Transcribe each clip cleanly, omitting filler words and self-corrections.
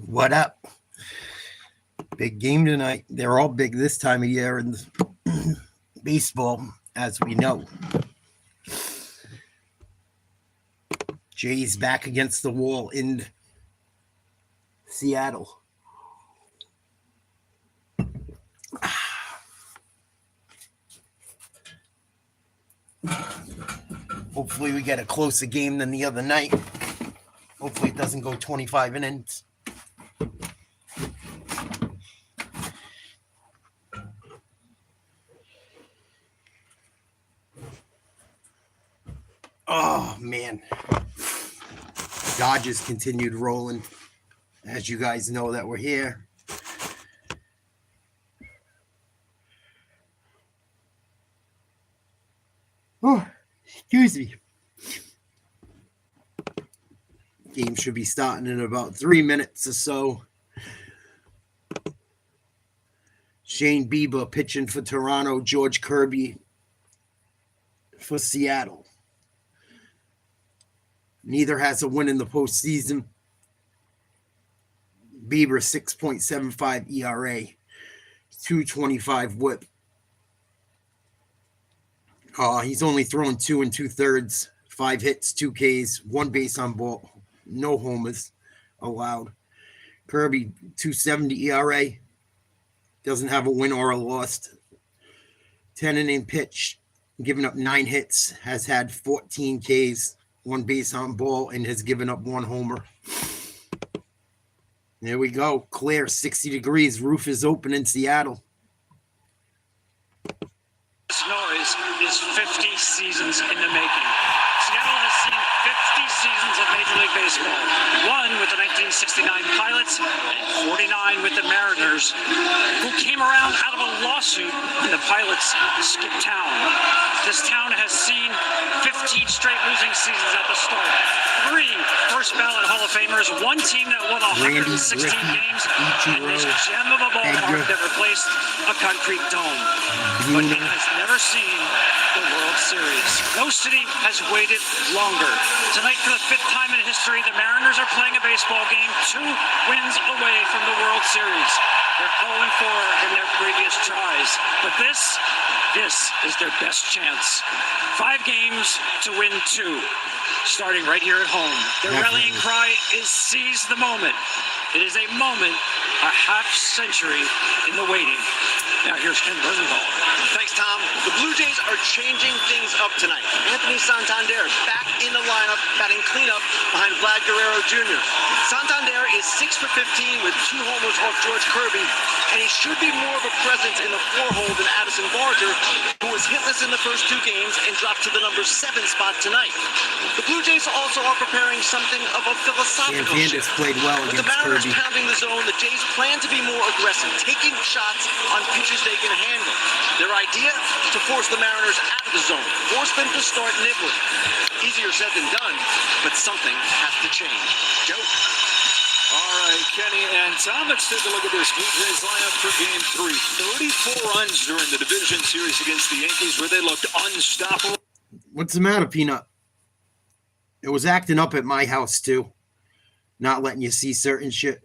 What up? Big game tonight. They're all big this time of year in baseball, as we know. Jays back against the wall in Seattle. Hopefully we get a closer game than the other night. Hopefully it doesn't go 25 innings. Oh, man. Dodgers continued rolling. As you guys know that we're here. Oh, excuse me. Game should be starting in about 3 minutes or so. Shane Bieber pitching for Toronto. George Kirby for Seattle. Neither has a win in the postseason. Bieber 6.75 ERA, 2.25 WHIP. He's only thrown 2 2/3, 5 hits, 2 Ks, 1 base on ball, no homers allowed. Kirby 2.70 ERA, doesn't have a win or a loss. 10 inning pitch, giving up 9 hits, has had 14 Ks, 1 base on ball, and has given up 1 homer. There we go. Clear, 60 degrees. Roof is open in Seattle. This noise is 50 seasons in the making. Seattle has seen 50 seasons of Major League Baseball. 1 with the 1969 Pilots and 49 with the Mariners, who came around out of a lawsuit and the Pilots skipped town. This town has seen 15 straight losing seasons at the start. 3 first ballot Hall of Famers, 1 team that won 116 games, and this gem of a ballpark that replaced a concrete dome. But it has never seen the World Series. No city has waited longer. Tonight, for the 5th time in history, the Mariners are playing a baseball game 2 wins away from the World Series. They're 0-4 in their previous tries. But this is their best chance. 5 games to win 2. Starting right here at home. Their rallying cry is seize the moment. It is a moment, a half century in the waiting. Now here's Ken Rosenthal. Thanks, Tom. The Blue Jays are changing things up tonight. Anthony Santander back in the lineup, batting cleanup behind Vlad Guerrero Jr. Santander is 6 for 15 with 2 homers off George Kirby, and he should be more of a presence in the 4-hole than Addison Barger, who was hitless in the first 2 games and dropped to the number 7 spot tonight. The Blue Jays also are preparing something of a philosophical shift. Played well with the against Mariners Kirby. pounding the zone, the Jays plan to be more aggressive, taking shots on pitches they can handle. Their idea? To force the Mariners out of the zone, force them to start nibbling. Easier said than done, but something has to change. Joe? All right, Kenny and Tom, let's take a look at this Blue Jays lineup for Game 3. 34 runs during the division series against the Yankees, where they looked unstoppable. What's the matter, Peanut? It was acting up at my house, too. Not letting you see certain shit.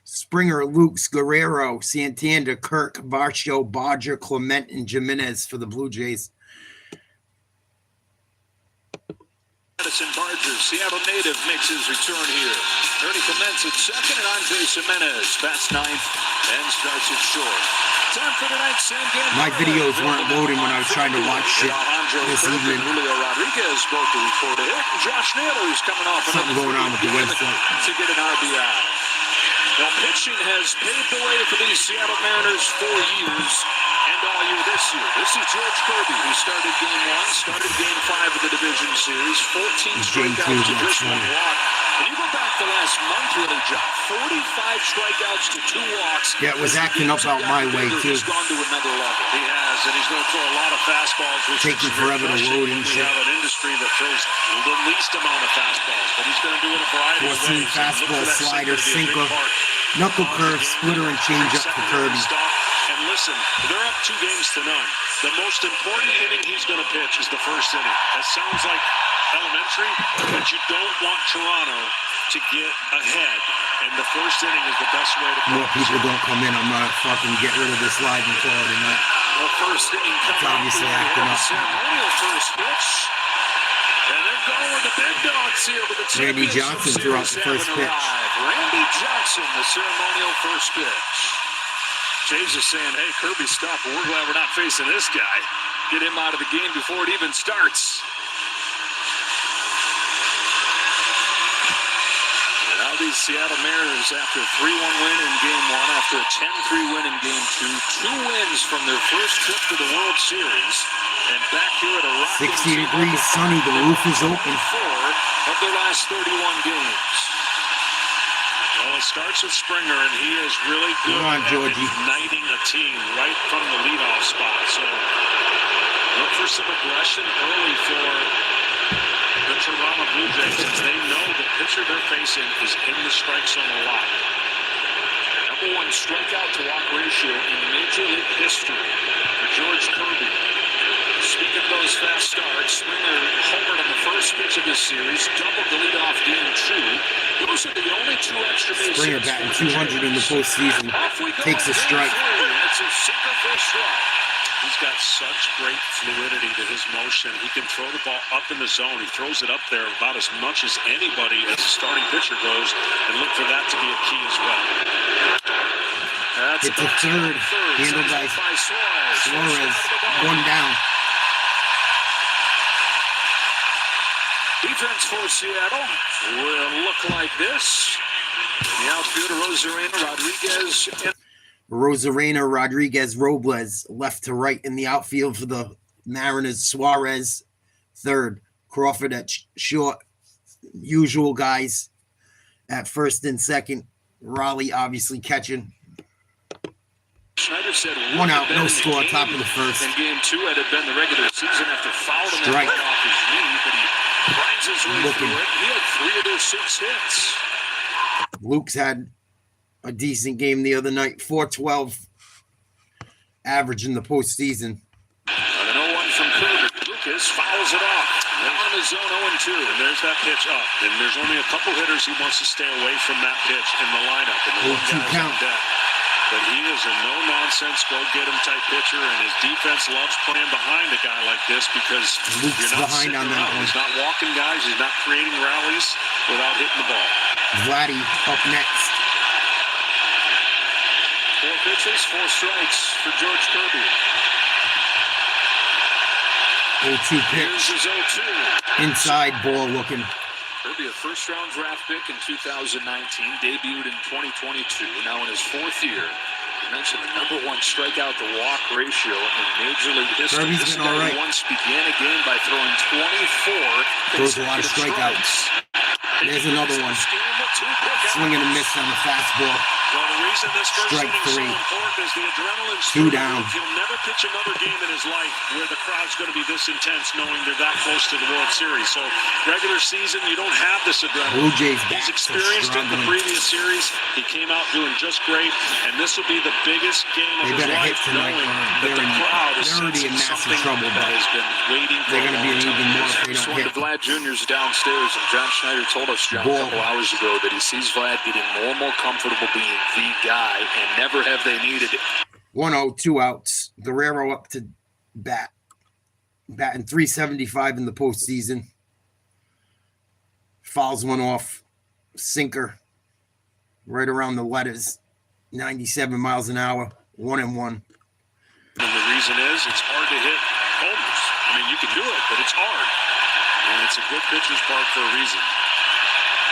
Springer, Lukes, Guerrero, Santander, Kirk, Varsho, Bodger, Clement, and Jimenez for the Blue Jays. Addison Barger, Seattle native, makes his return here. Ernie Clement's at second, and Andres Jimenez bats 9th and starts it short. Time for tonight's same game. My videos weren't loading when I was trying to watch shit this evening. Julio Rodriguez both to report a hit, and Josh Naylor's coming off something going on with the website to get an RBI. Now, pitching has paved the way for these Seattle Mariners for years and all year this year. This is George Kirby, who started Game 1, started Game 5 of the division series, 14 strikeouts to just 1 walk. And you go back the last month, really, John, 45 strikeouts to 2 walks. Yeah, it was acting up out my way, too. He's gone to another level. He has, and he's going to throw a lot of fastballs. Taking forever to load and shit. We have an industry that throws the least amount of fastballs, but he's going to do it a variety of ways. Fastball, slider, sinker, knuckle curve, splitter, and changeup for Kirby. And listen, they're up 2 games to none. The most important inning he's going to pitch is the first inning. That sounds like elementary, but you don't want Toronto to get ahead, and the first inning is the best way to More people don't come in. I'm gonna fucking get rid of this live and call it a night. The first inning It's coming obviously up. acting up. Ceremonial first pitch. And they're going with the big dogs here with the Randy championship Johnson series threw out the first having pitch. arrived. Randy Johnson, the ceremonial first pitch. Jays is saying, hey, Kirby, stop. We're glad we're not facing this guy. Get him out of the game before it even starts. And now these Seattle Mariners, after a 3-1 win in Game 1, after a 10-3 win in Game 2, 2 wins from their first trip to the World Series, and back here at a rocking 60 degrees, sunny, the roof is open. 4 of their last 31 games. Well, it starts with Springer, and he is really good Come on, Georgie. at igniting a team right from the leadoff spot. So look for some aggression early for the Toronto Blue Jays, as they know the pitcher they're facing is in the strike zone a lot. Number 1 strikeout to walk ratio in Major League history for George Kirby. Speaking of those fast starts, Springer homered on the first pitch of this series, doubled the leadoff Game 2. Those are the only 2 extra base Springer hits batting for the 200 in the Jays. postseason. Off we go Takes a on strike. Game 3. It's a single for a strike. He's got such great fluidity to his motion. He can throw the ball up in the zone. He throws it up there about as much as anybody as a starting pitcher goes, and look for that to be a key as well. That's It's a third. Handled by Suarez. 1 down. Defense for Seattle will look like this. The outfielder, Rosarena, Rodriguez, Robles, left to right in the outfield for the Mariners. Suarez, third. Crawford at short. Usual guys at first and second. Raleigh obviously catching. Schneider said 1 out, no score, top of the first. In Game 2, had it been the regular season after fouling him Strike. off his knee, but he grinds his way Looking. through it. He had 3 of their 6 hits. Luke's had a decent game the other night. 412 average in the postseason. And an 0-1 from Kirby. Lucas fouls it off. Now in the zone 0-2, and there's that pitch up. And there's only a couple hitters he wants to stay away from that pitch in the lineup. And the 0-2 one guy's count. on deck. But he is a no-nonsense, go-get-him type pitcher, and his defense loves playing behind a guy like this because Luke's you're not behind sitting on that around. one. He's not walking guys. He's not creating rallies without hitting the ball. Vladdy up next. 4 pitches, 4 strikes for George Kirby. 0-2 Here's pitch. his 0-2. Inside ball looking. Kirby, a first-round draft pick in 2019, debuted in 2022, now in his 4th year. You mentioned the number 1 strikeout-to-walk ratio in Major League history. Kirby's This been all guy right. once began a game by throwing 24 Throws a lot of consecutive strikeouts. strikes. There's another one. Swing and a miss on the fastball. Well, the reason this first Strike inning is so 3. important is the adrenaline's 2 through the down. roof. He'll never pitch another game in his life where the crowd's going to be this intense, knowing they're that close to the World Series. So, regular season, you don't have this adrenaline. Blue Jays He's backs are experienced it in the struggling. previous series. He came out doing just great, and this will be the biggest game of They his better hit life, tonight, knowing or that they're the crowd is they're already in sensing massive something trouble, that but has been waiting for they're a gonna be long in time. even more if they This don't one hit. to Vlad Jr.'s downstairs, and John Schneider told us, John, a Ball. couple hours ago that he sees Vlad getting more and more comfortable being the guy, and never have they needed it. 1-0, 2 outs. Guerrero up to bat. Batting .375 in the postseason. Fouls one off. Sinker. Right around the letters. 97 miles an hour. 1-1. And the reason is it's hard to hit homers. I mean, you can do it, but it's hard. And it's a good pitcher's park for a reason.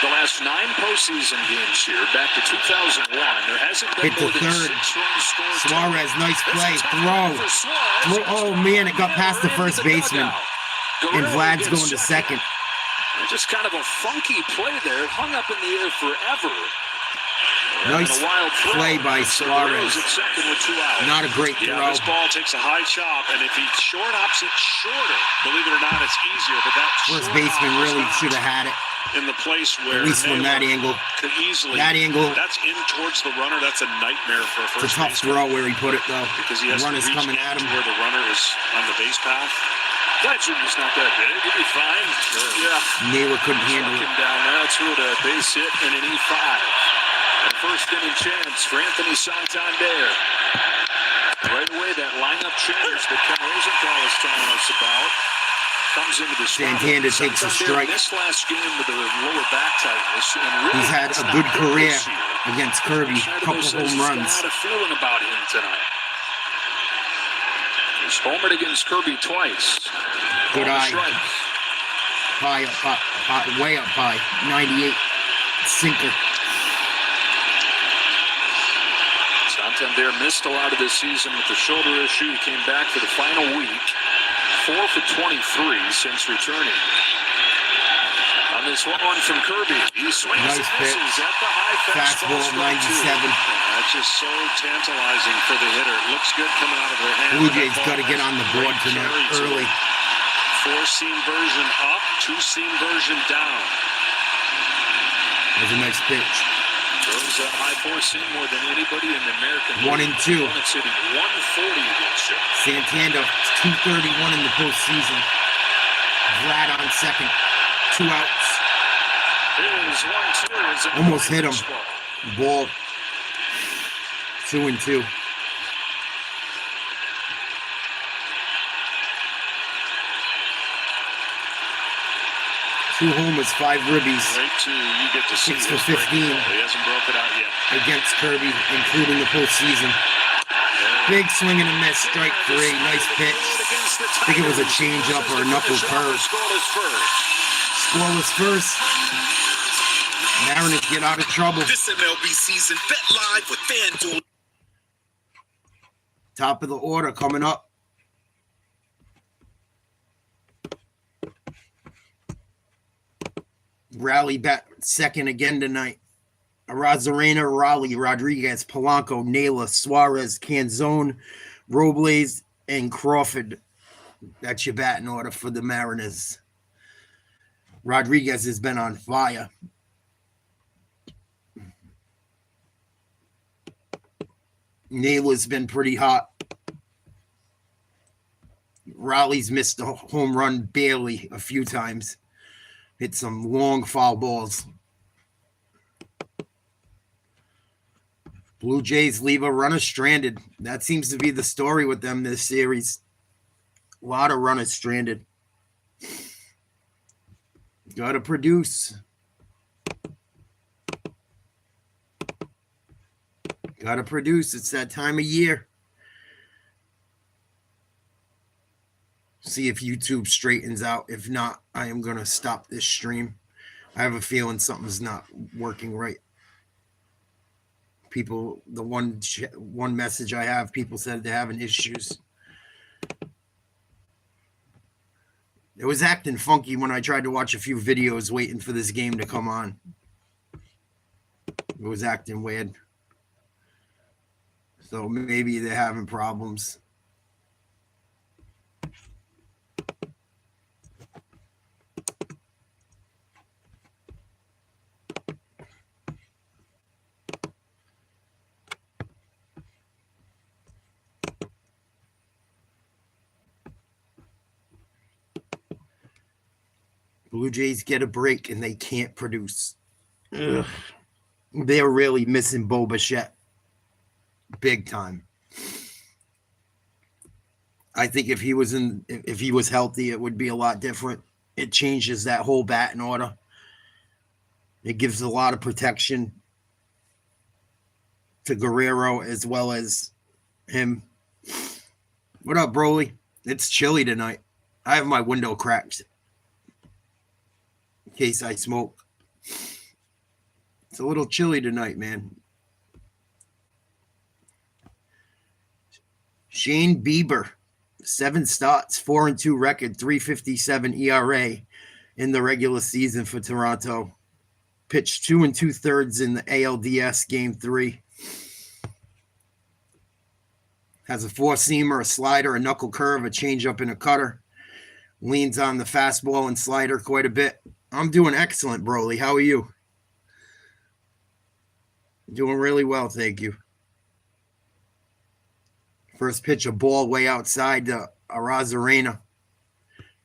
The last 9 postseason games here, back to 2001, there hasn't been Hit the more than third. 6 runs scored. Suarez, nice That's a play. tough Throw. one for Suarez. Oh, man, it got past the Into first baseman. dugout. And Guerrero Vlad's gets going to second. Just kind of a funky play there. It hung up in the air forever. Nice And a wild throw. play by So Suarez. Guerrero's at second with 2 outs. Not a great Yeah, throw. this ball takes a high chop, and if he short hops it shorter, believe it or not, it's easier. But that First short baseman hop was really not should have had it. in the place where At least from Naylor that angle. could easily. That angle. That's in towards the runner. That's a nightmare for a It's a first tough baseman throw where he put it, though. because he The has to runner's reach coming at to him. where the runner is on the base path. That junior's not that big. He'll be fine. Yeah. Naylor couldn't handle Him it. down now to a base hit and an E5. And a first inning chance for Anthony Santander. Right away, that lineup change that Ken Rosenthal is telling us about comes into the spot. Santander takes a strike. This last game with the lower back tightness, and really, He's had a good career against Kirby. Couple home runs. He's got a feeling about him tonight. He's homered against Kirby twice. Good eye. Strike. High up, way up high. 98 sinker. Santander missed a lot of this season with the shoulder issue. He came back for the final week. 4 for 23 since returning. On this one from Kirby, he swings Nice and pitch. misses at the high Fastball, strike 97. That's just so tantalizing for the hitter. It looks good coming out of their hand. Blue Jays got to get on the board tonight early. 4-seam version up, 2-seam version down. That was a nice pitch. Throws a high 4-seam more than anybody in the American League. 1 and 2. It's hitting 140 against you. Santander, 231 in the postseason. Vlad on second. 2 outs. Here's 1-2. Almost hit him. Ball. 2 and 2. Two homers, 5 ribbies Right to you get to see 6 for this 15. breaking ball. He hasn't broke it out yet. against Kirby, including the postseason. Big swing and a miss, strike 3. Nice pitch. I think it was a changeup or a knuckle curve. Scoreless first. Mariners get out of trouble. This MLB season, bet live with FanDuel. Top of the order coming up. Rally bat second again tonight. Arozarena, Raleigh, Rodriguez, Polanco, Naylor, Suarez, Canzone, Robles, and Crawford. That's your batting order for the Mariners. Rodriguez has been on fire. Naylor's been pretty hot. Raleigh's missed a home run barely a few times. Hit some long foul balls. Blue Jays leave a runner stranded. That seems to be the story with them this series. A lot of runners stranded. Got to produce. Got to produce. It's that time of year. See if YouTube straightens out. If not, I am going to stop this stream. I have a feeling something's not working right. People, the one message I have, people said they're having issues. It was acting funky when I tried to watch a few videos waiting for this game to come on. It was acting weird. So maybe they're having problems. Blue Jays get a break and they can't produce. Ugh. They're really missing Bo Bichette. Big time. I think if he was healthy, it would be a lot different. It changes that whole batting order. It gives a lot of protection to Guerrero as well as him. What up, Broly? It's chilly tonight. I have my window cracked in case I smoke. It's a little chilly tonight, man. Shane Bieber, 7 starts, 4-2 record, 3.57 ERA in the regular season for Toronto. Pitched 2 2/3 in the ALDS Game 3. Has a 4-seamer, a slider, a knuckle curve, a changeup, and a cutter. Leans on the fastball and slider quite a bit. I'm doing excellent, Broly. How are you? Doing really well, thank you. First pitch, a ball way outside to Arozarena.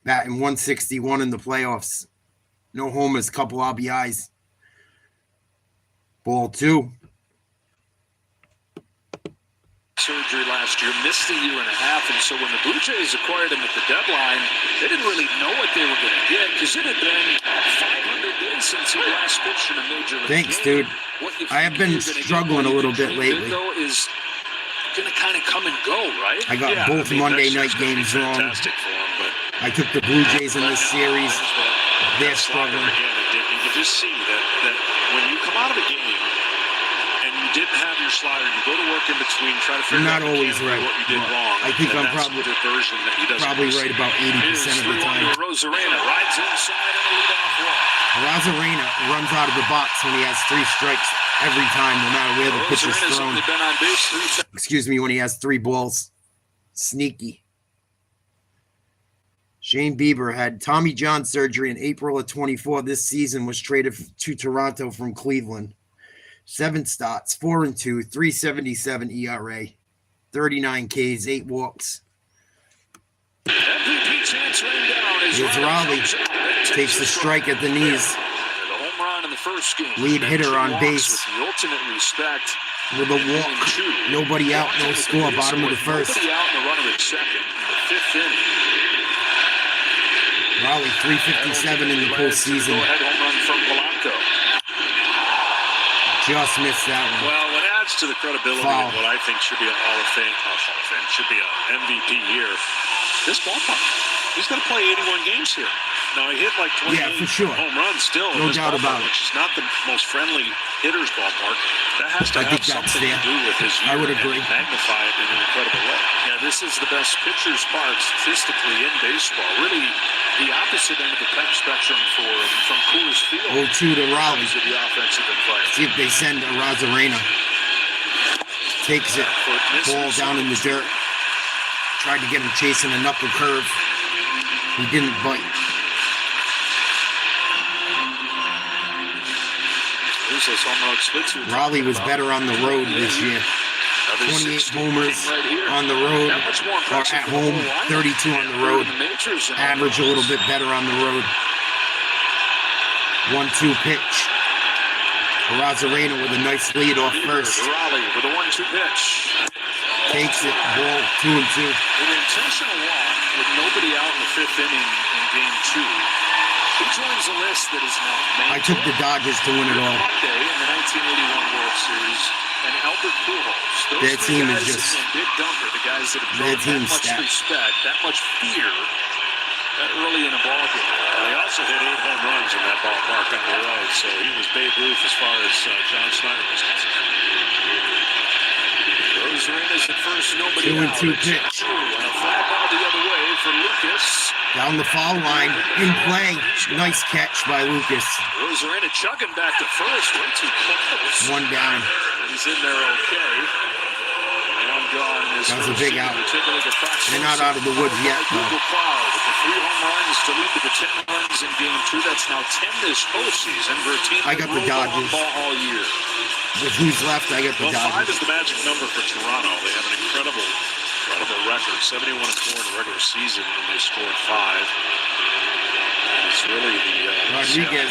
batting 161 in the playoffs. No homers, couple RBIs. Ball 2. Surgery last year, missed a year and a half, and so when the Blue Jays acquired him at the deadline, they didn't really know what they were going to get because it had been 500 days since he last pitched in a major league Thanks, game. dude. I have been struggling a little bit lately. Though, is going to kind of come and go, right? I got both Monday night games wrong. I took the Blue Jays in this series. They're struggling. You can just see that when you come out of a game and you didn't have your slider, you go to work in between, try to figure out always right. what you did wrong. I think I'm probably right about 80% of the time. Rosarena rides inside on a leadoff walk. Rosarena runs out of the box when he has 3 strikes every time, no matter where the pitch is thrown. Excuse me, when he has 3 balls. Sneaky. Shane Bieber had Tommy John surgery in April of 24. This season was traded to Toronto from Cleveland. 7 starts, 4-2, 3.77 ERA, 39 Ks, 8 walks. MVP chance rain down as Here's Raleigh. Takes the strike at the knees. The home run in the first game. Lead hitter on base. With the ultimate respect. With a walk. Nobody out, no score. Bottom of the first. Nobody out in the runner at second in the 5th inning. Raleigh 357 in the postseason. Go ahead home run from Polanco. Just missed that one. Well, what adds to the credibility of what I think should be a Hall of Fame, should be an MVP year, this ballpark. He's going to play 81 games here. Now, he hit like 28 for sure. home runs still. No doubt about it. Which is not the most friendly hitter's ballpark. That has to have something to do with his year. I would agree. And magnify it in an incredible way. Yeah, this is the best pitcher's park statistically in baseball. Really, the opposite end of the spectrum from Coors Field. 0-2 to Raleigh. To the offensive environment. See if they send a Rosarena. Takes it. Ball down in the dirt. Tried to get him chasing an upper curve. He didn't bite. Raleigh was better on the road this year. 28 homers on the road, or at home, 32 on the road. Average a little bit better on the road. 1-2 pitch. Rosarena with a nice lead off first. Raleigh with a 1-2 pitch. Takes it, ball 2-2. An intentional walk with nobody out in the 5th inning in game 2. He joins a list that is now I took the Dodgers to win it all. Monday in the 1981 World Series, and Albert Pujols. Their team is just Big Dumper, the guys that have drawn that much respect, that much fear, that early in a ball game. They also hit 8 home runs in that ballpark on the road, so he was Babe Ruth as far as John Snyder was concerned. Rosarena's at first, nobody out. 2-2 pitch. And a fly ball the other way for Lucas. Down the foul line, in play. Nice catch by Lucas. Rosarena chugging back to first, way too close. 1 down. He's in there okay. 1 gone. That was a big out. They're not out of the woods yet, though. With the 3 home runs to lead to the 10 runs in game 2. That's now 10 this postseason for a team I got the Dodgers. All year. With who's left, I got the Dodgers. 5 is the magic number for Toronto. They have an incredible record, 71-4 in the regular season when they scored 5. It's really the Rodriguez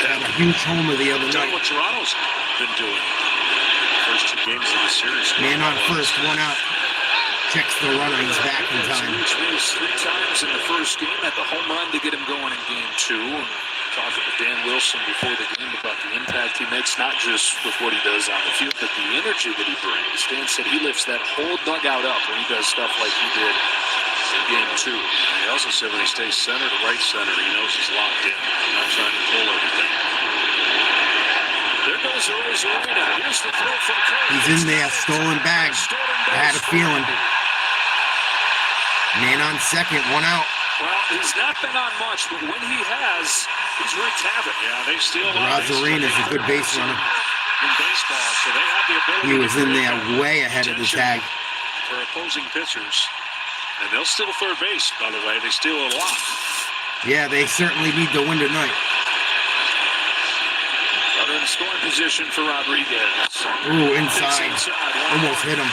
had a huge homer the other night. What Toronto's been doing the first 2 games of the series. Man on first, 1 out. Checks the runner, he's back in time. He 3 times in the first game, had the home run to get him going in game 2. And talking to Dan Wilson before the game about the impact he makes, not just with what he does on the field, but the energy that he brings. Dan said he lifts that whole dugout up when he does stuff like he did in game 2. And he also said when he stays center to right center, he knows he's locked in, not trying to pull everything. There goes Rosarena. Here's the throw from Curry. He's in there, stolen bag. I had a feeling. Man on second, 1 out. Well, he's not been on much, but when he has, he's wreaked havoc. Yeah, they steal a lot. Rosarena's a good base runner. In baseball, so they have the ability. He was in there way ahead of the tag. For opposing pitchers. And they'll steal third base, by the way. They steal a lot. Yeah, they certainly need to win tonight. Runner in scoring position for Rodriguez. Ooh, inside. Almost hit him.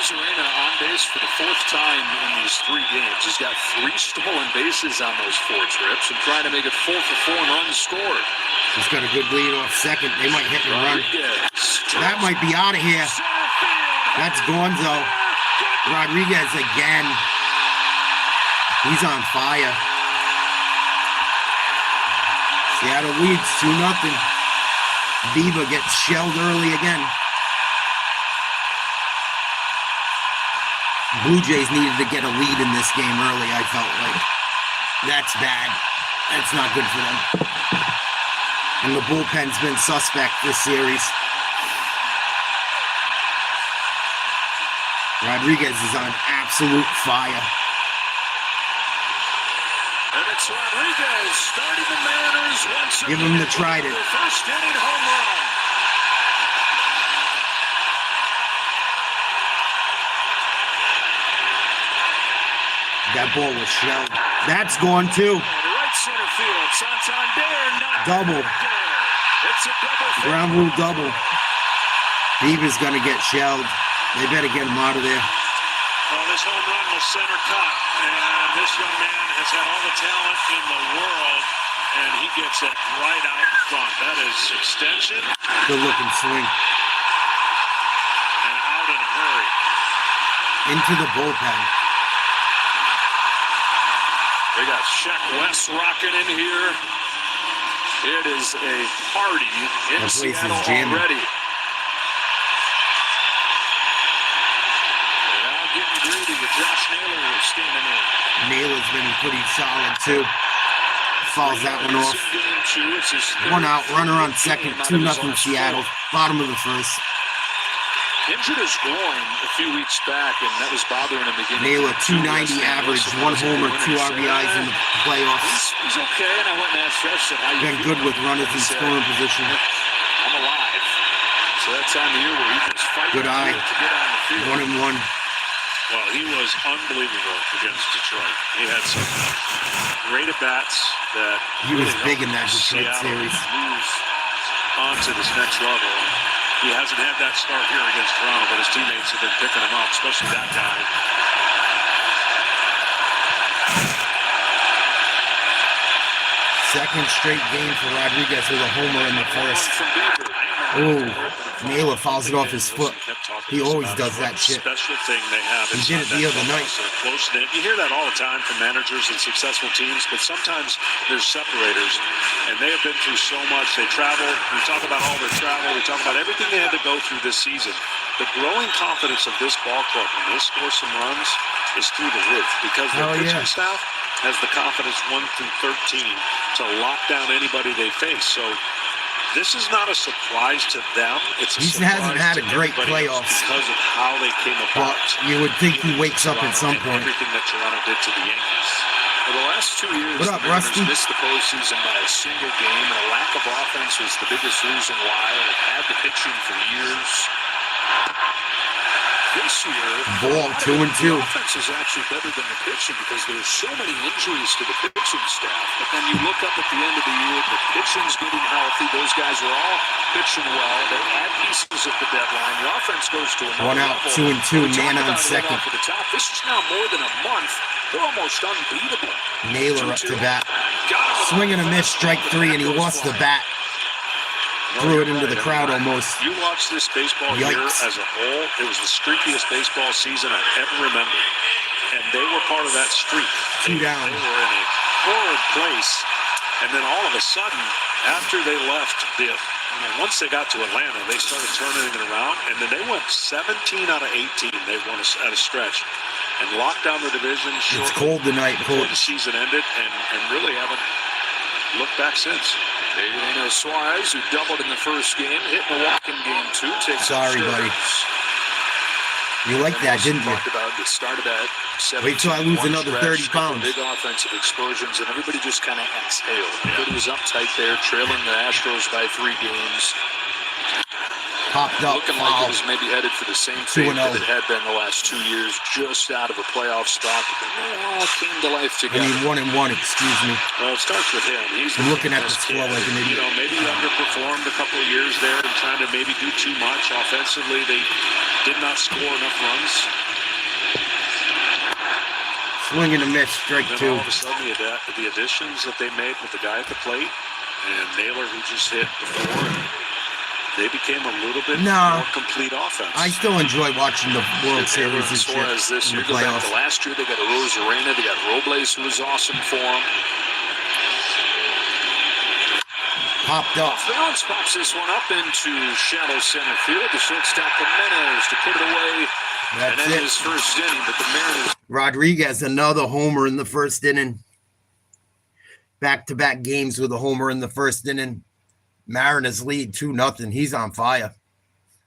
Arozarena on base for the 4th time in these 3 games. He's got 3 stolen bases on those 4 trips and trying to make it 4 for 4 and runs scored. He's got a good lead off second. They might hit and run. Rodriguez. That might be out of here. That's Gonzo. Rodriguez again. He's on fire. Seattle leads 2-0. Beaver gets shelled early again. Blue Jays needed to get a lead in this game early, I felt like. That's bad. That's not good for them. And the bullpen's been suspect this series. Rodriguez is on absolute fire. And it's Rodriguez starting the Mariners once again. Give him the Trident. First inning home run. That ball was shelled. That's gone too. To right center field. Santander not Double. there. It's a double. Ground rule double. Beaver's gonna get shelled. They better get him out of there. Well, this home run was center cut, and this young man has had all the talent in the world, and he gets it right out in front. That is extension Good looking swing. and out in a hurry. Into the bullpen. They got Sheck West rocking in here. It is a party in That place is Seattle jamming. already. They're out getting greedy with Josh Naylor standing in. Naylor's been pretty solid too. Fouls that one off. Game 2, it's his third 1 out, runner on game second, out of 2-0 his last Seattle. 4. Bottom of the first. Injured his groin a few weeks back, and that was bothering him beginning. Naylor 290 average, 1 homer, 2 RBIs in the playoffs. He's okay, and I went and asked Jeff, said, how you Been feeling? good with runners in He said, scoring position. I'm alive. So that time of year where he just fighting Good eye. to get on the field. 1-1. Well, he was unbelievable against Detroit. He had some great at-bats that He was really big in that helped Detroit Seattle series. move on to this next level. He hasn't had that start here against Toronto, but his teammates have been picking him up, especially that guy. Second straight game for Rodriguez with a homer in the first. Oh, Naylor fouls it off his foot. He always does that shit. Special thing they have. He did it the other night. Close knit. You hear that all the time from managers and successful teams, but sometimes there's separators, and they have been through so much. They travel. We talk about all their travel. We talk about everything they had to go through this season. The growing confidence of this ball club when they score some runs is through the roof because their pitching staff has the confidence 1 through 13 to lock down anybody they face. So this is not a surprise to them. It's a He surprise hasn't had to a great everybody else playoffs. because of how they came about. But you would think he wakes up at some And point. everything that Toronto did to the Yankees. For the last 2 years, What up, the Mariners Rusty? missed the postseason by a single game, and a lack of offense was the biggest reason why. They've had the pitching for years. This year, Ball 2-2. the offense is actually better than the pitching because there's so many injuries to the pitching staff. But then you look up at the end of the year, the pitching's getting healthy. Those guys are all pitching well. They add pieces at the deadline. The offense goes to another 1 out, level. 2-2, We talk man on about it second. off at the top. This is now more than a month. They're almost unbeatable. Naylor up to bat. Got him. Swing and a miss, strike 3, and he lost the bat. Threw it into the crowd almost. You watch this baseball year Yikes. as a whole, it was the streakiest baseball season I've ever remembered. And they were part of that streak. 2 down. They were in a horrid place. And then all of a sudden, after they left, once they got to Atlanta, they started turning it around. And then they went 17 out of 18. They won at a stretch. And locked down the division It's shortly cold tonight, before cold. the season ended. And really haven't looked back since. David Suarez, who doubled in the first game, hit in the walk-in game 2. Takes Sorry, buddy. You like that, didn't you? Talked about the start of that. Wait till I lose another 30 pounds. Big offensive explosions, and everybody just kind of exhaled. Everybody was uptight there, trailing the Astros by 3 games. Popped up, Looking like it foul. was maybe headed for the same fate 2-0. that it had been the last 2 years, just out of a playoff spot. But they all came to life I together. mean, 1-1, excuse me. Well, it starts with him. He's I'm looking at the best score kid. like an You idiot. know, maybe underperformed a couple of years there and trying to maybe do too much offensively. They did not score enough runs. Swing and a miss, strike Then two. all of a sudden, the additions that they made with the guy at the plate and Naylor, who just hit before, and they became a little bit more complete offense. I still enjoy watching the World Series and Suarez shit this in year. the Go back playoffs. to last year, they got a Rosarena, they got Robles, who was awesome for them. Popped up. Valance pops this one up into shallow center field. The shortstop Jimenez to put it away. That's and then it. his first inning, but the Mariners. Rodriguez, another homer in the first inning. Back-to-back games with a homer in the first inning. Mariners lead 2-0. He's on fire.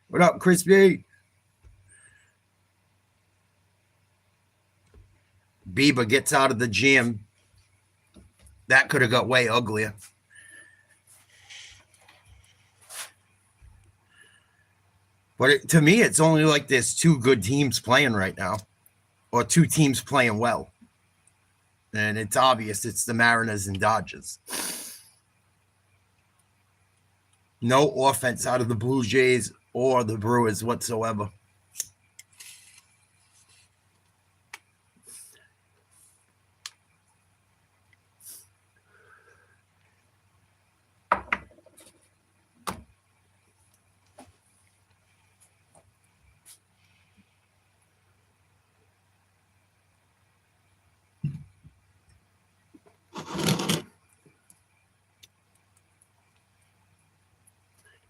What up, Crispy? Bieber gets out of the gym. That could have got way uglier. But to me, it's only like there's two good teams playing right now, or two teams playing well. And it's obvious it's the Mariners and Dodgers. No offense out of the Blue Jays or the Brewers whatsoever.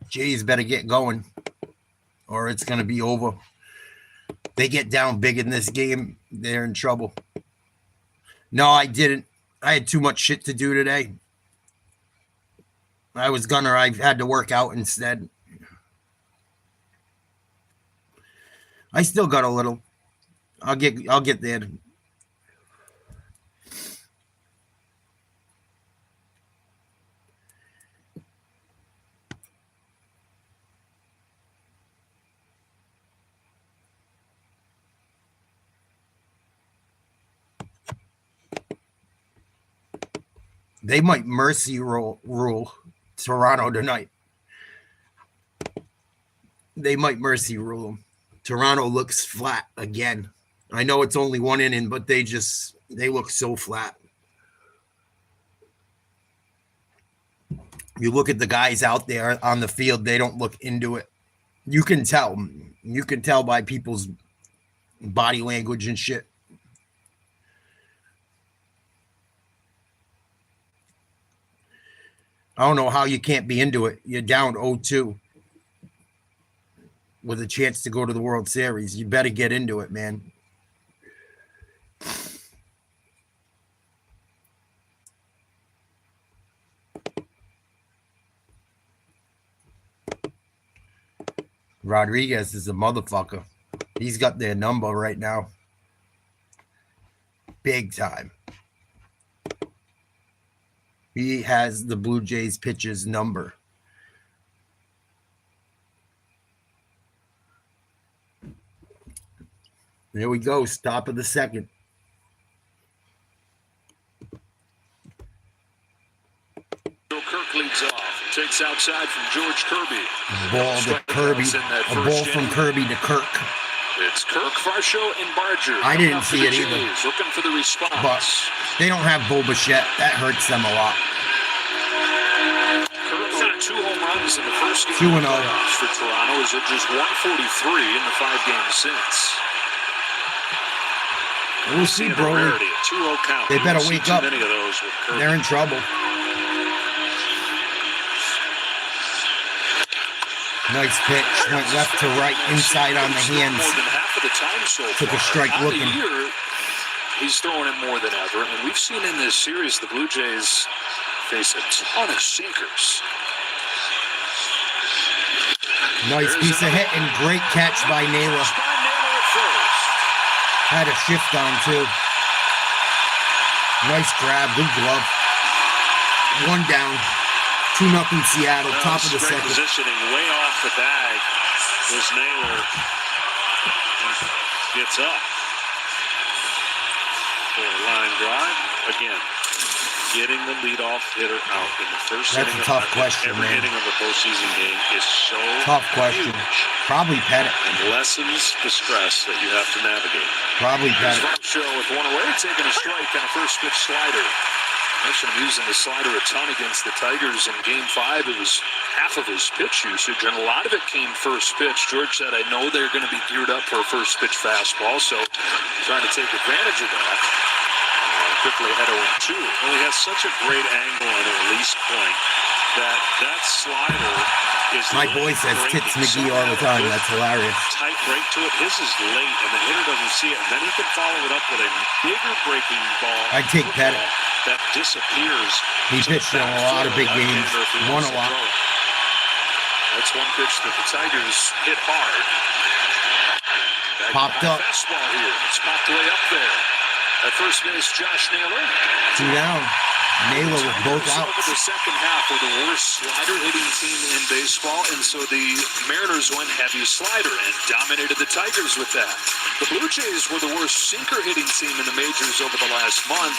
Jays better get going, or it's going to be over. They get down big in this game, they're in trouble. No, I didn't. I had too much shit to do today. I had to work out instead. I still got a little. I'll get there. They might mercy rule Toronto tonight. They might mercy rule them. Toronto looks flat again. I know it's only one inning, but they look so flat. You look at the guys out there on the field, they don't look into it. You can tell. You can tell by people's body language and shit. I don't know how you can't be into it. You're down 0-2 with a chance to go to the World Series. You better get into it, man. Rodriguez is a motherfucker. He's got their number right now. Big time. He has the Blue Jays pitcher's number. There we go. Top of the second. Kirk leads off. Takes outside from George Kirby. Ball to Kirby. A ball from Kirby to Kirk. It's Kirk, Varsho, and Barger. I didn't see it either. Looking for the response. But they don't have Bo Bichette. That hurts them a lot. Kirk got 2 home runs in the first game 2-0 of the playoffs for Toronto. Is at just 143 in the 5 games since. We'll see, bro. Rarity, a 2-0 count. They better wake up. Many of those with Kirk. They're in trouble. Nice pitch. Went left to right, inside on the hands. More than half of the time so Took a far. strike On looking. the year, he's throwing it more than ever. And we've seen in this series the Blue Jays face a ton of sinkers. Nice piece of hit and great catch by Naylor. Had a shift on too. Nice grab, good glove. 1 down. 2-0 Seattle, top of the Straight second. Positioning way off the bag was Naylor. Gets up for a line drive again. getting the leadoff hitter out in the first That's inning a tough of question, every man. inning of a postseason game is so Tough question. huge Probably Pettit. and lessens the stress that you have to navigate. Probably Here's Pettit. Show with one away, taking a strike on a first pitch slider. Mentioned using the slider a ton against the Tigers in Game 5. It was half of his pitch usage, and a lot of it came first pitch. George said, I know they're going to be geared up for a first pitch fastball, so trying to take advantage of that. Quickly ahead of 1-2. Well, he has such a great angle and a release point that slider is My boy says Tits McGee all the time. That's hilarious. Tight break to it. His is late, and the hitter doesn't see it. And then he can follow it up with a bigger breaking ball. I'd take Pettit. That disappears. He pitched in a lot of big games. Won a lot. That's one pitch that the Tigers hit hard. Popped up. Fastball here. It's popped way up there. At first base, Josh Naylor. 2 down. Naylor with both Over outs. the second half were the worst slider hitting team in baseball, and so the Mariners went heavy slider and dominated the Tigers with that. The Blue Jays were the worst sinker hitting team in the majors over the last month,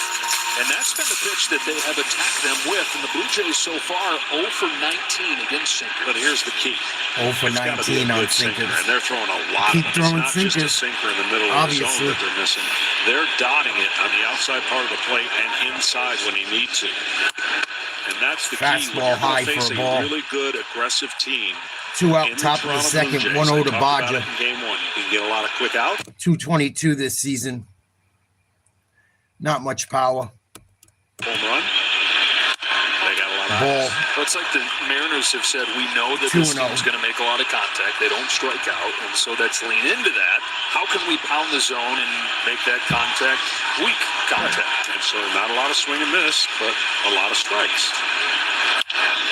and that's been the pitch that they have attacked them with. And the Blue Jays so far 0 for 19 against sinker. But here's the key. 0 for It's gotta be a 19 on good sinker, sinkers. and they're throwing a lot Keep of them. throwing It's not just a sinkers. sinker in the middle of the zone Obviously. that they're missing. They're dotting it on the outside part of the plate and inside when they need to. And that's the key. Fastball high for a ball. Really good, aggressive team. 2 out, in the top of the Toronto second, Blue Jays. 1-0 to I talked about Baja. it in Game 1. You can get a lot of quick out. 222 this season. Not much power. Home run. They got a lot of Ball. outs. But it's like the Mariners have said, we know that 2-0. this team's going to make a lot of contact. They don't strike out, and so let's lean into that. How can we pound the zone and make that contact weak contact? And so not a lot of swing and miss, but a lot of strikes.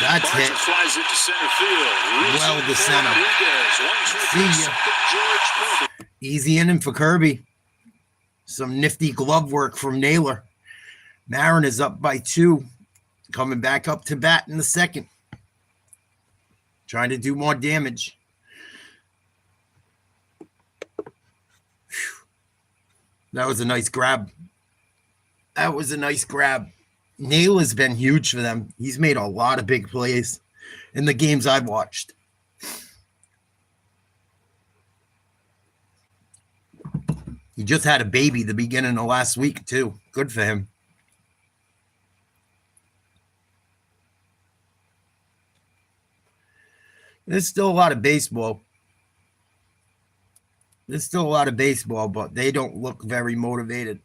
That's Barger hit. flies it to center field. Well to center. See ya. George Kirby. Easy inning for Kirby. Some nifty glove work from Naylor. Marin is up by 2. Coming back up to bat in the second. Trying to do more damage. Whew. That was a nice grab. That was a nice grab. Naylor's been huge for them. He's made a lot of big plays in the games I've watched. He just had a baby the beginning of last week, too. Good for him. There's still a lot of baseball. There's still a lot of baseball, but they don't look very motivated.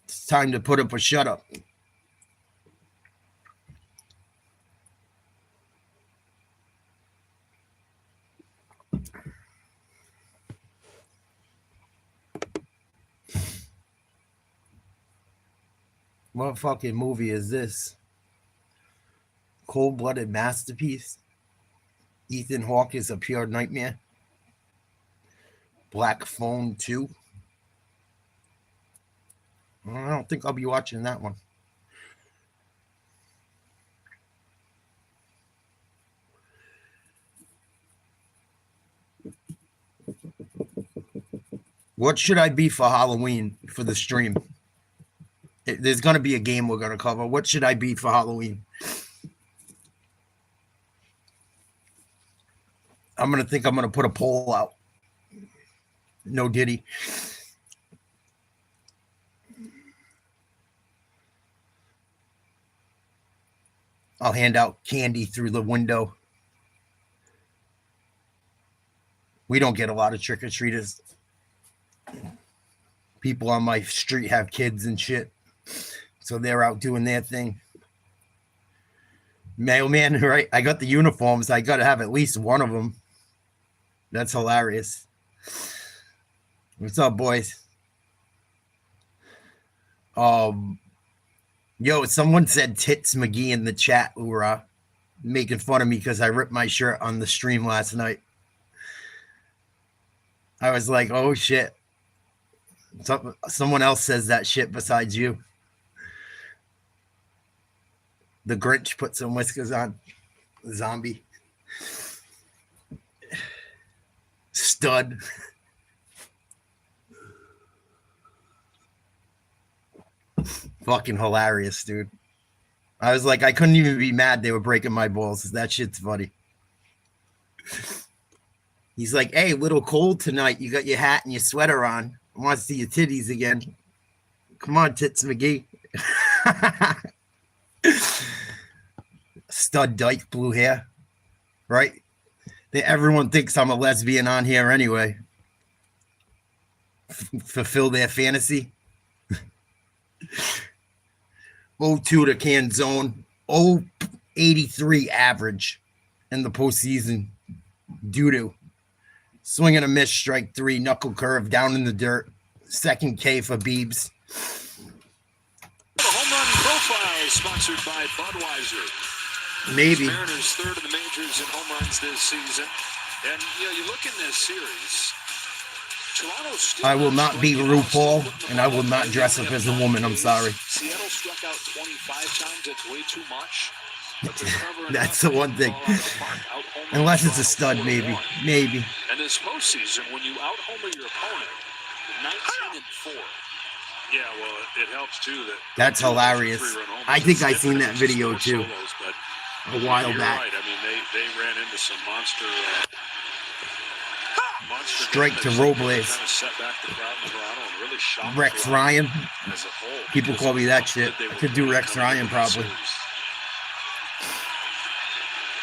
It's time to put up or shut up. What fucking movie is this? Cold-blooded masterpiece. Ethan Hawke is a pure nightmare. Black Phone 2. I don't think I'll be watching that one. What should I be for Halloween for the stream? There's going to be a game we're going to cover. What should I be for Halloween? I'm going to put a poll out. No Diddy. I'll hand out candy through the window. We don't get a lot of trick-or-treaters. People on my street have kids and shit. So they're out doing their thing. Mailman, right? I got the uniforms. I got to have at least one of them. That's hilarious. What's up, boys? Yo, someone said Tits McGee in the chat who were making fun of me because I ripped my shirt on the stream last night. I was like, oh, shit. Someone else says that shit besides you. The Grinch put some whiskers on. Zombie. Fucking hilarious, dude. I was like, I couldn't even be mad they were breaking my balls. That shit's funny. He's like, hey, a little cold tonight. You got your hat and your sweater on. I want to see your titties again. Come on, Tits McGee. Stud dyke, blue hair. Right? Everyone thinks I'm a lesbian on here anyway. Fulfill their fantasy. 0-2 to Canzone. 0-83 average in the postseason. Doo-doo. Swing and a miss, strike 3, knuckle curve down in the dirt. Second K for Biebs. The home run profile sponsored by Budweiser. Maybe. Mariners third in the majors in home runs this season. And, you look in this series, Toronto still I will not be RuPaul, and I will not dress up as a woman. I'm sorry. Seattle struck out 25 times. That's way too much. That's the one thing. Unless it's a stud, maybe. Maybe. And this postseason, when you out-homer your opponent, 19-4. Yeah, well, it helps too that that's hilarious. I think I seen that video too a while back. Right. I mean, they ran into some monster strike to Robles. Rex Ryan. People call me that shit. I could do Rex Ryan probably.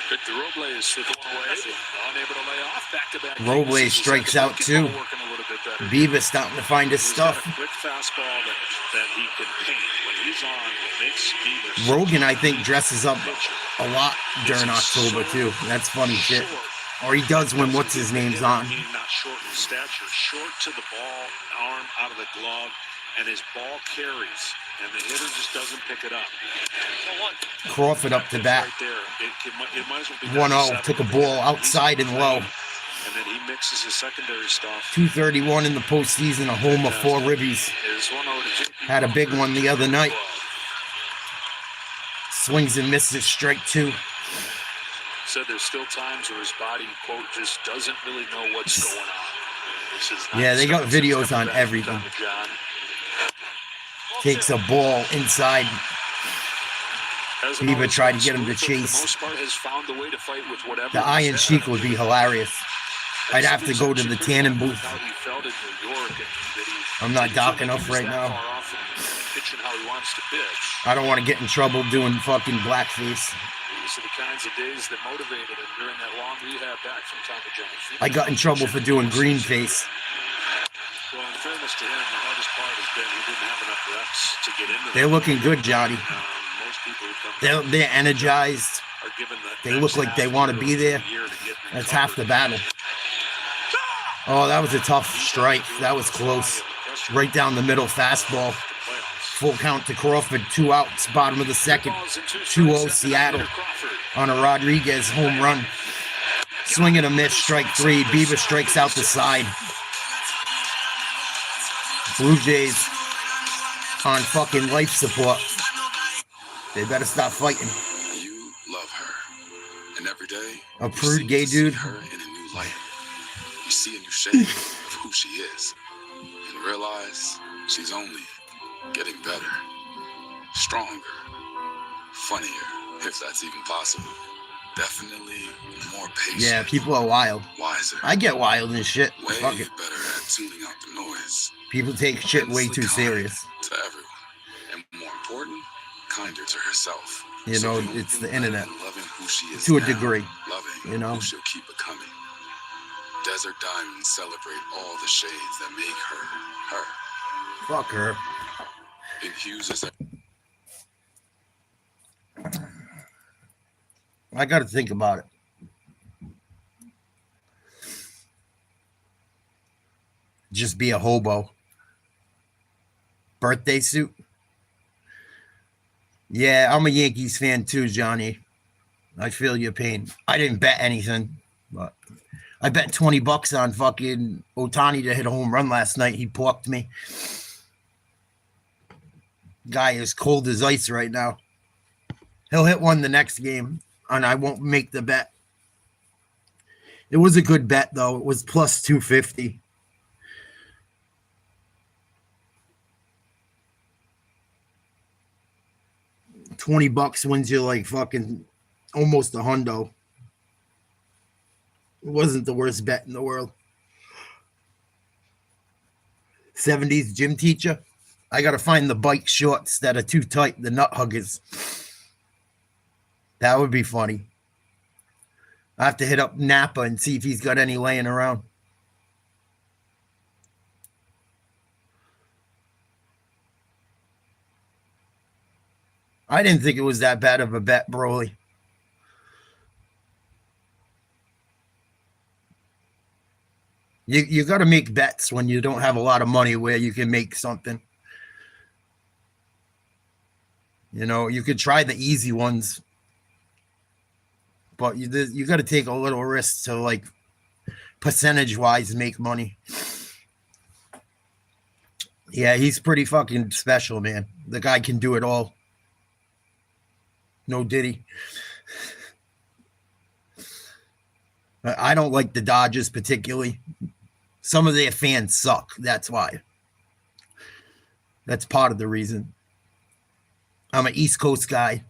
Victor Robles with one away, unable to lay off back-to-back. Robles strikes out too. Beavis starting to find his stuff. Quick fastball that he can paint when he's on. Makes Beavis. Rogan, I think, dresses up a lot during October too. That's funny shit. Or he does when what's his name's on. Not short in stature, short to the ball, arm out of the glove, and his ball carries, and the hitter just doesn't pick it up. Crawford up to bat. Right there. It might as well be 1-0. Took a ball outside and low. And then he mixes his secondary stuff. 231 in the postseason. A homer, 4 ribbies. Had a big one the other night. Swings and misses, strike 2. Said there's still times where his body, quote, just doesn't really know what's going on. Yeah, they got videos on everything. Takes a ball inside. Bieber tried to get him to chase. The Iron Sheik would be hilarious. I'd have to go to the tanning booth. I'm not dark enough right now. I don't want to get in trouble doing fucking blackface. These are the kinds of days that motivated him during that long rehab back from Tommy John. I got in trouble for doing green face. Well, in fairness to him, the hardest part has been he didn't have enough reps to get into. They're looking good, Johnny. Most people who come They're energized. They look like they want to be there. That's half the battle. Oh, that was a tough strike. That was close. Right down the middle, fastball. Full count to Crawford, 2 outs, bottom of the second. 2-0 Seattle on a Rodriguez home run. Swing and a miss, strike 3. Bieber strikes out the side. BlueJays on fucking life support. They better stop fighting. You love her, and every day a prude gay dude. Her in a new light. You see a new shade of who she is, and realize she's only getting better, stronger, funnier, if that's even possible. Definitely more patient. Yeah, people are wild. Wiser. I get wild and shit. Way Fuck it. better at tuning out the noise. People take shit way too serious. To everyone, and more important, kinder to herself. You know, it's the internet. Loving who she is to a now, degree. Loving you know, who she'll keep becoming. Desert Diamonds celebrate all the shades that make her her. Fuck her. Infuses her. I got to think about it. Just be a hobo. Birthday suit. Yeah, I'm a Yankees fan too, Johnny. I feel your pain. I didn't bet anything, but I bet $20 on fucking Ohtani to hit a home run last night. He porked me. Guy is cold as ice right now. He'll hit one the next game, and I won't make the bet. It was a good bet, though. It was plus 250. $20 wins you like fucking almost $100. It wasn't the worst bet in the world. 70s gym teacher. I got to find the bike shorts that are too tight, the nut huggers. That would be funny. I have to hit up Napa and see if he's got any laying around. I didn't think it was that bad of a bet, Broly. You got to make bets when you don't have a lot of money where you can make something. You know, you could try the easy ones, but you got to take a little risk to, like, percentage-wise make money. Yeah, he's pretty fucking special, man. The guy can do it all. No Diddy. I don't like the Dodgers particularly. Some of their fans suck. That's why. That's part of the reason. I'm an East Coast guy.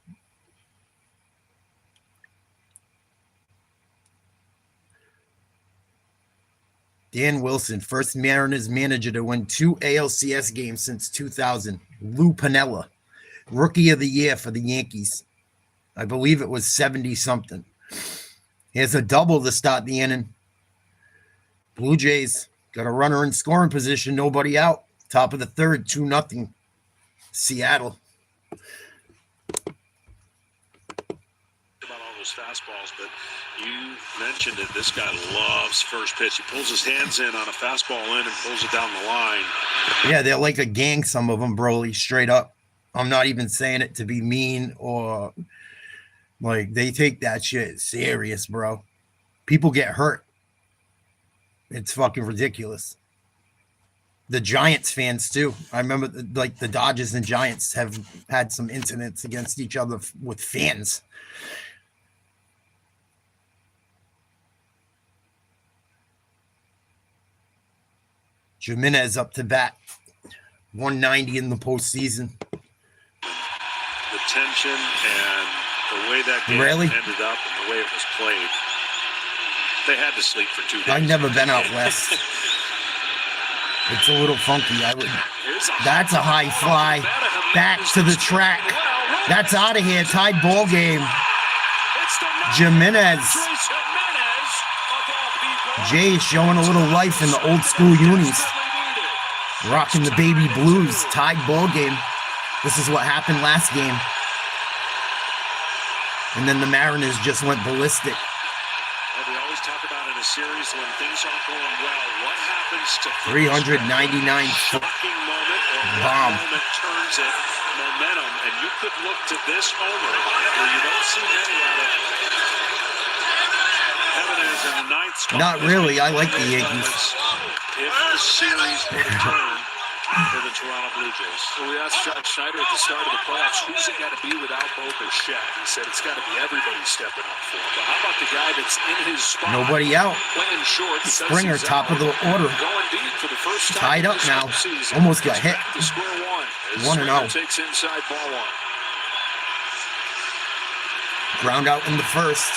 Dan Wilson, first Mariners manager to win 2 ALCS games since 2000. Lou Piniella, rookie of the year for the Yankees. I believe it was 70-something. He has a double to start the inning. Blue Jays got a runner in scoring position, nobody out. Top of the third, 2-0. Seattle. About all those fastballs, but you mentioned it. This guy loves first pitch. He pulls his hands in on a fastball in and pulls it down the line. Yeah, they're like a gang, some of them, Broly, straight up. I'm not even saying it to be mean or like they take that shit serious, bro. People get hurt. It's fucking ridiculous. The Giants fans too. I remember like the Dodgers and Giants have had some incidents against each other with fans. Jimenez up to bat. 190 in the postseason. The tension and the way that game ended up and the way it was played. They had to sleep for 2 days. I've never been out west. It's a little funky. That's a high fly. Back to the track. That's out of here. Tied ball game. Jimenez. Jay showing a little life in the old school unis. Rocking the baby blues. Tied ball game. This is what happened last game. And then the Mariners just went ballistic. Well, we always talk about in a series when things aren't going well, what happens to 399 shocking moment or bomb. what moment turns it momentum, and you could look to this homer where you don't see many out of Jimenez in the ninth spot. Not really. I like the Yankees. If the series would turn for the Toronto Blue Jays. So we asked John Schneider at the start of the playoffs, who's it got to be without Boak or Shaq? He said it's got to be everybody stepping up for him. But how about the guy that's in his spot? Nobody out. Playing short. Springer, top of the order. Going deep for the first time. Tied up now. Almost got hit. To square one. 1-0. Takes inside ball one. Ground out in the first.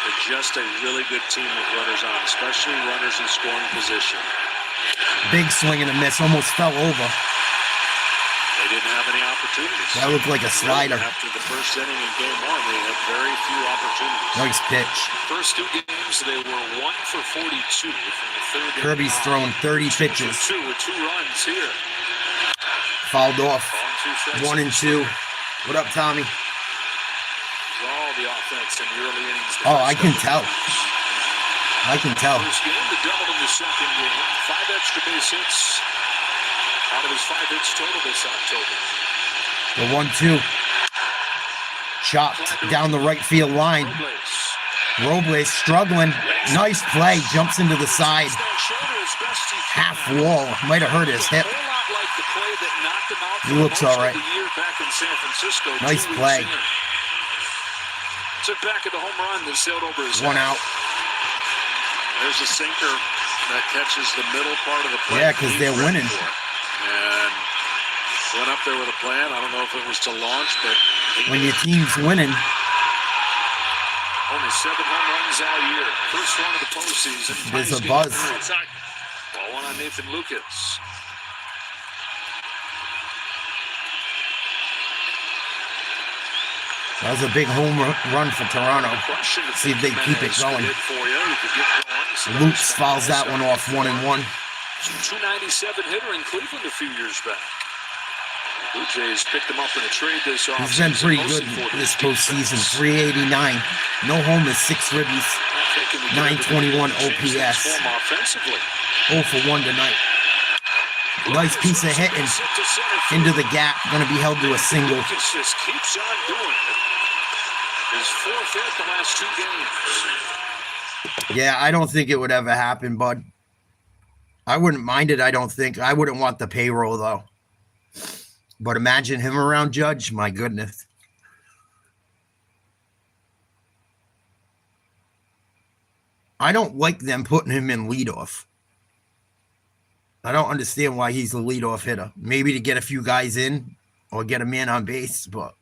They're just a really good team with runners on, especially runners in scoring position. Big swing and a miss. Almost fell over. They didn't have any opportunities. That looked like a slider. After the first inning in game one, they had very few opportunities. Nice pitch. First 2 games, they were 1 for 42 from the third. Kirby's thrown 30 pitches. 2 with 2 runs here. Fouled off. 1 and 2. What up, Tommy? All the offense in the early innings. Oh, I can tell. I can tell. First game, the double in the second game. 5 extra base hits. Out of his 5 hits total this October. The 1-2. Chopped down the right field line. Robles struggling. Nice play. Jumps into the side. Half wall. Might have hurt his hip. He looks all right. Nice play. Took back at the home run that sailed over his 1 out. There's a sinker that catches the middle part of the plate. Yeah, because they're winning. And went up there with a plan. I don't know if it was to launch, but when your team's winning. Only 7 home runs all year. First one of the postseason. There's a Ties buzz. game 3. Ball one on Nathan Lucas. That was a big home run for Toronto. See if they keep it going. Lutz fouls that one off 1-1. 297 hitter in Cleveland a few years back. Blue Jays picked him up in a trade this offseason. He's been pretty good this postseason. 389. No homers, 6 ribbies. 921 OPS. 0 for 1 tonight. Nice piece of hitting into the gap. Going to be held to a single. Lucas just keeps on doing it. His 4th hit the last 2 games. Yeah, I don't think it would ever happen, bud. I wouldn't mind it, I don't think. I wouldn't want the payroll, though. But imagine him around Judge. My goodness. I don't like them putting him in leadoff. I don't understand why he's the leadoff hitter. Maybe to get a few guys in or get a man on base, but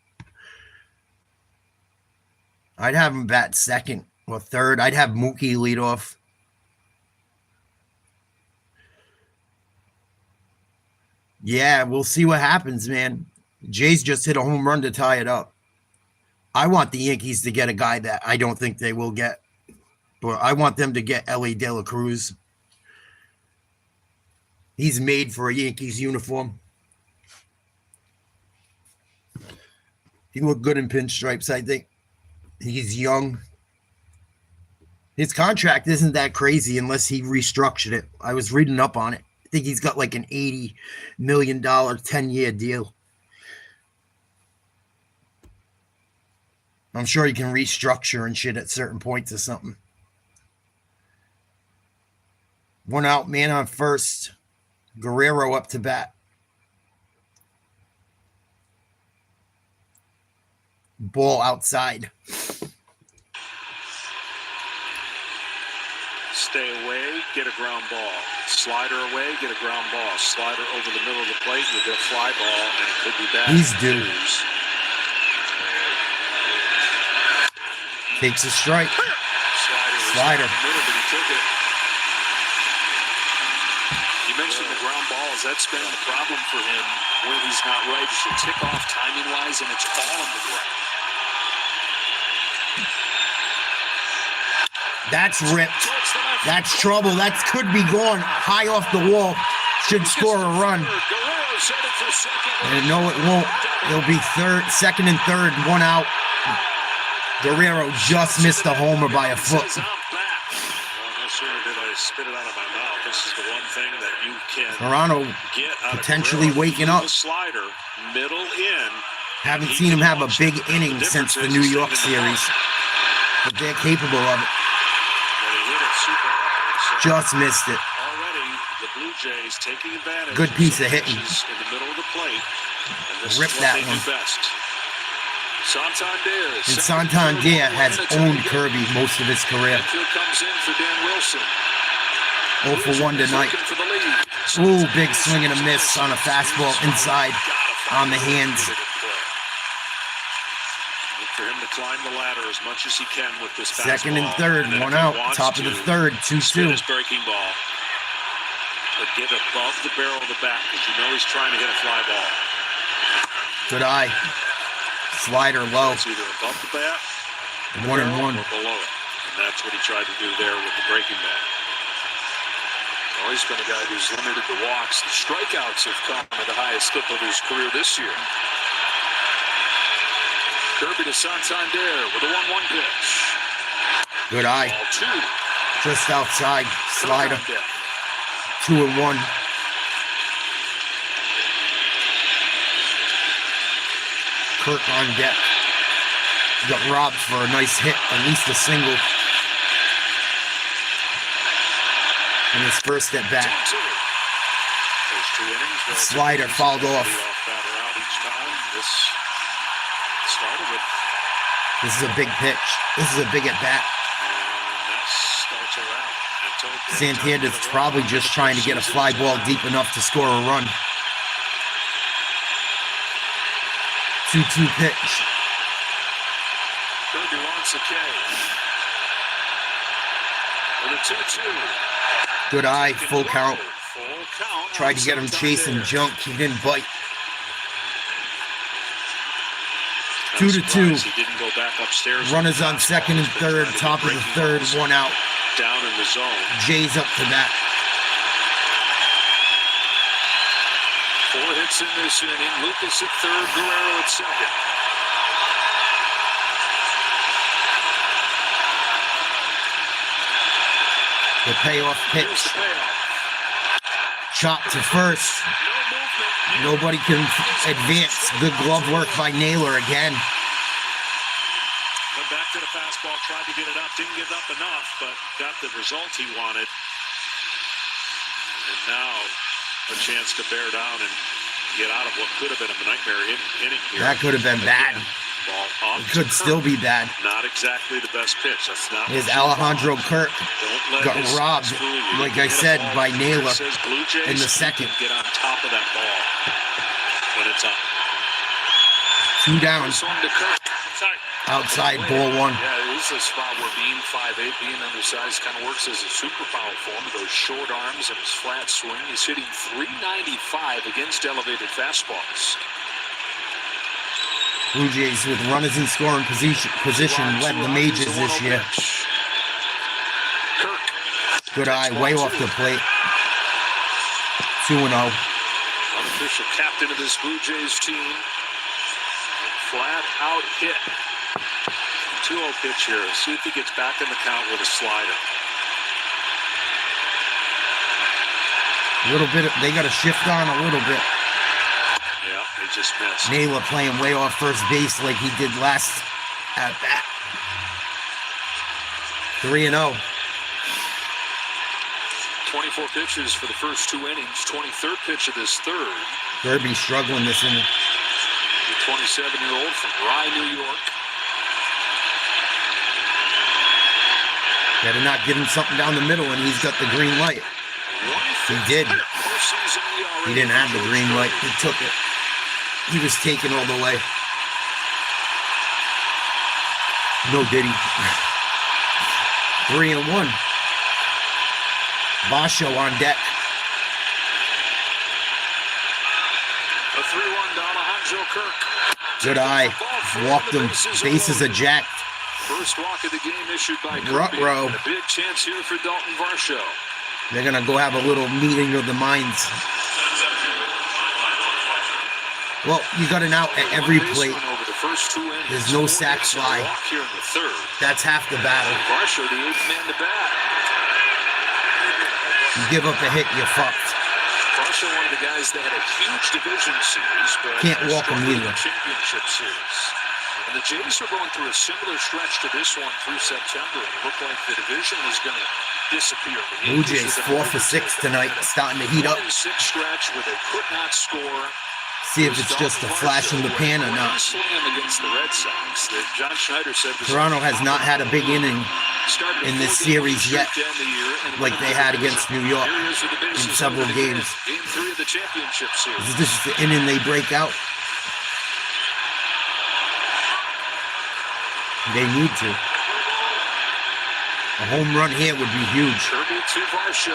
I'd have him bat second or third. I'd have Mookie lead off. Yeah, we'll see what happens, man. Jays just hit a home run to tie it up. I want the Yankees to get a guy that I don't think they will get. But I want them to get Ellie De La Cruz. He's made for a Yankees uniform. He looked good in pinstripes, I think. He's young. His contract isn't that crazy unless he restructured it. I was reading up on it. I think he's got like an $80 million 10-year deal. I'm sure he can restructure and shit at certain points or something. 1 out, man on first. Guerrero up to bat. Ball outside. Stay away, get a ground ball. Slider away, get a ground ball. Slider over the middle of the plate, you get a fly ball, and it could be bad. He's due. Takes a strike. Slider. He took it. You mentioned the ground balls. That's been the problem for him when he's not right. It's a tick off timing-wise, and it's all in the ground. That's ripped. That's trouble. That could be gone high off the wall. Should score a run. And no, it won't. It'll be second and third, 1 out. Guerrero just missed the homer by a foot. No sooner did I spit it out of my mouth. This is the one thing that you can Toronto get out potentially of waking up. The slider, middle in. Haven't seen him have a big inning since the New York series. But they're capable of it. Just missed it. Already, the Blue Jays taking advantage. Good piece of hitting. In the middle of the plate. And Rip that one. Best. Santander. And Santander has owned Kirby most of his career. Comes in for Dan Wilson. 0 for 1 tonight. Ooh, big swing and a miss on a fastball inside on the hands. For him to climb the ladder as much as he can with this fastball. Second and third, 1 out. Top of the third, 2-2. His breaking ball. But get above the barrel of the bat because you know he's trying to hit a fly ball. Good eye. Slider low. It's either above the bat, 1-1. Or below it. And that's what he tried to do there with the breaking ball. Always been a guy who's limited the walks. The strikeouts have come at the highest clip of his career this year. Kirby to Santander with a 1-1 pitch. Good eye. Ball 2. Just outside. Slider. 2-1. Kirk on deck. Got robbed for a nice hit, at least a single. In his first at bat. Slider fouled off. This is a big pitch. This is a big at bat. Santander's probably just trying to get a fly ball deep enough to score a run. 2-2 pitch. That's a K. With a 2-2. Good eye, full count. Full count. Tried to get him chasing junk. He didn't bite. 2-2. He didn't go back upstairs. Runners on second and third. Top of the third. One out. Down in the zone. Jays up to bat. 4 hits in this inning. Lucas at third. Guerrero at second. The payoff Here's pitch. the payoff. Chop to first. No movement. Nobody can advance. Good glove work by Naylor again. Went back to the fastball, tried to get it up, didn't get up enough, but got the result he wanted. And now a chance to bear down and get out of what could have been a nightmare inning here. That could have been bad. Ball off It to could still Kirk. be bad. Not exactly the best pitch. That's not Is what you Alejandro want. Kirk Don't let got his robbed, stats fool you. like You I hit a said, ball by that Naylor says Blue Jays, in the you second. can get on top of that ball when it's up. 2 down. This one to Kirk. Sorry. Outside, ball 1. Yeah, it is a spot where being 5'8", being undersized, kind of works as a superpower for him. Those short arms and his flat swing. He's hitting .395 against elevated fastballs. Blue Jays with runners in scoring position led the majors this year. Kirk. Good eye, way off the plate. 2-0. Unofficial captain of this Blue Jays team. Flat out hit. 2-0 pitch here. See if he gets back in the count with a slider. A little bit. They got to shift on a little bit. Yeah, he just missed. Naylor playing way off first base like he did last at bat. 3-0. 24 pitches for the first 2 innings. 23rd pitch of this third. Kirby struggling this inning. The 27-year-old from Rye, New York. Got to not give him something down the middle, and he's got the green light. He did. He didn't have the green light. He took it. He was taken all the way. No diddy. 3-1. Basho on deck. A 3-1 down Alejandro Kirk. Good eye. Walked him. Bases are jacked. First walk of the game issued by Kirby. Ruh-roh. And a big chance here for Dalton Varsho. They're going to go have a little meeting of the minds. Well, you got an out at every plate. Over the first 2 innings. There's no 4 sack hits and a fly. walk here in the third. That's half the battle. Varsho, the 8th man to bat. You give up a hit, you're fucked. Varsho, one of the guys that had a huge division series, but Can't walk him struggled in either. the championship series. And the Jays are going through a similar stretch to this one through September. It looked like the division was going to disappear. The Blue Yankees Jays are 4 for 6 tonight, starting to heat up. 1-6 stretch where they could not score. See if it's just a flash in the pan or not. Slam against the Red Sox that John Schneider said was Toronto has not had a big inning in this series yet, like they had against New York in several games. Game 3 of the championship series. This is the inning they break out. They need to. A home run here would be huge. Kirby to Varsho.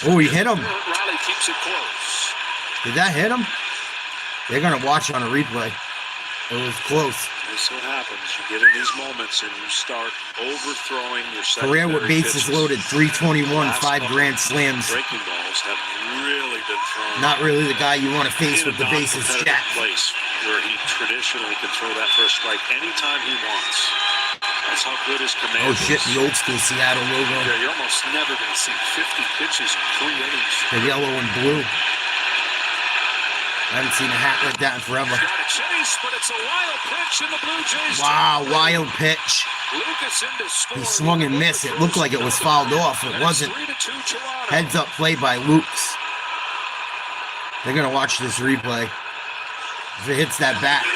Oh, he hit him. Riley keeps it close. Did that hit him? They're going to watch on a replay. It was close. This is what happens. You get in these moments and you start overthrowing your Career with bases loaded, 321, 5 grand slams. Breaking balls have really been thrown. Not really the guy you want to face with the bases jacked. Place where he traditionally can throw that first strike anytime he wants. That's how good his command Oh shit, is. the old school Seattle logo. Yeah, you're almost never going to see 50 pitches in 3 innings. The yellow and blue. I haven't seen a hat like that in forever. Got a chase, but it's a wild pitch in the Blue Jays. Wow, wild pitch. Lucas into score. He swung and missed. It looked like it was fouled off. It wasn't. 3-2 Toronto. Heads up play by Lukes. They're going to watch this replay. If it hits that bat,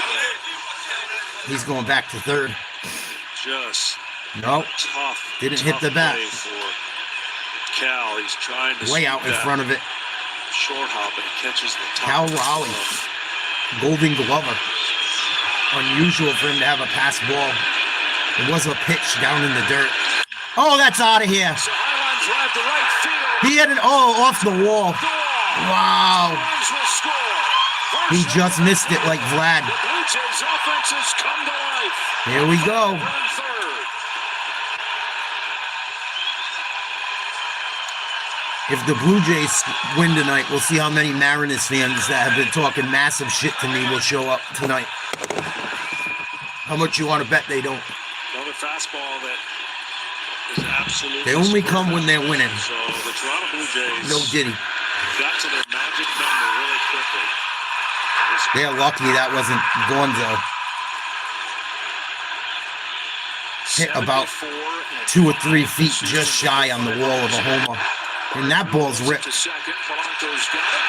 he's going back to third. Just Nope. tough. Didn't hit the bat. Play for Cal. He's trying to Way sweep out in that front of it. short hop, and he catches the top. Cal of the Raleigh. glove. Golden Glover. Unusual for him to have a pass ball It was a pitch down in the dirt. Oh, that's out of here. It's a high line drive to right field. He had it off the wall. Wow. Rams will score. He just missed it like Vlad. The Blue Jays offense has come to life. Here we go. Run third. If the Blue Jays win tonight, we'll see how many Mariners fans that have been talking massive shit to me will show up tonight. How much you want to bet they don't? Another fastball that is absolutely. They only come when they're winning. So the Toronto Blue Jays No Diddy. got to their magic number really quickly. They're lucky that wasn't Gonzo. Hit about 2 or 3 feet just shy on the wall of a homer. And that ball's ripped. To second, Polanco's got it.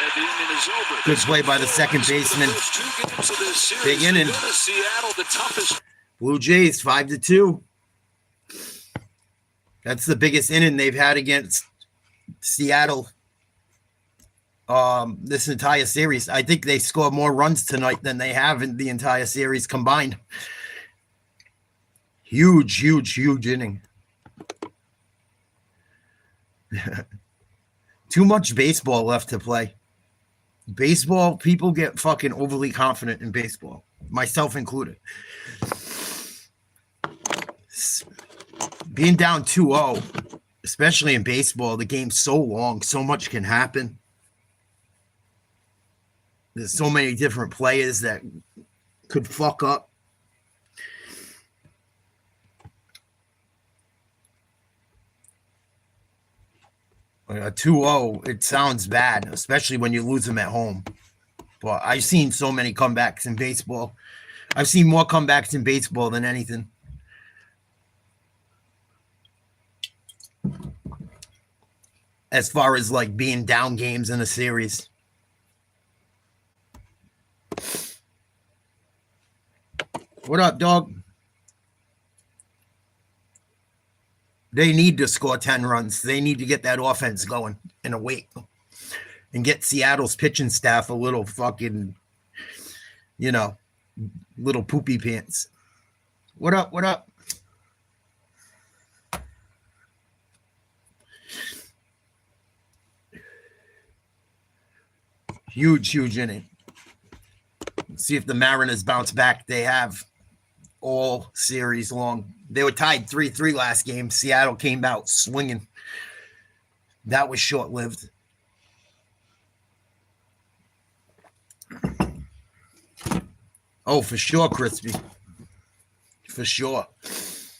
And the inning is over. Good play by the second baseman. First 2 games of this series, Big inning. they've got Seattle, the toughest. Blue Jays 5-2. That's the biggest inning they've had against Seattle this entire series. I think they scored more runs tonight than they have in the entire series combined. Huge inning. Too much baseball left to play. Baseball, people get fucking overly confident in baseball, myself included. Being down 2-0, especially in baseball, the game's so long, so much can happen. There's so many different players that could fuck up. A 2-0, it sounds bad, especially when you lose them at home. But I've seen so many comebacks in baseball. I've seen more comebacks in baseball than anything. As far as like being down games in a series. What up, dog? They need to score 10 runs. They need to get that offense going in a week and get Seattle's pitching staff a little fucking, little poopy pants. What up? What up? Huge inning. See if the Mariners bounce back. They have all series long. They were tied 3-3 last game. Seattle came out swinging. That was short-lived. Oh, for sure, Crispy. For sure. Let's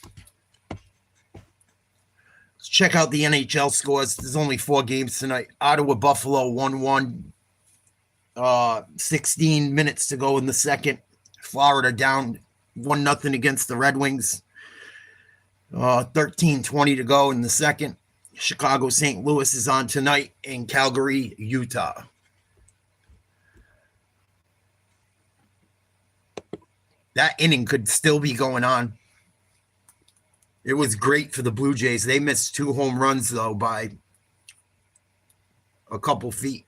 check out the NHL scores. There's only 4 games tonight. Ottawa, Buffalo, 1-1. 16 minutes to go in the second. Florida down 1-0 against the Red Wings. 13:20 to go in the second. Chicago, St. Louis is on tonight, and Calgary, Utah. That inning could still be going on. It was great for the Blue Jays. They missed 2 home runs, though, by a couple feet.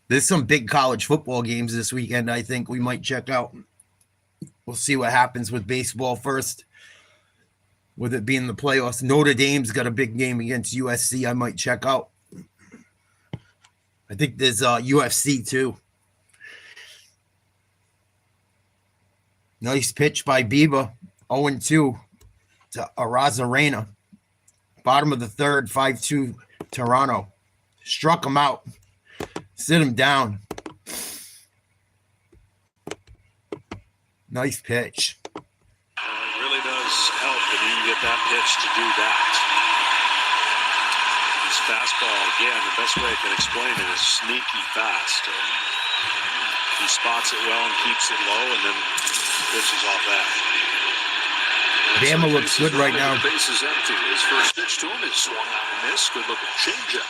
There's some big college football games this weekend I think we might check out. We'll see what happens with baseball first. With it being the playoffs. Notre Dame's got a big game against USC I might check out. I think there's UFC too. Nice pitch by Bieber. 0-2 to Arozarena. Bottom of the third, 5-2 Toronto. Struck him out. Sit him down. Nice pitch. It really does help when you get that pitch to do that. His fastball, again, the best way I can explain it is sneaky fast. He spots it well and keeps it low, and then pitches off that. Bama looks good right now. The base is empty. His first pitch to him is swung out and missed. Good looking changeup.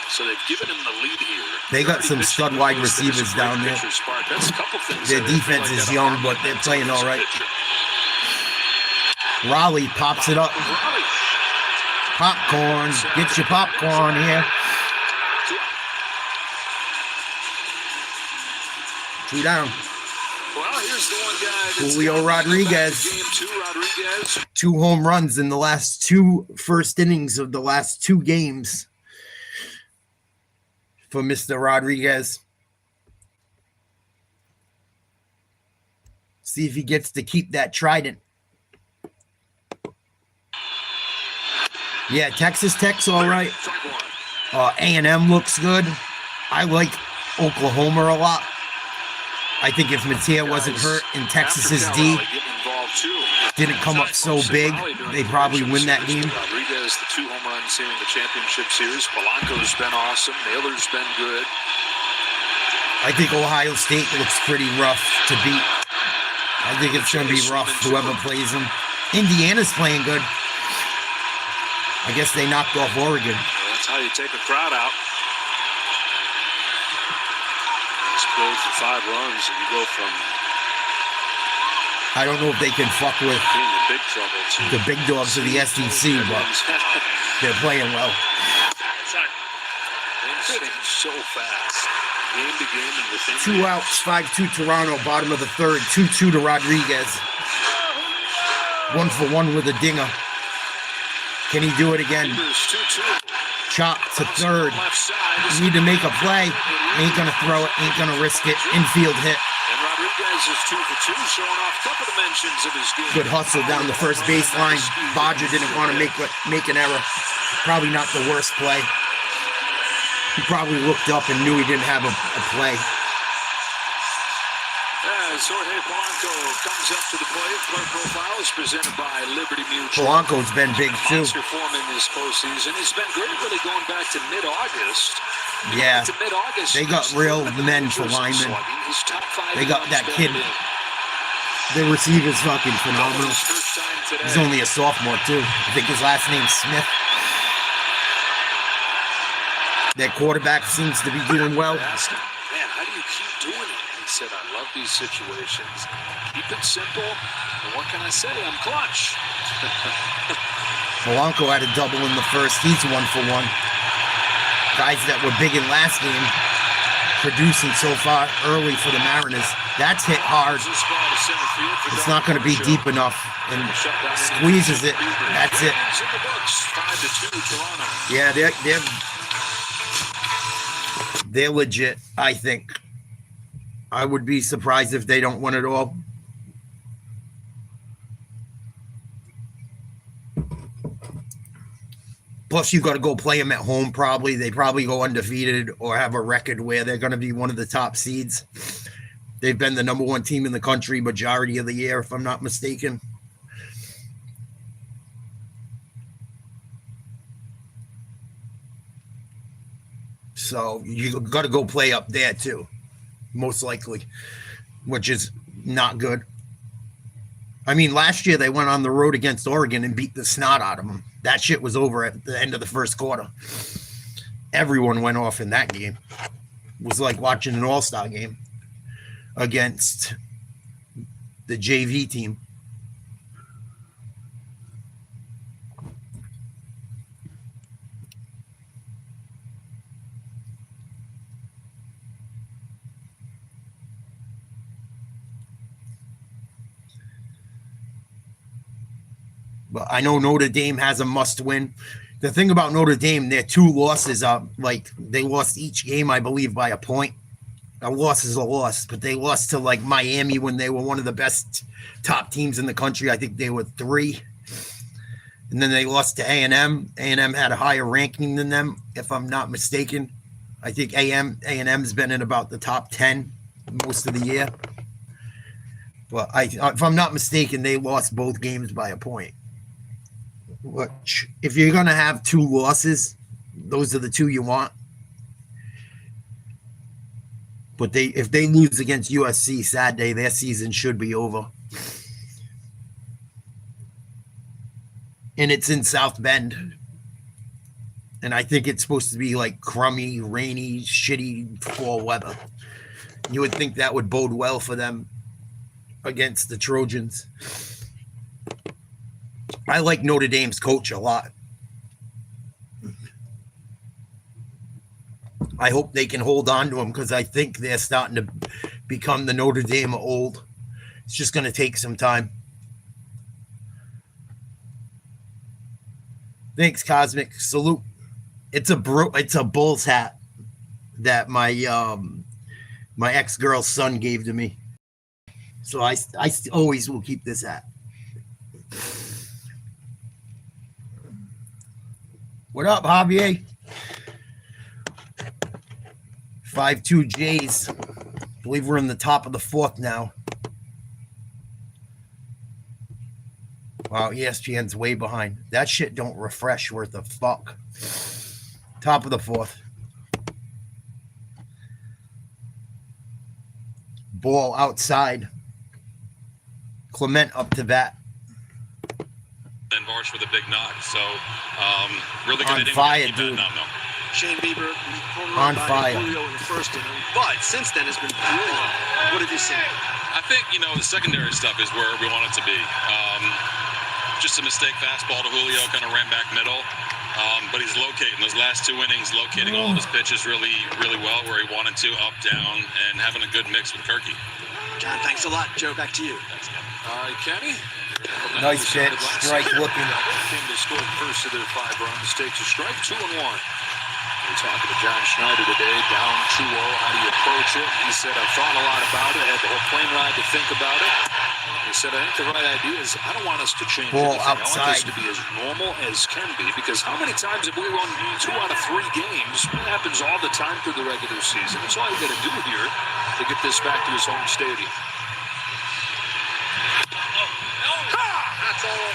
So they've given him the lead here. They got some stud wide receivers down there. That's a couple things. Their defense is young, but they're playing all right. Raleigh pops it up. Popcorn. Get your popcorn here. 2 down. Well, here's the one guy that's Julio Rodriguez. Game 2, Rodriguez. 2 home runs in the last 2 first innings of the last 2 games for Mr. Rodriguez. See if he gets to keep that trident. Yeah, Texas Tech's all right. A&M looks good. I like Oklahoma a lot. I think if Mattia wasn't hurt and Texas's D didn't come up so big, they probably win that game. Rodriguez, the 2 home runs here in the championship series. Polanco's been awesome. Naylor's been good. I think Ohio State looks pretty rough to beat. I think it's going to be rough, whoever plays them. Indiana's playing good. I guess they knocked off Oregon. Well, that's how you take a crowd out. Goes for 5 runs, and you go from I don't know if they can fuck with being in big trouble to the big dogs of the SEC, but they're playing well. Things change so fast, game to game, and within 2 outs, 5-2 Toronto, bottom of the 3rd, 2-2 to Rodriguez. 1 for 1 with a dinger. Can he do it again? 2-2. Chop to 3rd. Need to make a play. Ain't gonna throw it. Ain't gonna risk it. Infield hit. And Rodriguez is 2 for 2, showing off a couple dimensions of his game. Good hustle down the first baseline. Bodger didn't want to make an error. Probably not the worst play. He probably looked up and knew he didn't have a play. As Jorge Polanco comes up to the plate, Player Profile is presented by Liberty Mutual. Polanco's been big too. Monster form in this postseason. He's been great, really going back to mid-August. Yeah, To mid-August, they got real men for linemen. They got that kid. The receiver's fucking phenomenal. He's only a sophomore too. I think his last name's Smith. Their quarterback seems to be doing well. Man, how do you keep doing it? He said, I love these situations. Keep it simple. And what can I say? I'm clutch. Polanco had a double in the first. He's 1 for 1. Guys that were big in last game producing so far early for the Mariners. That's hit hard. It's not going to be deep enough. And squeezes it. That's it. Yeah, they're legit, I think. I would be surprised if they don't win it all. Plus, you got to go play them at home probably. They probably go undefeated or have a record where they're going to be one of the top seeds. They've been the number 1 team in the country majority of the year, if I'm not mistaken. So you got to go play up there too, most likely, which is not good. I mean, last year they went on the road against Oregon and beat the snot out of them. That shit was over at the end of the first quarter. Everyone went off in that game. It was like watching an all-star game against the JV team. But I know Notre Dame has a must-win. The thing about Notre Dame, their 2 losses are like they lost each game, I believe, by a point. A loss is a loss, but they lost to like Miami when they were one of the best top teams in the country. I think they were 3. And then they lost to A&M. A&M had a higher ranking than them, if I'm not mistaken. I think A&M's been in about the top 10 most of the year. But if I'm not mistaken, they lost both games by a point. Which, if you're going to have 2 losses, those are the 2 you want. But if they lose against USC Saturday, their season should be over. And it's in South Bend. And I think it's supposed to be like crummy, rainy, shitty fall weather. You would think that would bode well for them against the Trojans. I like Notre Dame's coach a lot. I hope they can hold on to him because I think they're starting to become the Notre Dame of old. It's just going to take some time. Thanks, Cosmic. Salute. It's a Bulls hat that my my ex-girl's son gave to me. So I always will keep this hat. What up, Javier? 5-2 Jays. I believe we're in the top of the fourth now. Wow, ESPN's way behind. That shit don't refresh worth a fuck. Top of the fourth. Ball outside. Clement up to bat. And Varsh with a big knock. So, really On good inning. fire, Keep that dude. numb, though. Shane Bieber home On run by fire. Julio in the first inning, but since then has been brilliant. What have you seen? I think, the secondary stuff is where we want it to be. Just a mistake fastball to Julio, kind of ran back middle. But he's locating those last 2 innings, locating all of his pitches really, really well where he wanted to, up, down, and having a good mix with Kirky. John, thanks a lot. Joe, back to you. Thanks, Ken. All right, Kenny. Nice pitch. Strike looking. Came to score the first of their 5 runs. Takes a strike, 2-1. We're talking to John Schneider today, down 2-0. How do you approach it? He said, I've thought a lot about it. I had the whole plane ride to think about it. He said, I think the right idea is I don't want us to change Ball anything. I want outside. this to be as normal as can be, because how many times have we won 2 out of 3 games? It happens all the time through the regular season. That's all you got to do here to get this back to his home stadium. That's all.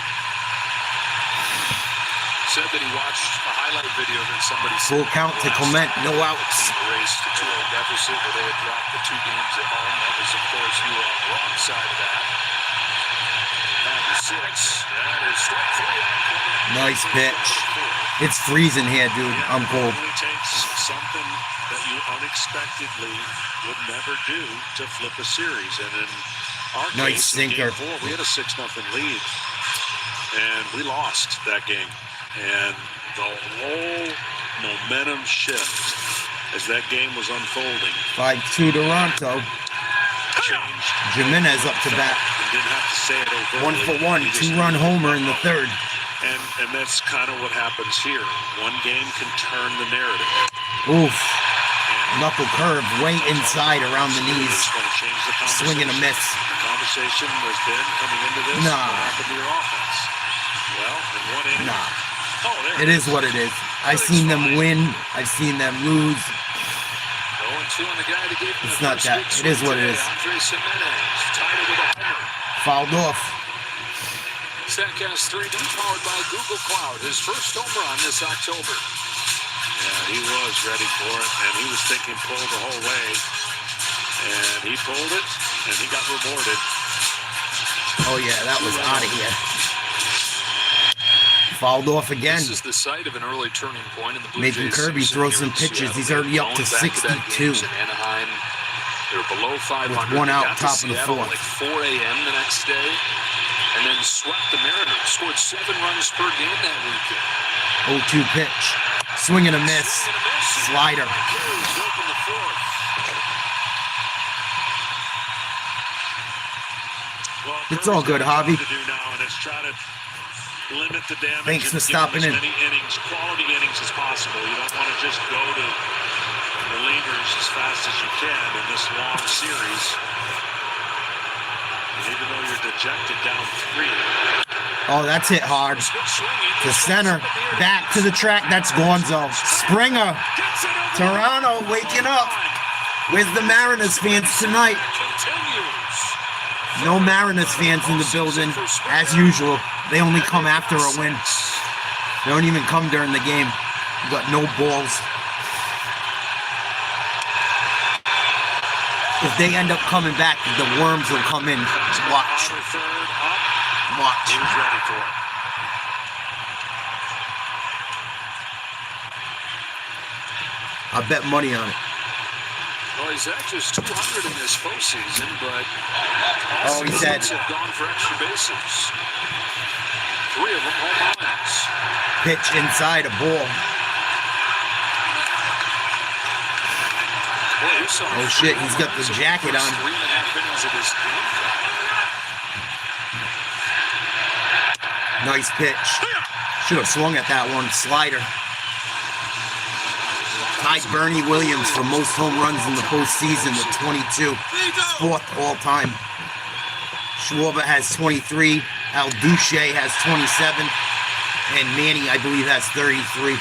Said that he watched a highlight video that somebody Full said count to Clement. No outs. Race to 2-0 deficit where they had dropped the 2 games at home. That was, of course, you were on the wrong side of that. Down to 6. That is strike 3. Nice pitch. It's freezing here, dude. I'm cold. It only takes something that you unexpectedly would never do to flip a series. And in our Nice case, in sinker. Game 4, we had a 6-0 lead, and we lost that game. And the whole momentum shift as that game was unfolding 5-2 Toronto. changed. Jimenez up to bat. And didn't have to say it overtly. 1 for 1. He just 2-run homer in the third. And that's kind of what happens here. One game can turn the narrative. Oof. And Knuckle curve way inside around the knees. it's going to change the conversation. Swing and a miss. The conversation has been coming into this. Nah. What happened to your offense? Well, in one inning. Nah. Oh, there It is what it is. I've seen them win. I've seen them lose. 0-2 on the guy that gave him It's the not first that. big It is swing what it today. is. Andres Jimenez tied it with a homer. Fouled off. Statcast 3D powered by Google Cloud. His first home run this October. Yeah, he was ready for it, and he was thinking pull the whole way. And he pulled it, and he got rewarded. Oh, yeah, that was out of here. Fouled off again. This is the site of an early turning point in the Blue Making Jays Kirby season throw here some in pitches. Seattle. He's already up to Going back-to-back 62. games in Anaheim. They were below 500. With 1 They out, got to top of the Seattle fourth. at like 4 a.m. the next day, and then swept the Mariners. Scored 7 runs per game that weekend. 0-2 pitch. Swing and a miss. Slider. Carries open the fourth. Well, It's all good, Javi. To do now, and it's try to limit the damage. Thanks and for give stopping them in. as many innings, quality innings as possible. You don't want to just go to relievers as fast as you can in this long series. And even though you're dejected down 3, Oh, that's hit hard. To center. Back to the track. That's Gonzo. Springer. Toronto waking up. Where's the Mariners fans tonight? No Mariners fans in the building, as usual. They only come after a win. They don't even come during the game. You got no balls. If they end up coming back, the worms will come in. Watch. Watch. he was ready for it. I bet money on it. Well, he's actually 200 in this postseason, but Oh, he said. have gone for extra bases. 3 of them home runs. Pitch inside a ball. Oh shit, he's got the jacket on. 3.5 innings of this game. Nice pitch. Should have swung at that one. Slider. Tied Bernie Williams for most home runs in the postseason with 22. Fourth all time. Schwarber has 23. Al Duche has 27. And Manny, I believe, has 33.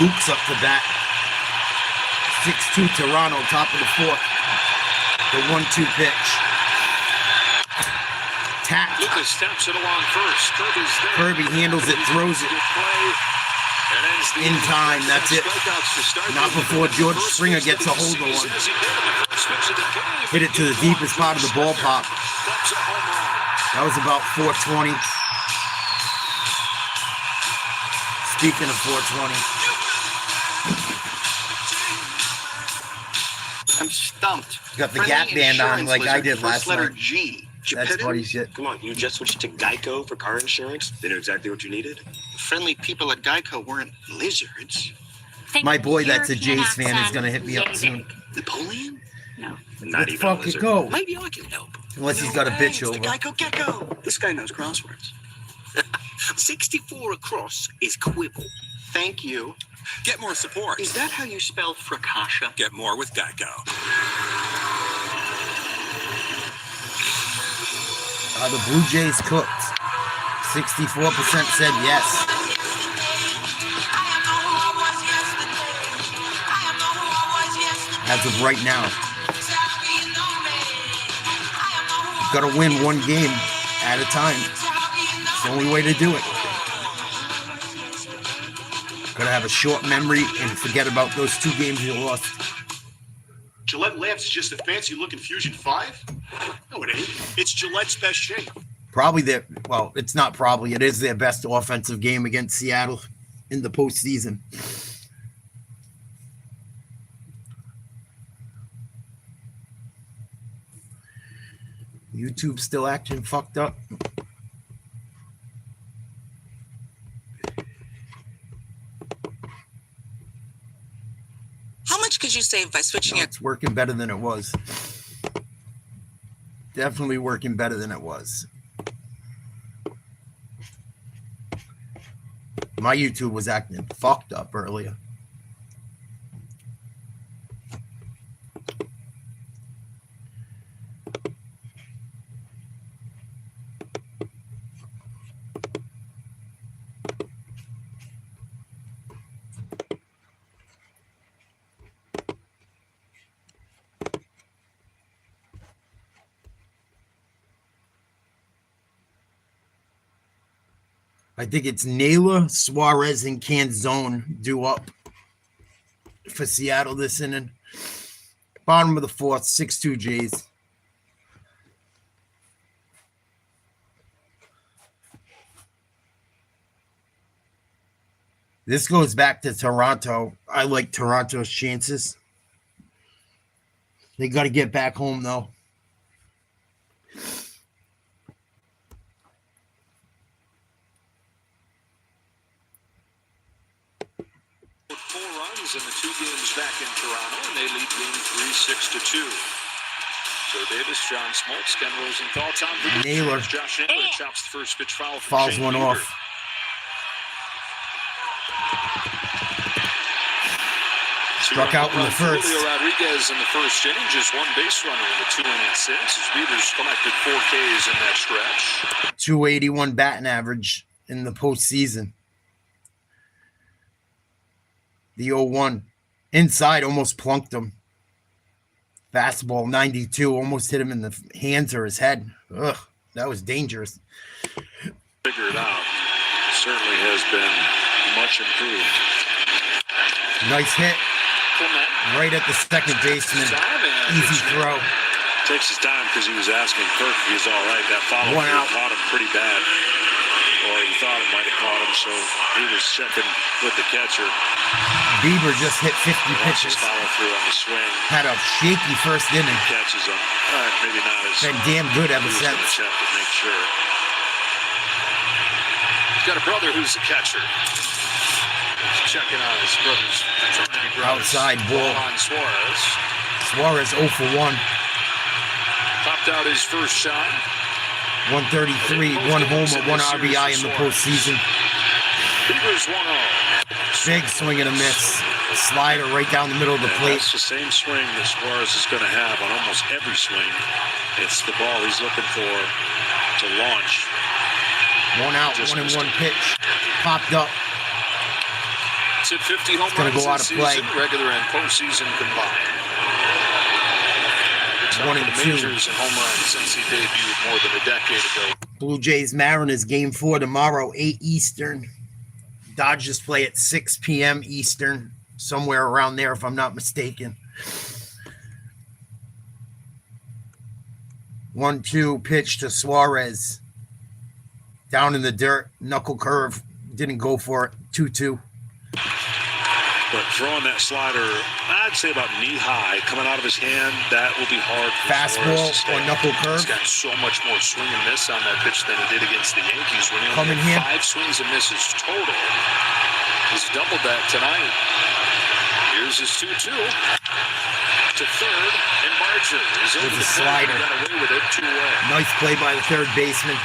Luke's up to bat. 6-2 Toronto, top of the fourth. The 1-2 pitch. Tap. Lucas steps it along first. Kirby's there. Kirby handles it, throws it. In time, that's it. Not before George Springer gets a hold of one. Hit it to the deepest part of the ballpark. That was about 420. Speaking of 420. I'm stumped. Got the Gap band on like I did last letter night. G. That's funny shit. Come on, you just switched to Geico for car insurance? They knew exactly what you needed? Friendly people at Geico weren't lizards. My boy that's a Jays fan is going to hit me up soon. Napoleon? No. Not Let's even a fucking lizard. go. Maybe I can help. Unless he's got a bitch It's the over. Geico Gecko. This guy knows crosswords. 64 across is quibble. Thank you. Get more support. Is that how you spell fracascia? Get more with Geico. The Blue Jays cooked. 64% said yes. As of right now. Got to win one game at a time. It's the only way to do it. Got to have a short memory and forget about those 2 games you lost. Gillette Labs is just a fancy-looking Fusion 5? No, it ain't. It's Gillette's best shape. Probably their, well, it's not probably, it is their best offensive game against Seattle in the postseason. YouTube still acting fucked up. How much could you save by switching It's working better than it was. Definitely working better than it was. My YouTube was acting fucked up earlier. I think it's Naylor, Suarez, and Canzone due up for Seattle this inning. Bottom of the fourth, 6-2 Jays. This goes back to Toronto. I like Toronto's chances. They got to get back home, though. 4 runs in the 2 games back in Toronto, and they lead game 3 6-2. So Davis, John Smoltz, Ken Rosenthal, Tom Naylor. Josh Naylor chops the first pitch foul. Fouls one off. Struck out in the first. Julio Rodriguez in the first inning, just 1 base runner in the 2-inning six. His Beavers collected 4 Ks in that stretch. 281 batting average in the postseason. The 0-1 inside almost plunked him. Fastball 92 almost hit him in the hands or his head. Ugh, that was dangerous. Figure it out. Certainly has been much improved. Nice hit. Clement. Right at the second baseman. Easy throw. Takes his time because he was asking Kirk if he's all right. That follow-through One out. caught him pretty bad. Or he thought it might have caught him, so he was checking with the catcher. Bieber just hit 50 pitches. Follow-through on the swing. Had a shaky first inning. Catches him. Maybe not as Been damn good ever he was gonna since. check to make sure. Got a brother who's a catcher. Checking on his brother's Outside ball. On Suarez. Suarez 0 for 1. Popped out his first shot. 133, 1 homer, 1 RBI in the postseason. Beavers 1-0. Big swing and a miss. Slider right down the middle of the plate. That's the same swing that Suarez is going to have on almost every swing. It's the ball he's looking for to launch. 1 out, 1-1 pitch. Popped up. It's at 50 home Gonna runs go out this of play. season, regular and postseason combined. It's 1 up and to the 2. majors in home runs since he debuted more than a decade ago. Blue Jays Mariners game 4 tomorrow, 8 Eastern. Dodgers play at 6 p.m. Eastern, somewhere around there if I'm not mistaken. 1-2 pitch to Suarez. Down in the dirt, knuckle curve. Didn't go for it. 2-2. But throwing that slider, I'd say about knee-high, coming out of his hand, that will be hard for Fastball Suarez to stay. or knuckle curve? He's got so much more swing and miss on that pitch than he did against the Yankees when he only Coming had here. 5 swings and misses total. He's doubled that tonight. Here's his 2-2 to third, and Barger is over With the a plate. slider. He got away with it 2-away. Nice play by the third baseman.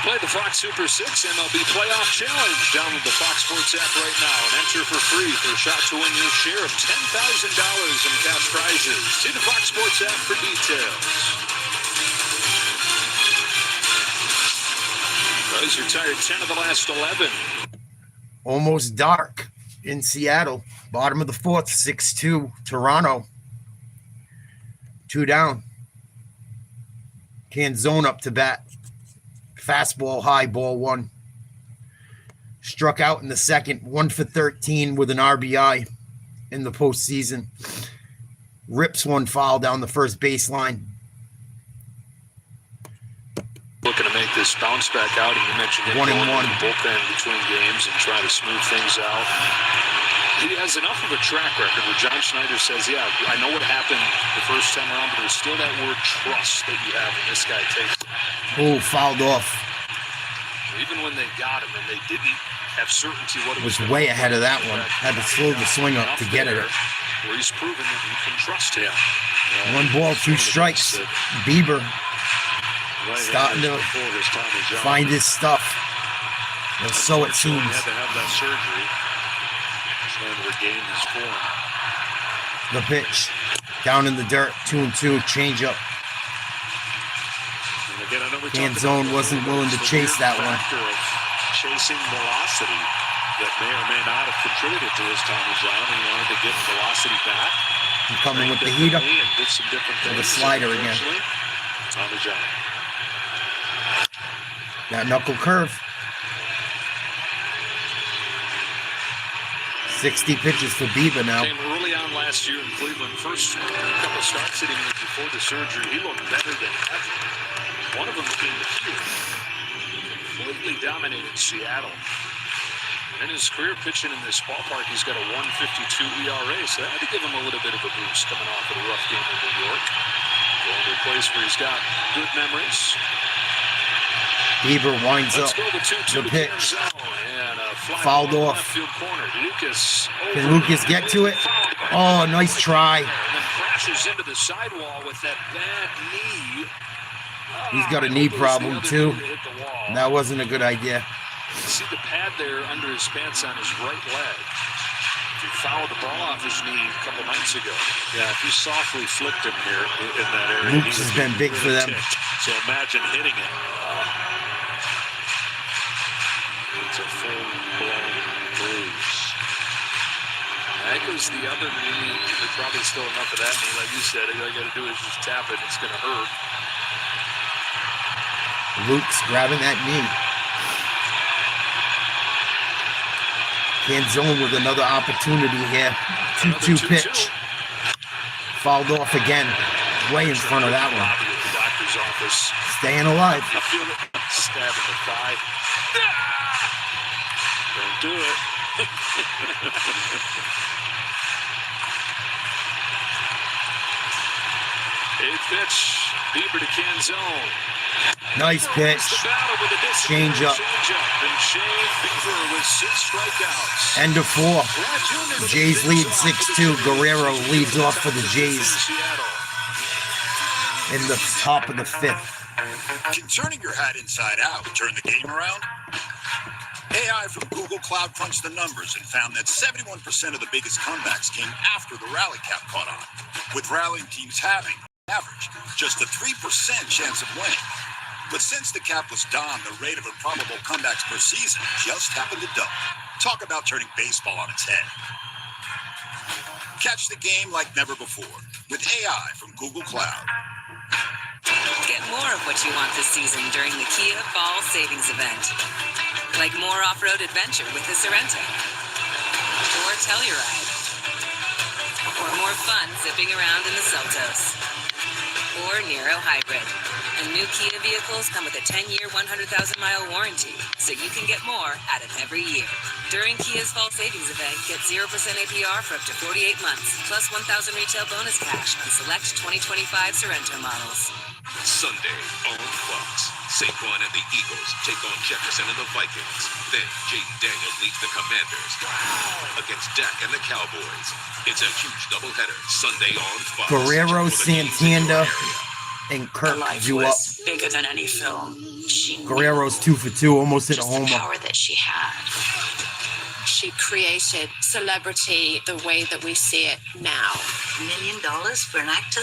Play the Fox Super 6 MLB Playoff Challenge. Download the Fox Sports app right now and enter for free for a shot to win your share of $10,000 in cash prizes. See the Fox Sports app for details. Rays retired 10 of the last 11. Almost dark in Seattle. Bottom of the 4th, 6-2. Toronto. 2 down. Canzone up to bat. Fastball high, ball 1. Struck out in the second, 1 for 13 with an RBI in the postseason. Rips one foul down the first baseline. Looking to make this bounce back out, and you mentioned it 1 and going 1. to the bullpen between games and try to smooth things out. He has enough of a track record where John Schneider says, yeah, I know what happened the first time around, but there's still that word trust that you have when this guy takes it. Oh, fouled off. Even when they got him and they didn't have certainty what it Was was way ahead of that one. Had to slow the swing up to get it. Where he's proven that you can trust him. 1 ball, 2 strikes. Bieber starting to find his stuff. Or so it seems. He had to have that surgery. Trying to regain his form. The pitch. Down in the dirt. 2-2. Change up. Again, I know we Canzone wasn't willing to chase that one. Chasing velocity that may or may not have contributed to his Tommy John. He wanted to get velocity back. He coming with the heat up. And did some different things. With a slider again. Tommy John. That knuckle curve. 60 pitches for Bieber now. Came early on last year in Cleveland. First couple of starts hitting before the surgery, he looked better than ever. One of them came here. Completely dominated Seattle. In his career pitching in this ballpark, he's got a 1.52 ERA, so that had to give him a little bit of a boost coming off of a rough game in New York. Going to a place where he's got good memories. Bieber winds Let's up go the 2-2 the pitch. and a fly Fouled ball in off. left field corner. Lucas Can Lucas get to it? Oh, nice try. And then crashes into the sidewall with that bad knee. He's got a knee problem too. That wasn't a good idea. You see the pad there under his pants on his right leg. He fouled the ball off his knee a couple nights ago. Yeah, if you softly flicked him here in that area, Luke's has been big for them. So imagine hitting it. It's a full-blown bruise. That goes the other knee. There's probably still enough of that knee. Like you said, all you got to do is just tap it. It's going to hurt. Luke's grabbing that knee. Canzone with another opportunity here. 2-2 pitch. Fouled off again. Way in front of that one. The doctor's office. Staying alive. I feel it. Stab in the thigh. Don't do it. Eighth pitch. Bieber to Canzone. Nice pitch. Change up. End of 4. The Jays lead 6-2. Guerrero leads off for the Jays in the top of the 5th. Can turning your hat inside out turn the game around? AI from Google Cloud crunched the numbers and found that 71% of the biggest comebacks came after the rally cap caught on, with rallying teams having, on average, just a 3% chance of winning. But since the cap was donned, the rate of improbable comebacks per season just happened to double. Talk about turning baseball on its head. Catch the game like never before with AI from Google Cloud. Get more of what you want this season during the Kia Fall Savings Event. Like more off-road adventure with the Sorento. Or Telluride. Or more fun zipping around in the Seltos. Or Nero Hybrid. And new Kia vehicles come with a 10-year, 100,000-mile warranty, so you can get more out of every year. During Kia's Fall Savings Event, get 0% APR for up to 48 months, plus 1,000 retail bonus cash on select 2025 Sorento models. Sunday on Fox. Saquon and the Eagles take on Jefferson and the Vikings. Then Jaden Daniels leads the Commanders against Dak and the Cowboys. It's a huge doubleheader Sunday on Fox. Guerrero, Santander, and Kirk do up. Bigger than any film. Guerrero's 2 for 2, almost hit a The homer. power that she had. She created celebrity the way that we see it now. $1 million for an actor?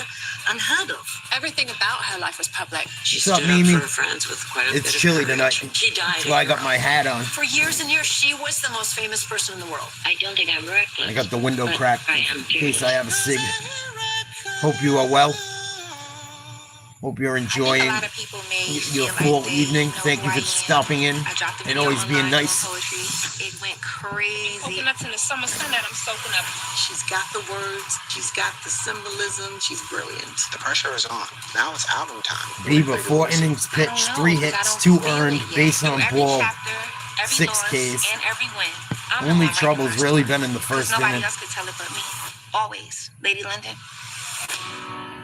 Unheard of. Everything about her life was public. She What's up, stood up Mimi? for her friends with quite a bit It's of chilly courage. tonight. She died. That's why I got my hat on. For years and years, she was the most famous person in the world. I don't think I'm reckless. I got the window but cracked I am in case I curious. have a cig. Hope you are well. Hope you're enjoying A lot of people may your feel full like they evening. know Thank you who for I am. stopping in I dropped the and video always being online nice. on poetry. It went crazy. Coconuts in the summer sun that I'm soaking up. She's got the words. She's got the symbolism. She's brilliant. The pressure is on. Now it's album time. Beaver, 4 innings pitched, 3 hits, 2 earned, base on ball, 6 Ks. And every win. I'm Only the one trouble's writing really my been in the story. first 'Cause nobody inning. else could tell it but me. Always. Lady London.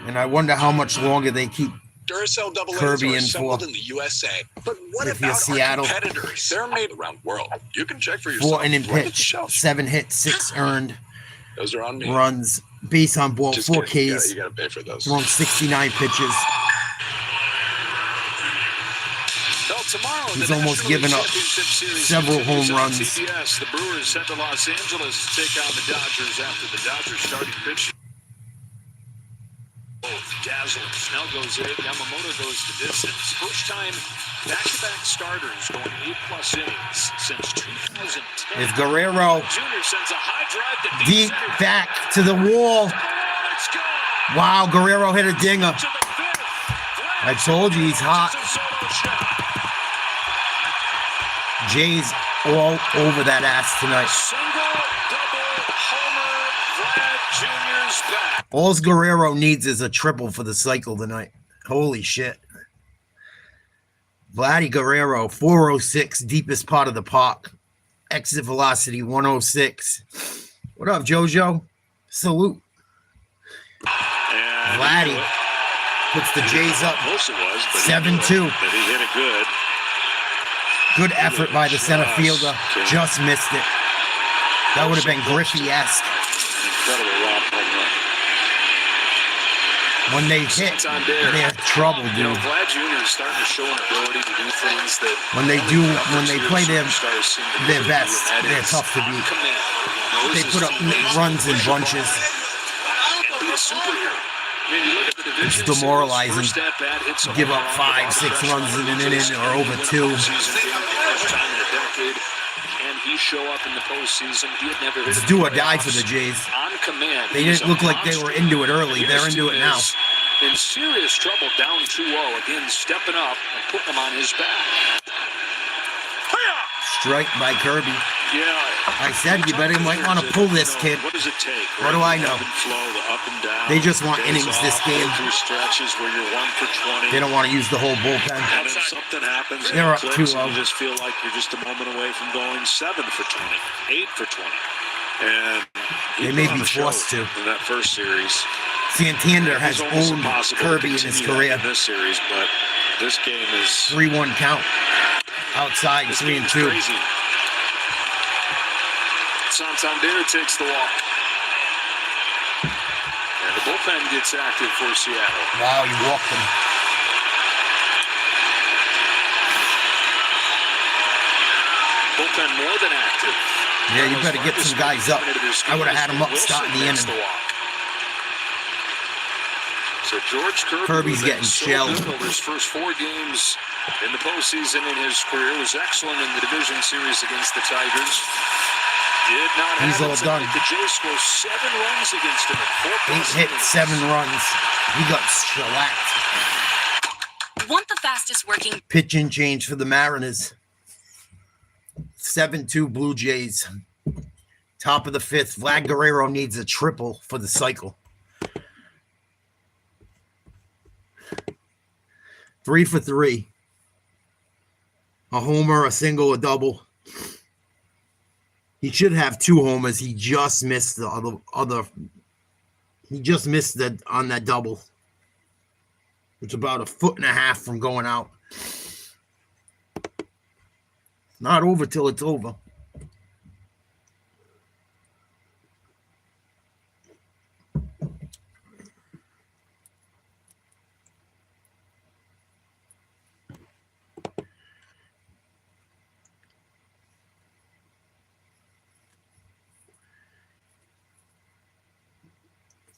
And I wonder how much longer they keep Duracell double Kirby A's are in assembled for. in the USA. But what If you're about Seattle. our competitors? They're made around the world. You can check for 4 inning pitch, 7 hits, 6 earned, Those are on me. runs, base on ball, Just 4 kidding. Ks, You gotta pay for those. thrown 69 pitches. Well, tomorrow, He's the almost National given League up Championship Series several continues home on runs. TBS. The Brewers head to Los Angeles to take on the Dodgers after the Dodgers starting pitching. Dazzling. Snell goes 8. Yamamoto goes the distance. First time back-to-back starters going 8+ innings since 2010. If Guerrero Junior sends a high drive to deep back to the wall. Let's go. Wow, Guerrero hit a dinger. To the fifth. I told you he's hot. It's a solo shot. Jays all over that ass tonight. Single, double, homer. Vlad Jr.'s back. All Guerrero needs is a triple for the cycle tonight. Holy shit. Vladdy Guerrero, 406, deepest part of the park. Exit velocity, 106. What up, JoJo? Salute. And Vladdy puts the Jays up close it was, but 7-2. But he hit it good. Good effort by the center fielder. Just missed it. That would have been Griffey-esque. Incredible rob home run. When they hit, Santander. they're trouble, You know, dude. Vlad Jr. is starting to show an ability to do things that When they play their best, And that they're is tough to on beat. command. He knows They his put up teammates runs in push bunches. and be a superhero. I mean, you look at the division It's series, demoralizing. first at bat hits a Give home up run, 5, the 6 ball runs in an stretch, inning or over win a 2. postseason game for the first time in a decade. Can he show up in the postseason? He had never hit It's it in do the or die for the playoffs. Jays. On command. They He's didn't a look like they were monster. into it early. They're His into team it now. is in serious trouble, down 2-0. Again, stepping up and putting them on his back. Strike by Kirby. Yeah. I said you better might want to pull this kid. What does it take? What do I know? The ebb and flow, the up and down. They just want days innings this off, game. go through stretches where you're 1 for 20. They don't want to use the whole bullpen. And then something happens. and They're it up clicks, and 2-0. You just feel like you're just a moment away from going 7 for 20, 8 for 20. And he They put may on be a show forced to. in that first series. Santander It's has almost owned impossible to Kirby in his continue that career. in this series, but This game is 3-1 count. Outside, 3-2. crazy. Santander takes the walk. And the bullpen gets active for Seattle. Wow, he walked him. Bullpen more than active. Yeah, you better get some guys up. I would have had him up starting the inning. So George Kirby's getting shelled. Over his first 4 games in the postseason in his career, was excellent in the division series against the Tigers. Did not He's have all it done. tonight. The Jays score 7 runs against him in 4 8 hits, 7 runs. He got shellacked. Want the fastest working Pitch and change for the Mariners. 7-2 Blue Jays. Top of the 5th. Vlad Guerrero needs a triple for the cycle. 3 for 3. A homer, a single, a double. He should have 2 homers. He just missed the other. He just missed on that double. It's about 1.5 feet from going out. Not over till it's over.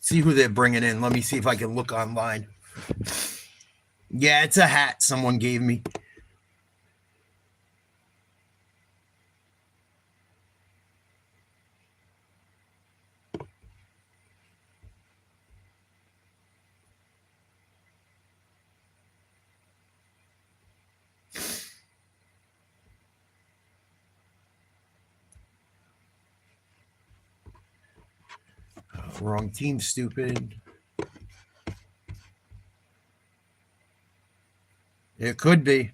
See who they're bringing in. Let me see if I can look online. Yeah, it's a hat someone gave me. Wrong team, stupid. It could be.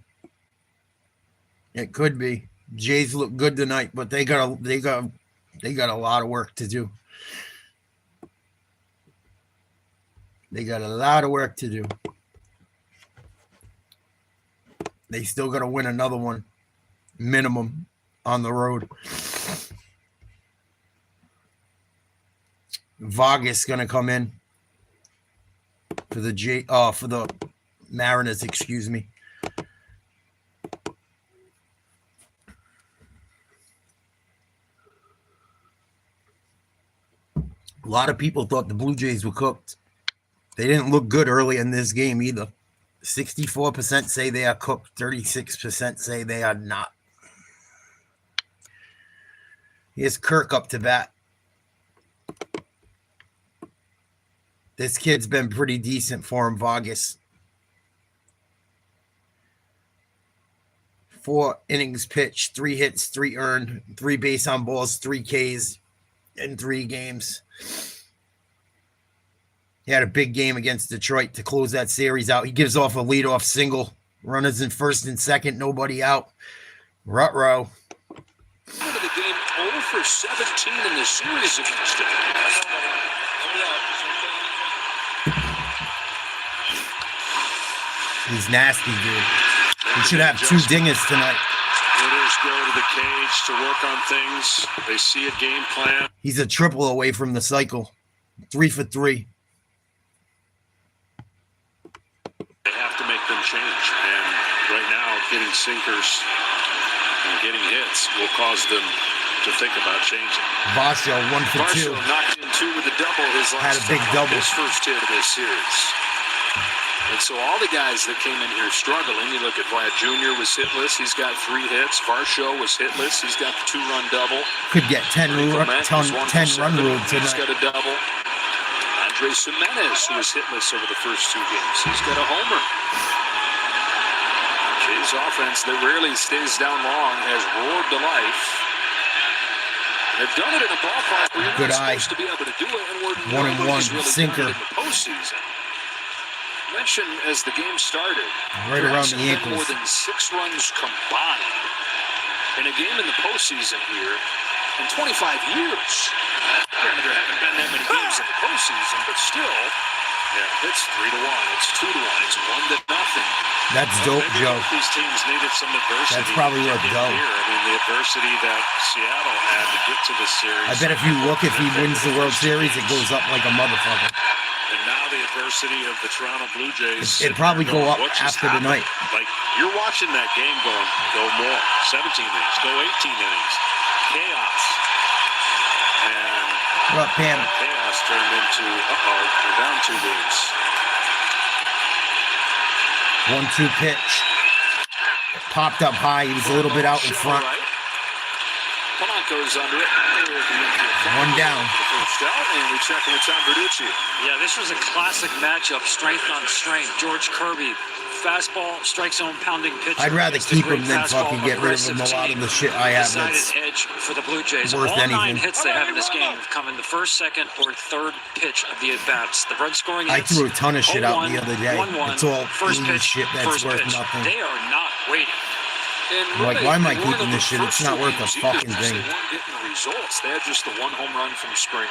It could be. Jays look good tonight, but they got a lot of work to do. They got a lot of work to do. They still got to win another one, minimum, on the road. Vargas gonna come in for the Mariners, excuse me. A lot of people thought the Blue Jays were cooked. They didn't look good early in this game either. 64% say they are cooked. 36% say they are not. Here's Kirk up to bat. This kid's been pretty decent for him, Vargas. 4 innings pitched, 3 hits, 3 earned, 3 base on balls, 3 Ks in 3 games. He had a big game against Detroit to close that series out. He gives off a leadoff single. Runners in first and second, nobody out. Ruh-roh. Into the game 0 for 17 in the series against him. He's nasty, dude. He should have 2 dingers tonight. Hitters go to the cage to work on things. They see a game plan. He's a triple away from the cycle. 3 for 3. They have to make them change. And right now, getting sinkers and getting hits will cause them to think about changing. Varsho, 1 for 2. Varsho knocked in 2 with a double. Had a big double. His first hit of this series. And so all the guys that came in here struggling, you look at Vlad Jr. was hitless. He's got 3 hits. Varsho was hitless. He's got the 2-run double. Could get 10 run rule He's got tonight. a double. Andres Jimenez, who was hitless over the first 2 games. He's got a homer. Jays offense that rarely stays down long has roared to life. They've done it in a ballpark where you're Good not eye. supposed to be able to do it, and we're 1-1 really sinker. done it in the postseason. Mentioned as the game started, Right around the there hasn't been ankles. more than 6 runs combined in a game in the postseason here in 25 years. Granted, there haven't been that many games in the postseason, but still, yeah, it's 3-1, it's 2-1, it's 1-0. That's dope, maybe Joe. These teams needed some adversity. That's probably to worth get dope. here. I mean, the adversity that Seattle had to get to the series. I bet if you look, if he wins the World Series, it goes up like a motherfucker. And now the adversity of the Toronto Blue Jays. It'd probably go up after the night. Like, you're watching that game going, go more. 17 innings, go 18 innings. Chaos. And What up, Pam? chaos turned into, we're down 2 games. 1-2 pitch. Popped up high. He was a little bit out in front. Polanco's under it. One down. First out, and we check in with Tom Verducci. Yeah, this was a classic matchup, strength on strength. George Kirby, fastball, strike zone pounding pitcher. I'd rather Against the keep great him than fastball, fucking get rid of him. A lot of the shit I have decided that's edge for the Blue Jays. worth All 9 anything. hits they have in this game have come in the first, second, or third pitch of the at-bats. The run scoring I hits, threw a ton of shit out 0-1, the other day. 1-1, It's all first easy pitch, shit that's first worth pitch. nothing. They are not waiting. I'm like, why am I keeping this shit? It's not worth a fucking thing. They weren't getting the results. They had just the 1 home run from Springer.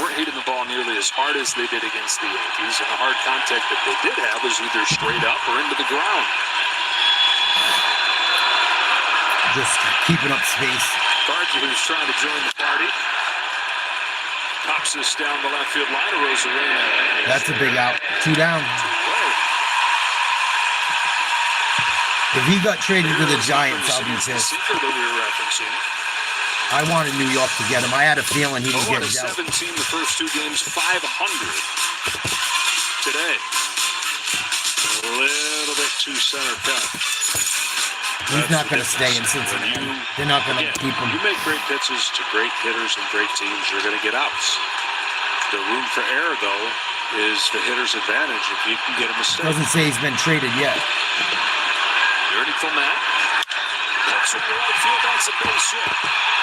Weren't hitting the ball nearly as hard as they did against the Yankees. And the hard contact that they did have was either straight up or into the ground. Just keeping up space. Barkley was trying to join the party. Pops this down the left field line. Rosarena. That's a big out. 2 down. If he got traded to the Giants, I'll be pissed. I wanted New York to get him. I had a feeling he was getting out. 17 the first 2 games, 500 today. A little bit too center cut. He's not going to stay in Cincinnati. They're not going to keep him. You make great pitches to great hitters and great teams, you're going to get outs. The room for error, though, is the hitter's advantage if you can get a mistake. Doesn't say he's been traded yet. Ernie Clement. That's in the right field. That's a base hit.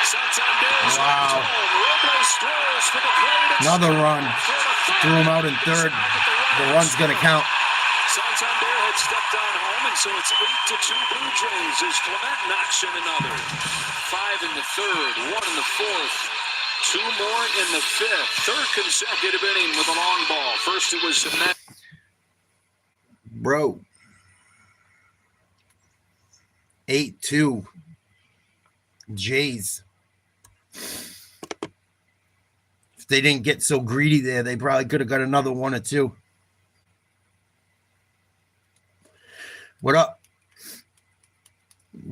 Santander's wow. Robles throws for the plate. Another run. Threw him out in third. The run's going to count. Santander had stepped down home, and so it's 8-2 Blue Jays as Clement knocks in another. 5 in the third, 1 in the fourth, 2 more in the fifth. Third consecutive inning with a long ball. First it was Cement. Bro. 8-2 Jays. If they didn't get so greedy there, they probably could have got another 1 or 2. What up?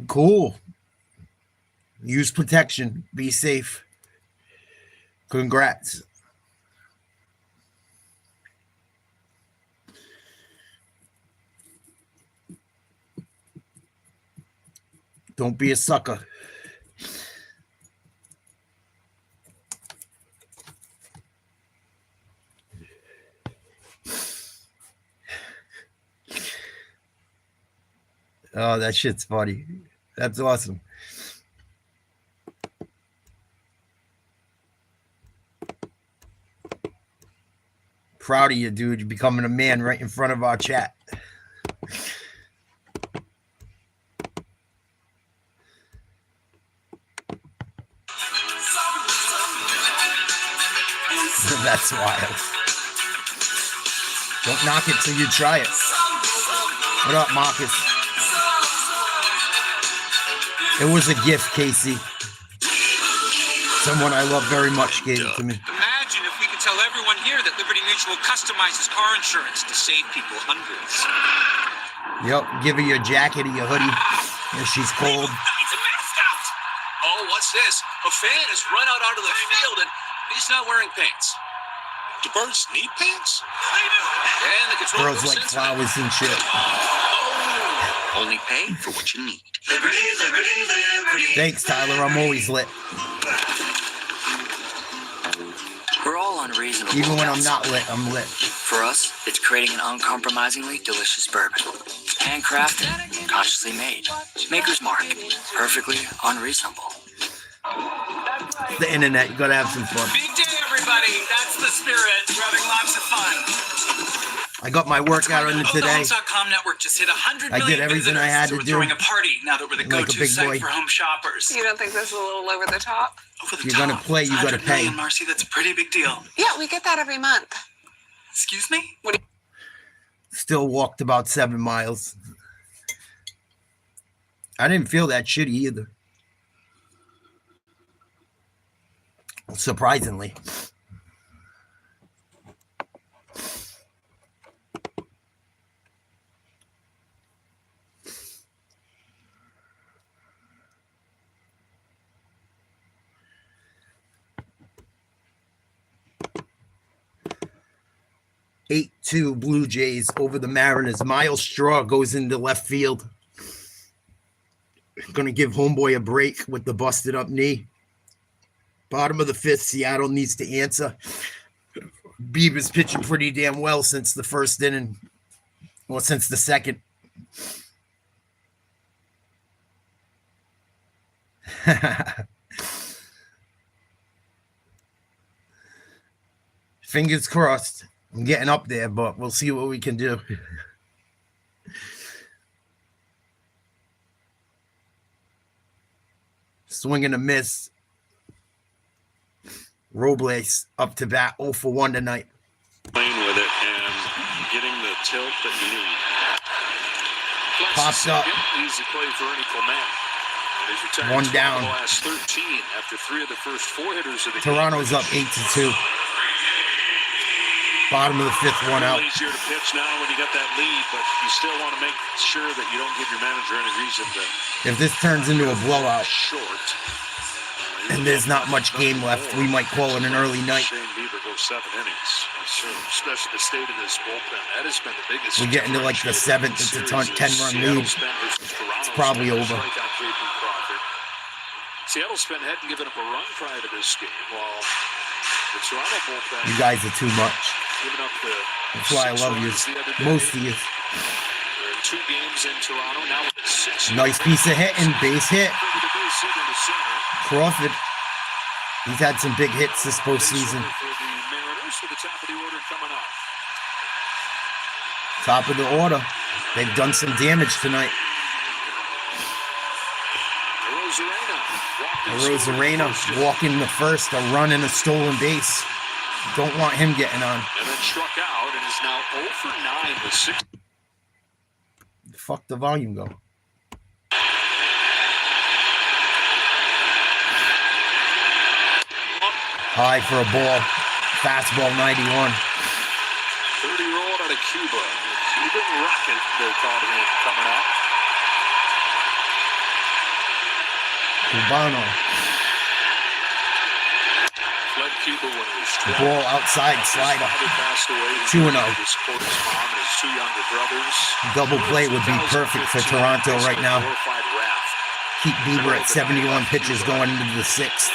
Cool. Use protection. Be safe. Congrats. Don't be a sucker. Oh, that shit's funny. That's awesome. Proud of you, dude. You're becoming a man right in front of our chat. That's wild. Don't knock it till you try it. What up, Marcus? It was a gift, Casey. Someone I love very much gave it to me. Imagine if we could tell everyone here that Liberty Mutual customizes car insurance to save people hundreds. Yep, give her your jacket or your hoodie if she's cold. It's a mascot! Oh, what's this? A fan has run out onto the field and he's not wearing pants. Do birds need pants? And the control Girls like flowers and shit. Only pay for what you need. Liberty, liberty, liberty. Thanks, Tyler. I'm always lit. We're all unreasonable. Even when I'm not lit, I'm lit. For us, it's creating an uncompromisingly delicious bourbon. Handcrafted, consciously made. Maker's Mark. Perfectly unreasonable. It's the internet. You gotta have some fun. Big day, everybody. That's the spirit. We're having lots of fun. I got my workout in today. The Homes.com network just hit 100 I million did everything visitors, I had so to we're do. throwing a party now that we're the Like a go-to big site boy. for home shoppers. You don't think this is a little over the top? If you're gonna play, you gotta 100 pay. million, Marcy, that's a pretty big deal. Yeah, we get that every month. Excuse me? What do Still walked about 7 miles. I didn't feel that shitty either. Surprisingly. Eight 2 Blue Jays over the Mariners. Miles Straw goes into left field. Going to give homeboy a break with the busted up knee. Bottom of the 5th, Seattle needs to answer. Bieber's pitching pretty damn well since the first inning. Well, since the second. Fingers crossed. I'm getting up there, but we'll see what we can do. Swing and a miss. Robles up to bat 0 for 1 tonight. Playing with it and getting the tilt that you need. Pops up. Easy play for Ernie Clement. And he's retired 1 down. The last 13 after 3 of the first 4 hitters of the Toronto's game. up 8-2. Bottom of the 5th, 1 out. It's easier to pitch now when you got that lead, but you still want to make sure that you don't give your manager any reason to. If this turns into a blowout Short. and there's not much game left, we might call it an early night. Shane Bieber goes 7 innings. Especially the state of this bullpen. That has been the biggest. We get into like the 7th, it's a 10-run lead. It's probably over. Seattle's been hadn't given up a run prior to this game, while the Toronto bullpen. You guys are too much. Giving up the That's why I love you. Most of you. There are 2 games in Toronto now with 6. Nice piece of hitting, base hit. Crawford. He's had some big hits this postseason. Top of the order. They've done some damage tonight. Rosarena walking the first, a run and a stolen base. Don't want him getting on. And then struck out and is now 0 for 9 with 6. Fuck the volume go. High for a ball. Fastball 91. 30-year-old out of Cuba. Cuban Rocket, they called him coming out. Cubano. Fled Cuba when he was 12. Ball outside slider. 2-0. His 2 younger brothers. Double play would be perfect for Toronto right now. Keep Bieber at 71 pitches going into the 6th.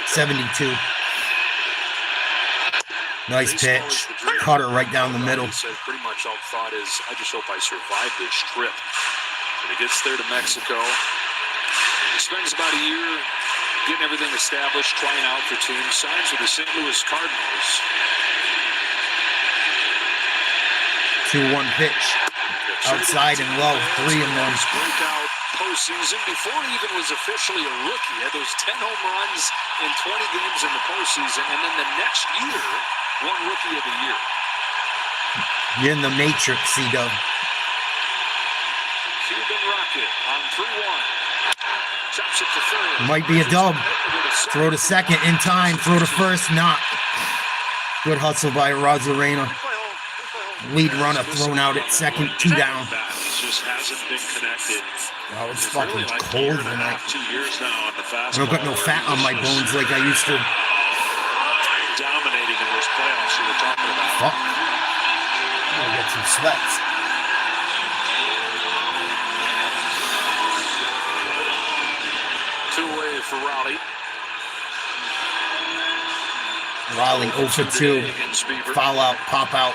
72. Nice pitch. Cutter right down the middle. Pretty much all thought is, I just hope I survive this trip. When he gets there to Mexico, he spends about a year getting everything established, trying out for teams, signs with the St. Louis Cardinals. 2-1 pitch. Outside and low. 3-1. Breakout postseason before he even was officially a rookie. He had those 10 home runs in 20 games in the postseason, and then the next year, won Rookie of the Year. You're in the matrix, C-Dub. Cuban Rocket on 3-1. Chops it to third. Might be a dub. Throw to second in time. Throw to first, not. Good hustle by Rosarena. Lead runner thrown out at second, 2 down. Just hasn't been connected. Oh, it's fucking cold tonight. I don't got no fat on my bones like I used to. Dominating in those playoffs you were talking about. Fuck. I'm gonna get some sweats. Two away for Raleigh. Raleigh 0 for 2. Foul out, pop out.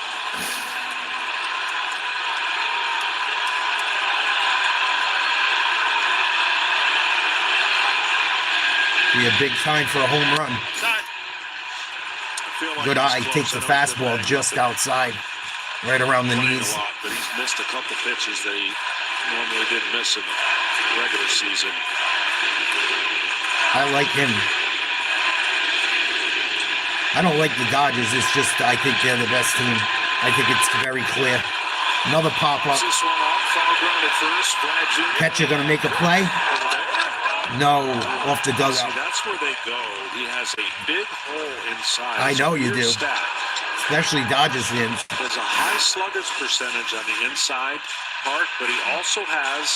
Be a big time for a home run. Good eye, takes the fastball just outside, right around the knees. But he's missed a couple pitches that he normally didn't miss in the regular season. I like him. I don't like the Dodgers. It's just I think they're the best team. I think it's very clear. Another pop-up. This one off, foul ground at first. Vlad Jr. Catcher going to make a play. No, off the dugout. See, that's where they go. He has a big hole inside. I know you do. Stat. Especially Dodgers fans. There's a high sluggage percentage on the inside part, but he also has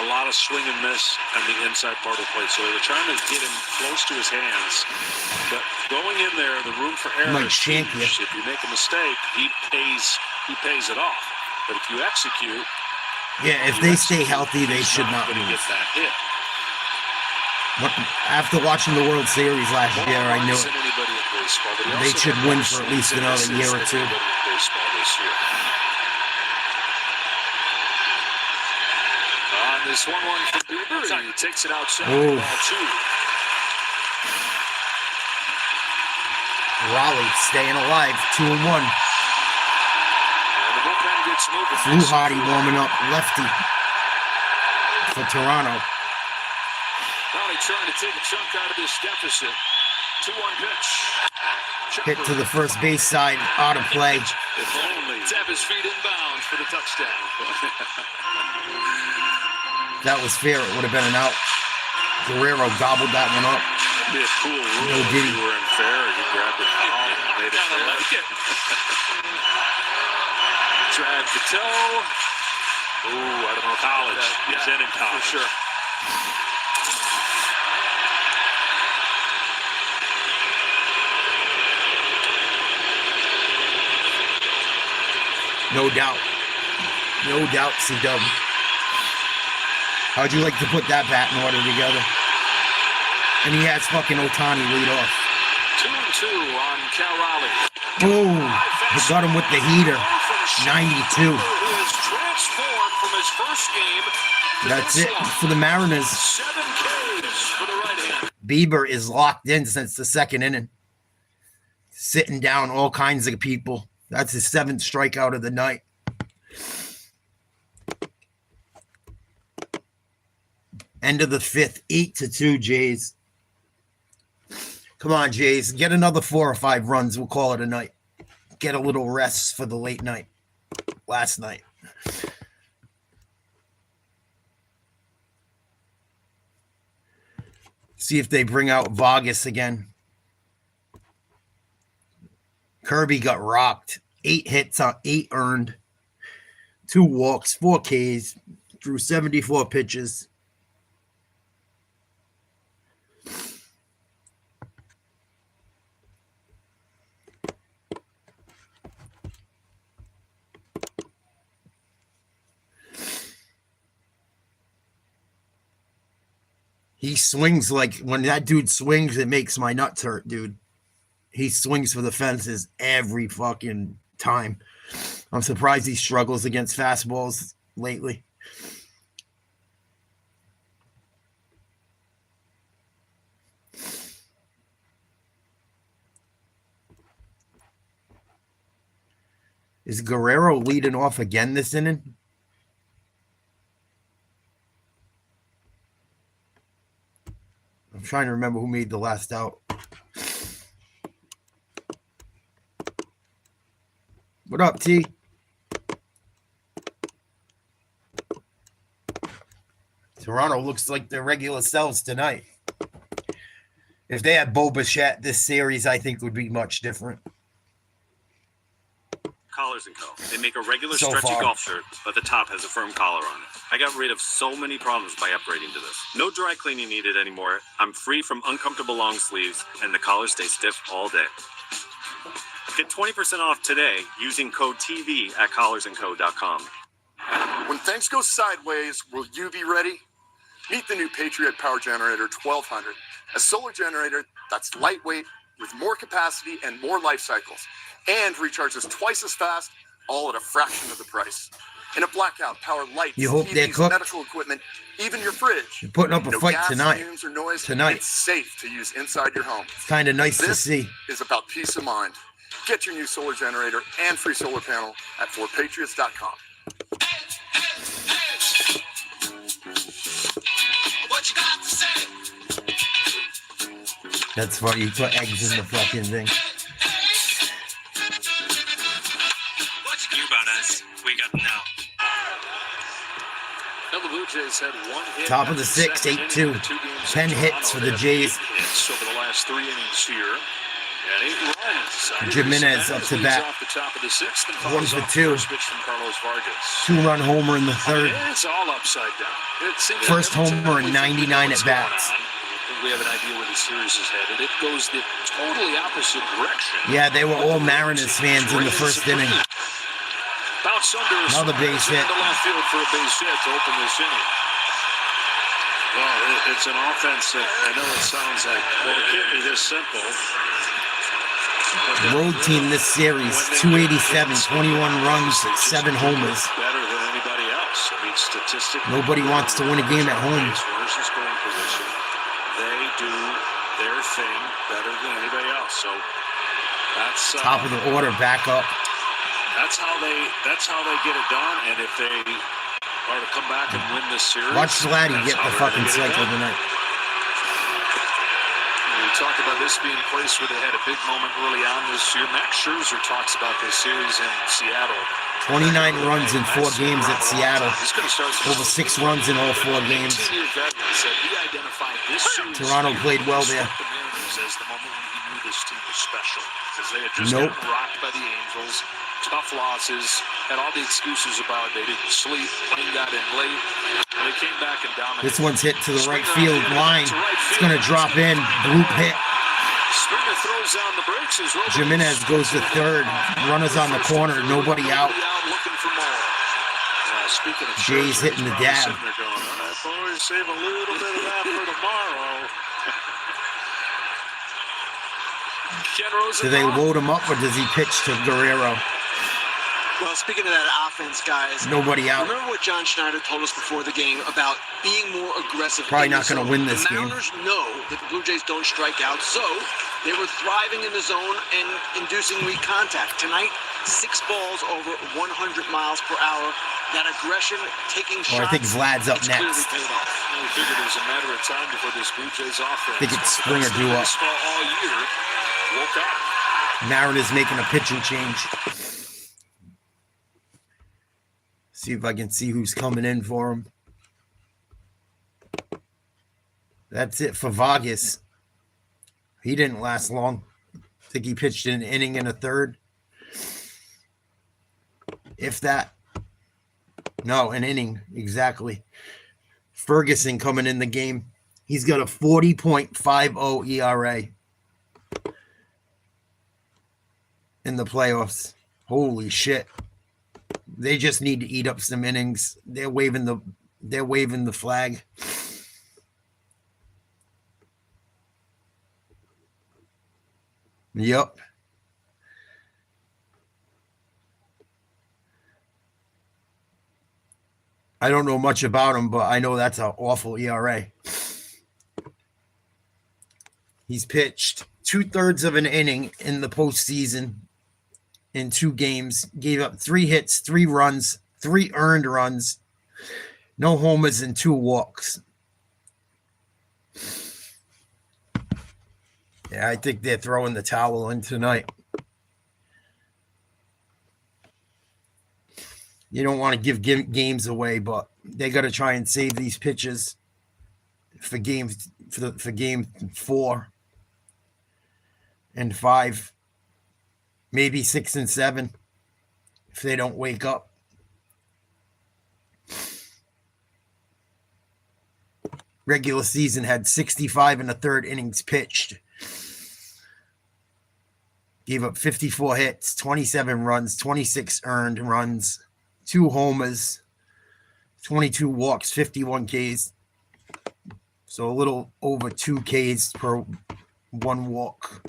a lot of swing and miss on the inside part of the plate. So they're trying to get him close to his hands. But going in there, the room for error is huge. If you make a mistake, he pays it off. But if you execute, yeah, if they stay healthy, they should not lose. Get that hit. After watching the World Series last year, I knew it. They should win for at least another year or two. This 1-1 for Bieber. He takes it outside. Oh. Ball 2. Raleigh staying alive, 2-1. And the bullpen gets moving. Fluharty warming up, lefty for Toronto. Raleigh trying to take a chunk out of this deficit. 2-1 pitch. Hit to the first base side, out of play. If only. Tap his feet inbounds for the touchdown. That was fair. It would have been an out. Guerrero gobbled that one up. That'd be a cool rule No, if did he? you were unfair and you grabbed the foul and made it fair. Like it. Drag the toe. Ooh, I don't know. College. He's in college. For sure. No doubt. No doubt, C-Dub. How'd you like to put that bat in order together? And he has fucking Ohtani lead off. 2-2 on Cal Raleigh. Boom. He got him with the heater. 92. Who has transformed from his first game to That's this it one. for the Mariners. 7 Ks for the right hand. Bieber is locked in since the second inning. Sitting down all kinds of people. That's his 7th strikeout of the night. End of the 5th, 8-2 Jays. Come on, Jays. Get another 4 or 5 runs. We'll call it a night. Get a little rest for the late night. Last night. See if they bring out Vargas again. Kirby got rocked. 8 hits on 8 earned. 2 walks, 4 Ks. Threw 74 pitches. He swings like, when that dude swings, it makes my nuts hurt, dude. He swings for the fences every fucking time. I'm surprised he struggles against fastballs lately. Is Guerrero leading off again this inning? I'm trying to remember who made the last out. What up, T? Toronto looks like their regular selves tonight. If they had Bo Bichette, this series, I think, would be much different. Collars & Co. They make a regular So stretchy far. golf shirt, but the top has a firm collar on it. I got rid of so many problems by upgrading to this. No dry cleaning needed anymore. I'm free from uncomfortable long sleeves, and the collars stay stiff all day. Get 20% off today using code TV at collarsandco.com. When things go sideways, will you be ready? Meet the new Patriot Power Generator 1200, a solar generator that's lightweight with more capacity and more life cycles, and recharges twice as fast, all at a fraction of the price. In a blackout, power lights, You hope they're TVs, cooked? medical equipment, even your fridge. You're putting up a No fight gas, tonight. fumes, or noise. Tonight. It's safe to use inside your home. It's kind of nice to This see. is about peace of mind. Get your new solar generator and free solar panel at forpatriots.com. What you got to say? That's funny. You put eggs in the fucking thing. You about Yes, we got them now. Now the Blue Jays had one hit. Top of the sixth, 8-2. 10 hits for the Jays. 8 hits over the last 3 innings here. And 8 runs. Jimenez up to bat. Off the top of the sixth and 1 for 2. First pitch from Carlos Vargas. 2-run homer in the third. It's all upside down. First homer in 99 at bats. We have an idea where the series is headed. It goes the totally opposite direction. Yeah, they were all Mariners fans in the first inning. Another base hit. To left field for a base hit to open this inning. Well, it's an offense that I know it sounds like, well, it can't be this simple. Road team this series, 287, 21 runs, 7 homers. Better than anybody else. I mean, statistically, nobody wants to win a game at home. They do their thing better than anybody else. So that's top of the order, back up. That's how they get it done. And if they are to come back and win this series, watch Vladdy get the fucking cycle tonight. We talked about this being a place where they had a big moment early on this year. Max Scherzer talks about this series in Seattle. 29 runs in 4 games at Seattle. Over 6 runs in all 4 games. Toronto played well there. Nope. Rocked by the Angels. Tough losses. Had all the excuses about they didn't sleep. Plane got in late. And they came back and dominated. This one's hit to the right field line. It's going to drop in. Group hit. Springer throws on the brakes. Jimenez goes to third. Runners on the corner. Nobody out. Speaking of Jays hitting the dab. Boys, save a little bit of that for tomorrow. Do they load him up or does he pitch to Guerrero? Well, speaking of that offense, guys. Nobody out. Remember what John Schneider told us before the game about being more aggressive. Probably not going to win this game. The Mariners know that the Blue Jays don't strike out, so they were thriving in the zone and inducing weak contact. Tonight, 6 balls over 100 miles per hour. That aggression, taking shots. I think Vlad's up next. We figured it was a matter of time before this Blue Jays offense. I think it's Springer due up. All year, woke up. Mariners making a pitching change. See if I can see who's coming in for him. That's it for Vargas. He didn't last long. I think he pitched an inning and a third. If that. No, an inning, exactly. Ferguson coming in the game. He's got a 40.50 ERA in the playoffs. Holy shit. They just need to eat up some innings. They're waving the flag. Yep. I don't know much about him, but I know that's an awful ERA. He's pitched 2/3 of an inning in the postseason in 2 games. Gave up 3 hits, 3 runs, 3 earned runs, no homers, and 2 walks. Yeah, I think they're throwing the towel in tonight. You don't want to give games away, but they got to try and save these pitches for game 4 and 5, maybe 6 and 7 if they don't wake up. Regular season had 65 in the 3rd innings pitched. Gave up 54 hits, 27 runs, 26 earned runs, 2 homers, 22 walks, 51 Ks. So a little over 2 Ks per 1 walk.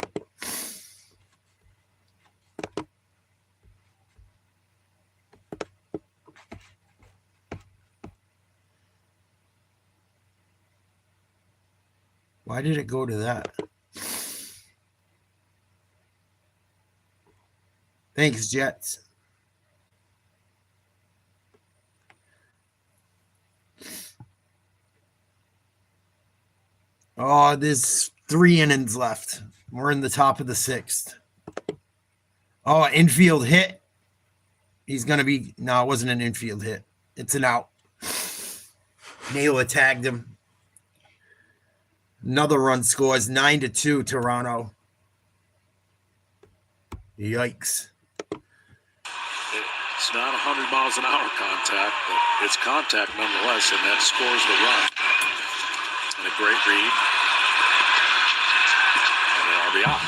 Why did it go to that? Thanks, Jets. Oh, there's 3 innings left. We're in the top of the 6th. Oh, infield hit. He's going to be... No, it wasn't an infield hit. It's an out. Naylor tagged him. Another run scores. 9-2, Toronto. Yikes. It's not 100 miles an hour contact, but it's contact nonetheless, and that scores the run. And a great read. And an RBI.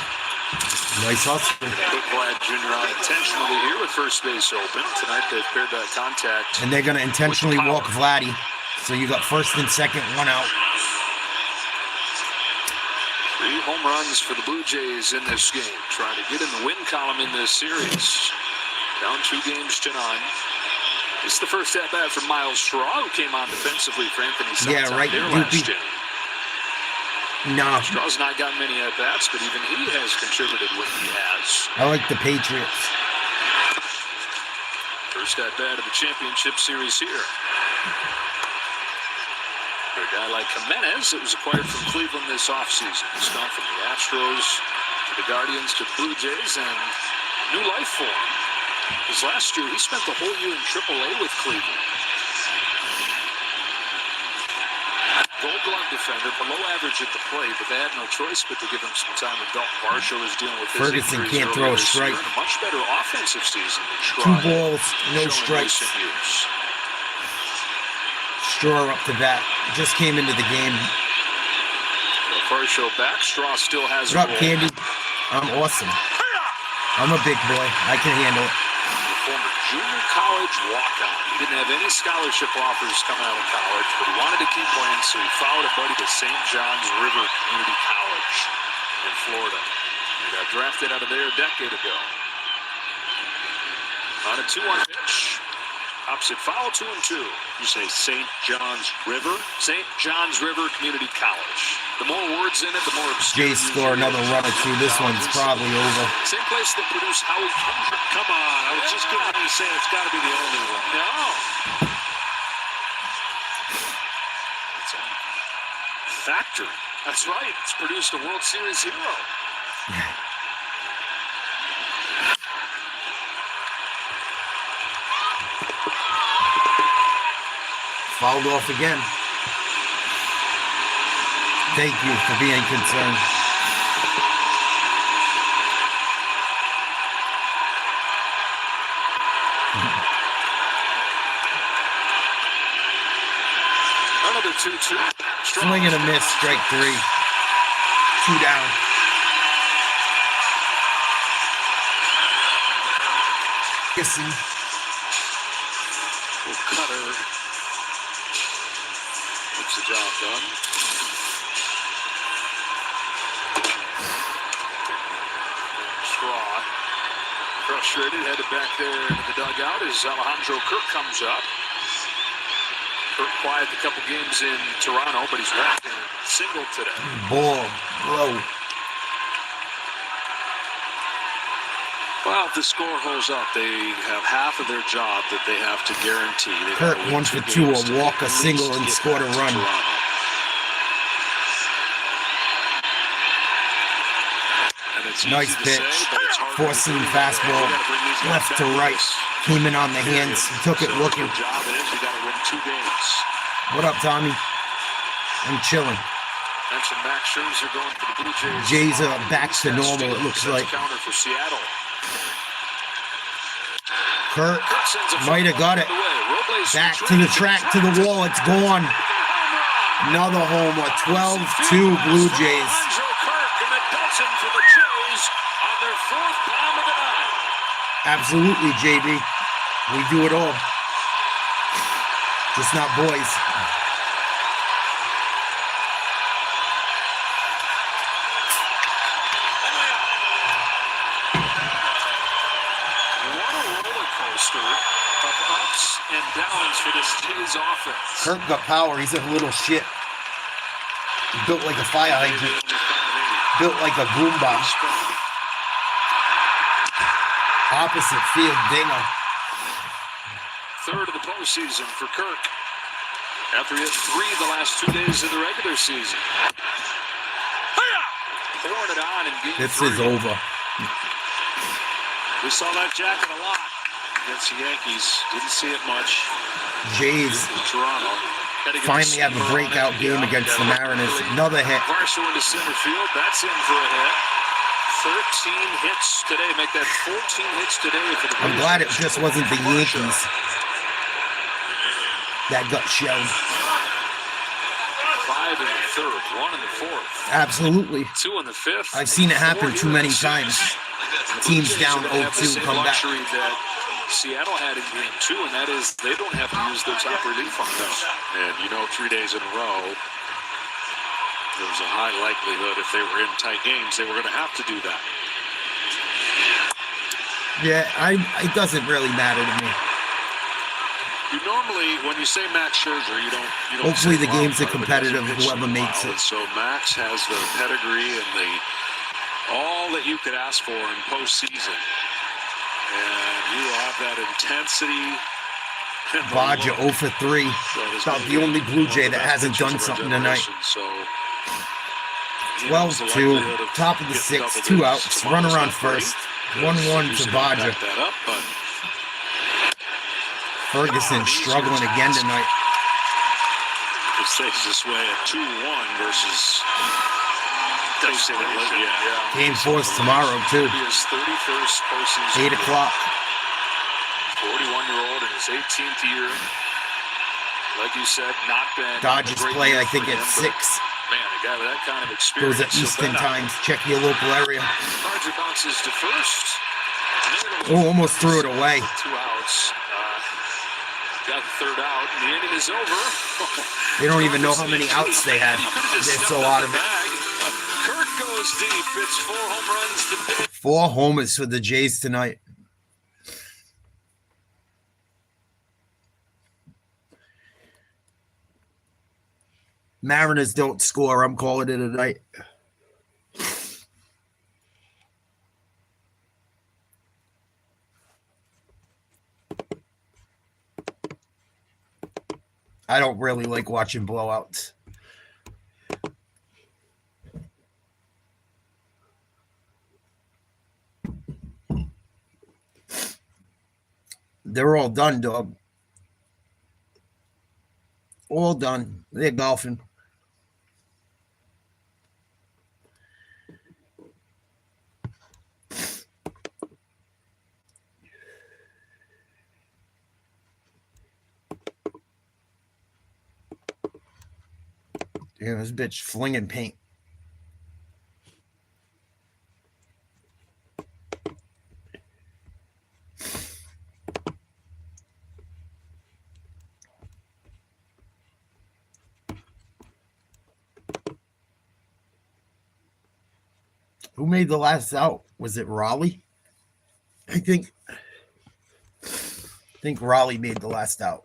Nice hustle. Put Vlad Jr. on intentionally here with first base open. Tonight they've paired that contact. And they're going to intentionally walk Vladdy. So you got first and second, one out. 3 home runs for the Blue Jays in this game. Trying to get in the win column in this series. Down 2 games to 9. This is the first at-bat for Miles Straw, who came on defensively for Anthony Santander last inning. No. Straw's not gotten many at-bats, but even he has contributed when he has. I like the Patriots. First at-bat of the championship series here. For a guy like Jimenez that was acquired from Cleveland this offseason. He's gone from the Astros to the Guardians to the Blue Jays, and new life for him. Because last year, he spent the whole year in AAA with Cleveland. Gold Glove defender, below average at the plate, but they had no choice but to give him some time. And Dalton Varsho is dealing with his Ferguson can't throw a strike. A much better offensive season than Straw. 2 balls, no strikes. Straw up to bat. Just came into the game. Varsho back. Straw still has What up, Candy? I'm awesome. I'm a big boy. I can handle it. Former junior college walkout. He didn't have any scholarship offers coming out of college, but he wanted to keep playing, so he followed a buddy to St. John's River Community College in Florida. He got drafted out of there a decade ago. On a 2-1 pitch. Opposite foul, 2-2. You say St. John's River? St. John's River Community College. The more words in it, the more obscure. Jays score another run or two. This one's probably over. Same place that produced Howie Kendrick. Come on, I was just getting ready to say it's got to be the only one. No. It's a factory. That's right. It's produced a World Series hero. Fouled off again. Thank you for being concerned. Another 2-2. Swing and a miss, strike 3. 2 down. Kissing. Cutter gets the job done. Straw frustrated, headed back there into the dugout as Alejandro Kirk comes up. Kirk quiet a couple games in Toronto, but he's walked in a single today. Ball, low. Well, if the score holds up, they have half of their job that they have to guarantee. Kirk 1 for 2, a walk, a single, and scored a run. Nice pitch. 4-seam fastball, left to right. Came in on the hands. He took it looking. What up, Tommy? I'm chilling. Mentioned Max Scherzer going for the Blue Jays. Jays are back to normal, it looks like. Counter for Seattle. Kirk might have got it. Back to the track, to the wall. It's gone. Another homer. 12-2 Blue Jays. Absolutely, JB. We do it all. Just not boys. Of ups and downs for this Jays offense. Kirk got power. He's a little shit. He built like a fire hydrant. Built like a boom box. Opposite field dinger. Third of the postseason for Kirk. After he hit 3 the last 2 days of the regular season. Throwing it on in game 3. This is over. We saw that jacket a lot. against the Yankees. Didn't see it much. Jays In Toronto. finally have a breakout game against the Mariners. Another hit. Varsho into center field. That's in for a hit. 13 hits today. Make that 14 hits today for the I'm glad it just wasn't the Yankees that got shelled. 5 in the third, 1 in the fourth. Absolutely. 2 in the fifth. I've seen it happen too many times. Teams down 0-2 come back. That Seattle had in game 2, and that is they don't have to use their top relief on them. And 3 days in a row, there was a high likelihood if they were in tight games, they were going to have to do that. Yeah, it doesn't really matter to me. You normally, when you say Max Scherzer, you don't. Hopefully say the games are but competitive, he hasn't whoever pitched in a makes while, it. and so Max has the pedigree and all that you could ask for in postseason. And you have that intensity. Baja 0 for 3. About the only Blue Jay that hasn't done something tonight. So 12-2, top of the 6th, 2 outs, run around first, 1-1 to Baja. Ferguson struggling again tonight. It stays this way at 2-1 versus Game 4's tomorrow, too. His 31st postseason. 8 o'clock. 41-year-old in his 18th year. Like you said, not been. Dodgers play, I think, at 6. Man, a guy with that kind of experience. Goes at Eastern times. Check your local area. Dodger bounces to first. Oh, almost threw it away. 2 outs. Got the third out, and the inning is over. They don't even know how many outs they had. They're so out of it. Kirk goes deep. It's 4 home runs to 4 homers for the Jays tonight. Mariners don't score. I'm calling it a night. I don't really like watching blowouts. They're all done, dog. All done. They're golfing. Damn, this bitch flinging paint. Who made the last out? Was it Raleigh? I think Raleigh made the last out.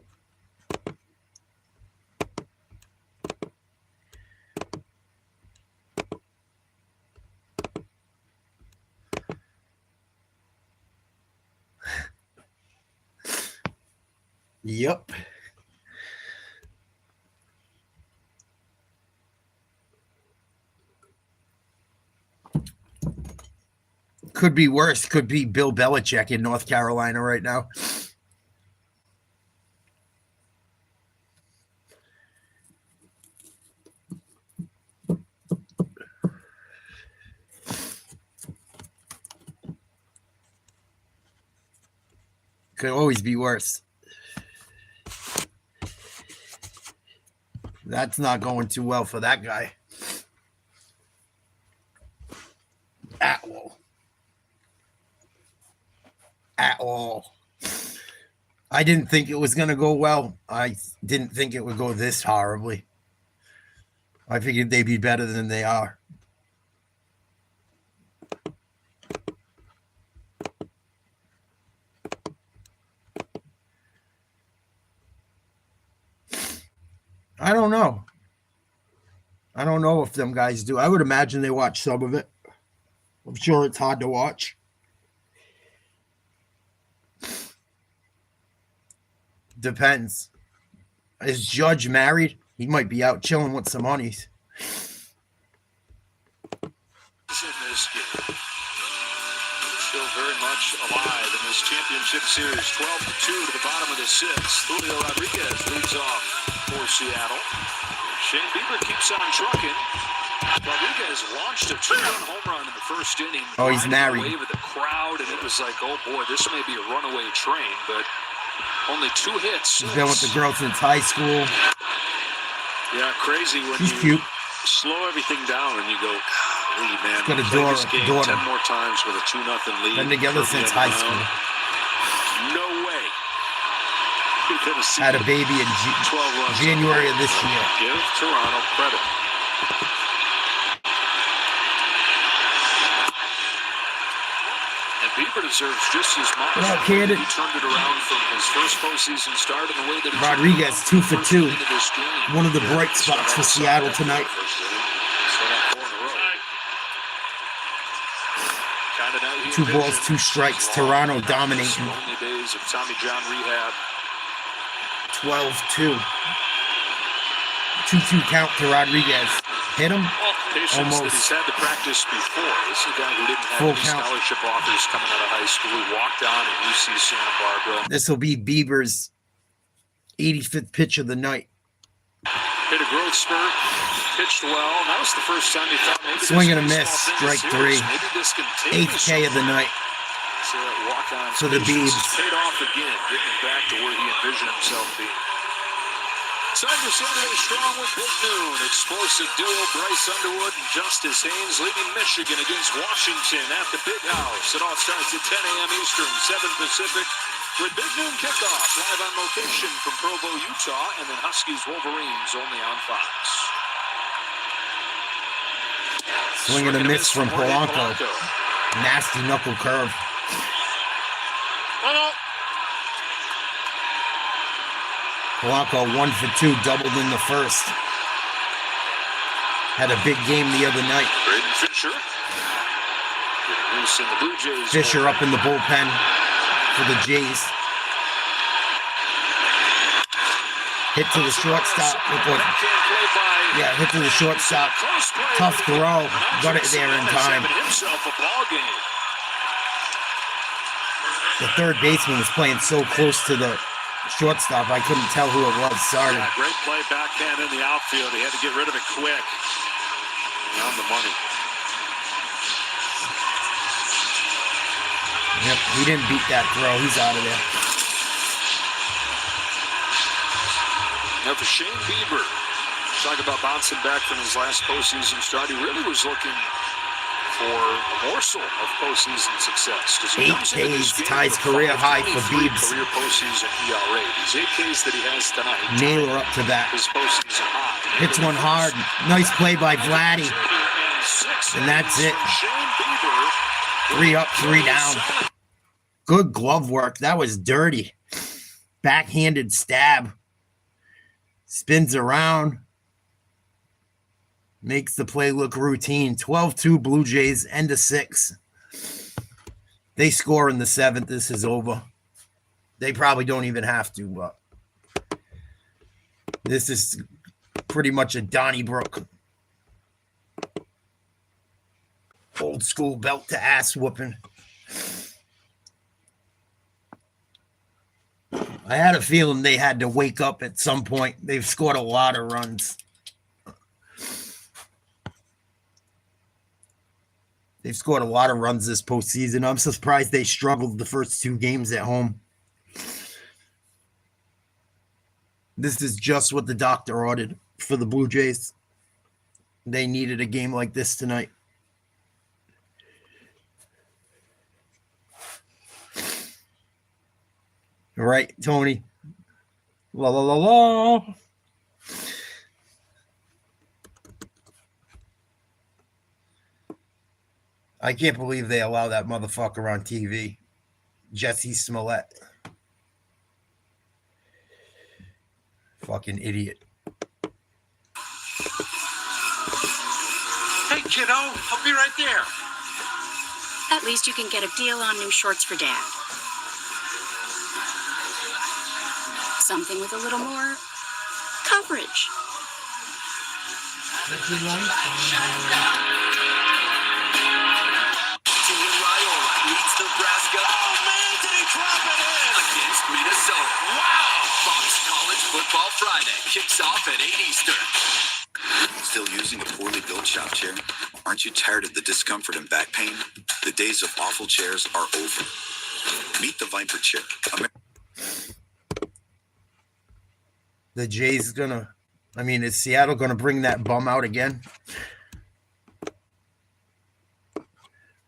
Yep. Could be worse. Could be Bill Belichick in North Carolina right now. Could always be worse. That's not going too well for that guy. At all. I didn't think it was going to go well. I didn't think it would go this horribly. I figured they'd be better than they are. I don't know. I don't know if them guys do. I would imagine they watch some of it. I'm sure it's hard to watch. Depends. Is Judge married? He might be out chilling with some honeys. in this game. Still very very much alive in this championship series. 12-2 to the bottom of the sixth. Julio Rodriguez leads off for Seattle. Shane Bieber keeps on trucking. Rodriguez launched a 2-run home run in the first inning. Oh, he's married. Away with the crowd, and it was like, oh boy, this may be a runaway train, but only 2 hits. He's been with the girl since high school. Yeah, crazy when She's you cute. slow everything down and you go, golly, man, Got a play this daughter. game 10 more times with a 2-0 lead. Been together since high school. No way. You're gonna see Had a baby in 12 runs January of this year. Give Toronto credit. And Bieber deserves just as much. What up, kid? He turned it around from his first postseason start in the way that he Rodriguez, 2 for 2. into this game. One of the bright spots for Seattle tonight. Two balls, 2 strikes. Toronto dominating. Only days of Tommy John rehab. 12-2. 2-2 count to Rodriguez. Hit him? Patience that he's Almost. had to practice before. This is a guy who didn't have Full any count. scholarship offers coming out of high school. He walked on at UC Santa Barbara. This will be Bieber's 85th pitch of the night. Hit a growth spurt. Pitched well. That was the first time he thought maybe Swing and a this miss. baseball thing is Strike serious. 3. Maybe this can take 8th K of the night. So that walk-on For the patience Biebs. has paid off again, getting him back to where he envisioned himself being. Tiger Saturday strong with Big Noon. Explosive duo Bryce Underwood and Justice Haynes leading Michigan against Washington at the Big House. It all starts at 10 a.m. Eastern, 7 Pacific, with Big Noon kickoff live on location from Provo, Utah, and then Huskies Wolverines only on Fox. Swing and a miss from Polanco. Nasty knuckle curve. Polanco 1 for 2, doubled in the first. Had a big game the other night. Braden Fisher. Getting loose in the BlueJays. Fisher up in the bullpen for the Jays. Hit to the shortstop. Yeah, hit to the shortstop. Tough throw. Got it there in time. The third baseman was playing so close to the shortstop, I couldn't tell who it was. Sorry. Yeah, great play backhand in the outfield. He had to get rid of it quick. On the money. Yep, he didn't beat that throw. He's out of there. Now for Shane Bieber, talk about bouncing back from his last postseason start. He really was looking for a morsel of postseason success. 8 Ks ties career high for Biebs. Career postseason ERA. These 8 Ks that he has tonight. Naylor up to that. His postseason high. Hits one hard. Nice play by Vladdy. And that's it. 3 up, 3 down. Good glove work. That was dirty. Backhanded stab. Spins around. Makes the play look routine. 12-2 Blue Jays, end of 6. They score in the 7th. This is over. They probably don't even have to, but this is pretty much a Donnybrook. Old school belt to ass whooping. I had a feeling they had to wake up at some point. They've scored a lot of runs. They've scored a lot of runs this postseason. I'm surprised they struggled the first 2 games at home. This is just what the doctor ordered for the Blue Jays. They needed a game like this tonight. All right, Tony. La la la la. I can't believe they allow that motherfucker on TV. Jesse Smollett. Fucking idiot. Hey, kiddo, I'll be right there. At least you can get a deal on new shorts for Dad. Something with a little more coverage. Raiola leads Nebraska Football Friday kicks off at 8 Eastern. Still using a poorly built shop chair? Aren't you tired of the discomfort and back pain? The days of awful chairs are over. Meet the Viper chair. The Jays is Seattle gonna bring that bum out again?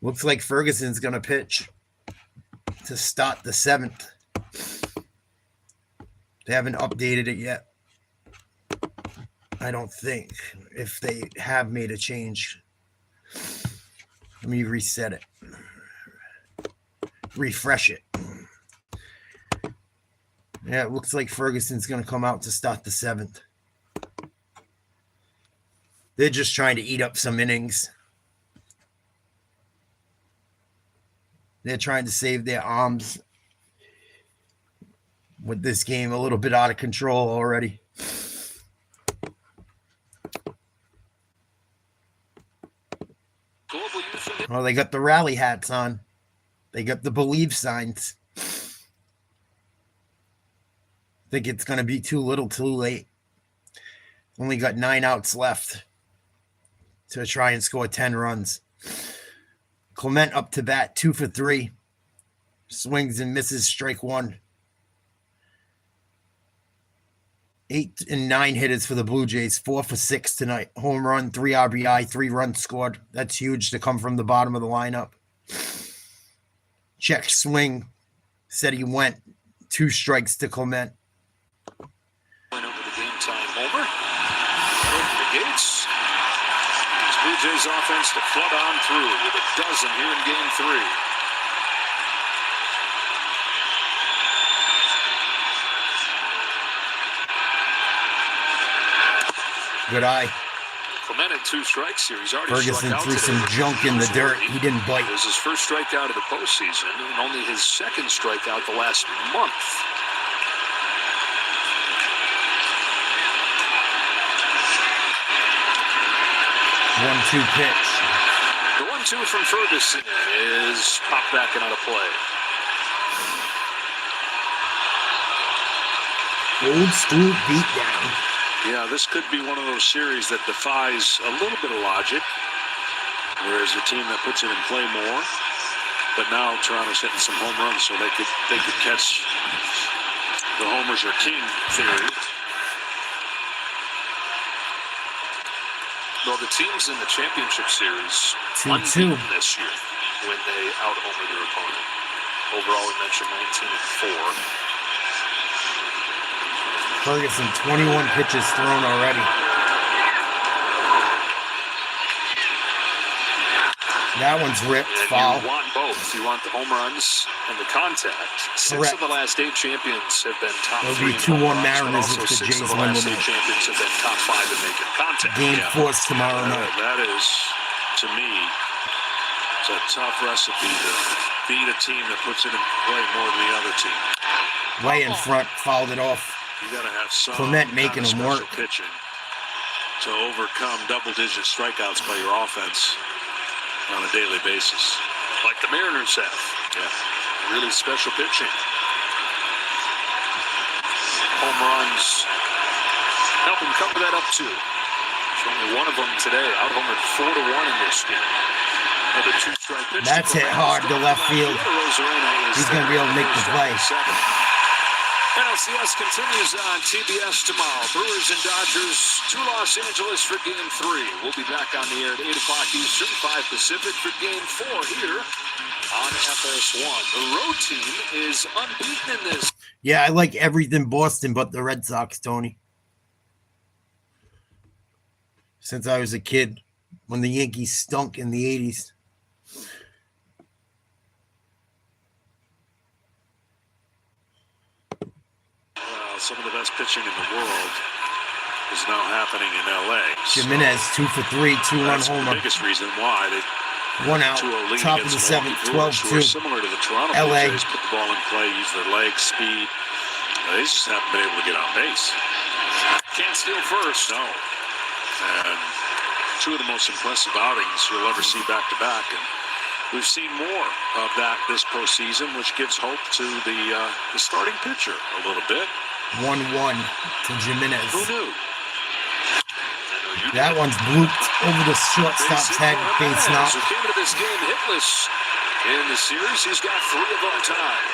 Looks like Ferguson's gonna pitch to start the 7th. They haven't updated it yet. I don't think, if they have made a change. Let me reset it. Refresh it. Yeah, it looks like Ferguson's going to come out to start the 7th. They're just trying to eat up some innings. They're trying to save their arms with this game a little bit out of control already. Oh, they got the rally hats on. They got the believe signs. Think it's going to be too little, too late. Only got 9 outs left to try and score 10 runs. Clement up to bat, 2 for 3. Swings and misses, strike 1. 8 and 9 hitters for the Blue Jays, 4 for 6 tonight. Home run, 3 RBI, 3 runs scored. That's huge to come from the bottom of the lineup. Check swing. Said he went. 2 strikes to Clement. Over the game time homer. Open the gates. It's Blue Jays offense to flood on through with a dozen here in game 3. Good eye. Clement had 2 strikes here. He's already Ferguson struck out threw today. some junk in the dirt. He didn't bite. It was his first strikeout of the postseason and only his second strikeout the last month. One-two pitch. The 1-2 from Ferguson is popped back and out of play. Old school beatdown. Yeah, this could be one of those series that defies a little bit of logic, whereas the team that puts it in play more. But now Toronto's hitting some home runs, so they could catch the homers are king theory. Well, the teams in the championship series 2-2 this year when they out-homer their opponent. Overall, we mentioned 19-4. Ferguson, 21 pitches thrown already. That one's ripped, And foul. you want both. You want the home runs and the contact. 6 of the last 8 champions have been top It'll 3 be in 2-1 home runs, but Mariners also if the 6 Jays of the win last 8 tonight. champions have been top 5 in making contact. Game 4's tomorrow night. That is, to me, it's a tough recipe to beat a team that puts it in play more than the other team. Way in front, fouled it off. You got to have some Clement making kind of him work. special pitching to overcome double-digit strikeouts by your offense on a daily basis, like the Mariners have. Yeah, really special pitching. Home runs help him cover that up too. There's only one of them today. Out-homered 4-1 in this game. Another 2-strike pitch. That's hit hard to left field. He's going to be able to make the play. ALCS continues on TBS tomorrow. Brewers and Dodgers to Los Angeles for Game 3. We'll be back on the air at 8 o'clock Eastern, 5 Pacific for Game 4 here on FS1. The road team is unbeaten in this. Yeah, I like everything Boston but the Red Sox, Tony. Since I was a kid, when the Yankees stunk in the 80s. Some of the best pitching in the world is now happening in L.A. Jimenez, 2 for 3, 2-run homer. The biggest reason why they 1 out, top of the 7th, 12-2. Similar to the Toronto LA. Blue Jays, put the ball in play, use their legs, speed. They just haven't been able to get on base. Can't steal first, no. And 2 of the most impressive outings you'll ever see back-to-back. And we've seen more of that this postseason, which gives hope to the starting pitcher a little bit. 1-1 to Jimenez. Who knew? That one's blooped over the shortstop's head. Base knock. Who came into this game hitless in the series. He's got 3 of them tonight.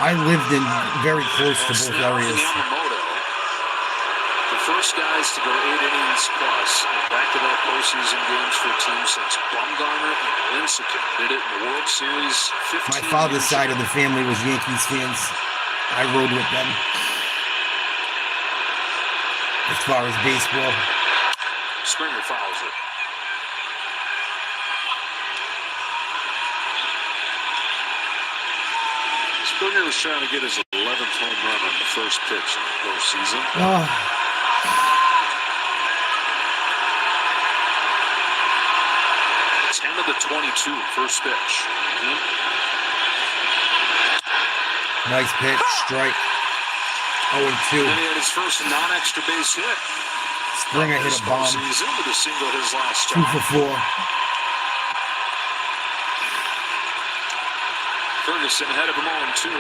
I lived in very close to both areas. Yamamoto, the first guys to go 8 innings plus in back-to-back postseason games for a team since Bumgarner and Lincecum did it in the World Series 15 My father's years side ago. of the family was Yankees fans. I rode with them. As far as baseball. Springer fouls it. Springer was trying to get his 11th home run on the first pitch in the postseason. 10 of the 22, first pitch. Nice pitch, strike. 0-2. And he had his first non-extra base hit. Springer hit a bomb. Season with a single his last 2 time. for 4. Ferguson ahead of him 0-2.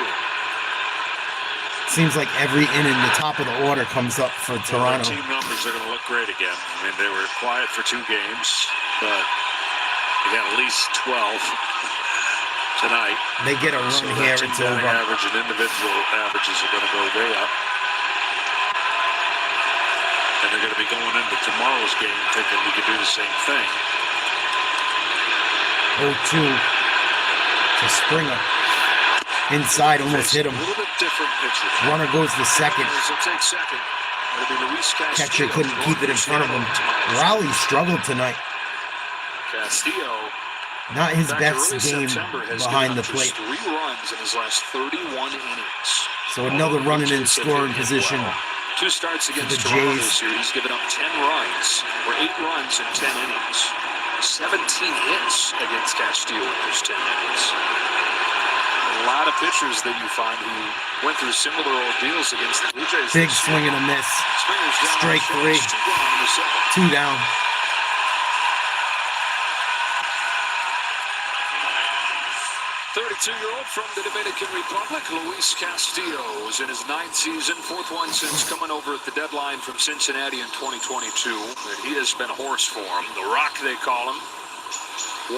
Seems like every inning, the top of the order comes up for Toronto. Their team numbers are going to look great again. I mean, they were quiet for 2 games, but they got at least 12 tonight. They get a run So here, team it's batting over. average and individual averages are going to go way up. And they're going to be going into tomorrow's game thinking we could do the same thing. 0-2 to Springer. Inside, almost hit him. A little bit different pitcher. Runner goes to second. He'll take second. It'll be Luis Castillo. Catcher couldn't keep it in front of him. Raleigh struggled tonight. Castillo. Not his back best early game September, has behind given the up just plate. 3 runs in his last 31 innings. So another running in Jays have scoring hit him position. well. 2 starts against the Toronto Jays. this year. He's given up 10 runs, or 8 runs in 10 innings. 17 hits against Castillo in those 10 innings. A lot of pitchers that you find who went through similar ordeals against the Blue Jays. Big this swing year. and a miss. Springer's down Strike on 3. 2 down in the 7th. 2 down. Year-old from the Dominican Republic, Luis Castillo is in his 9th season, 4th one since coming over at the deadline from Cincinnati in 2022. And he has been a horse for him. The Rock, they call him.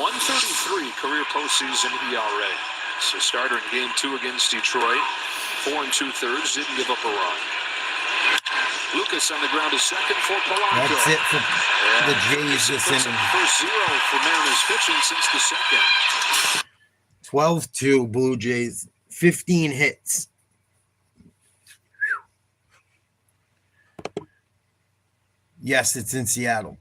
133 career postseason ERA. So starter in game 2 against Detroit. 4 2/3, didn't give up a run. Lucas on the ground is second for Polanco. That's it for the Jays this inning. First 0 for Mariners pitching since the second. 12-2 Blue Jays. 15 hits. Yes, it's in Seattle.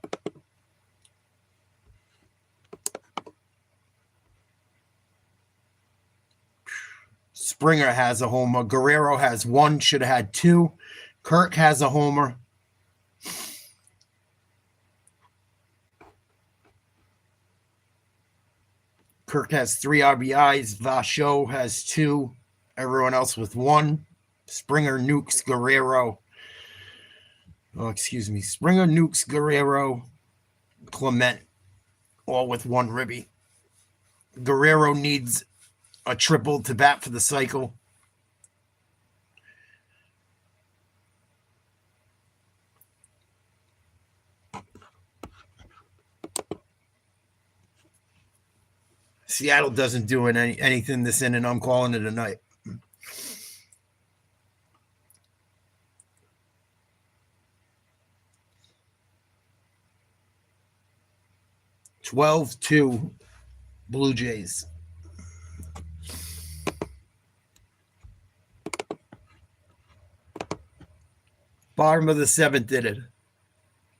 Springer has a homer. Guerrero has 1, should have had 2. Kirk has a homer. Kirk has 3 RBIs. Vasho has 2. Everyone else with 1. Springer nukes Guerrero. Oh, excuse me. Springer nukes Guerrero. Clement, all with 1 ribby. Guerrero needs a triple to bat for the cycle. Seattle doesn't do anything this inning. I'm calling it a night. (12-2) Blue Jays. Bottom of the 7th inning.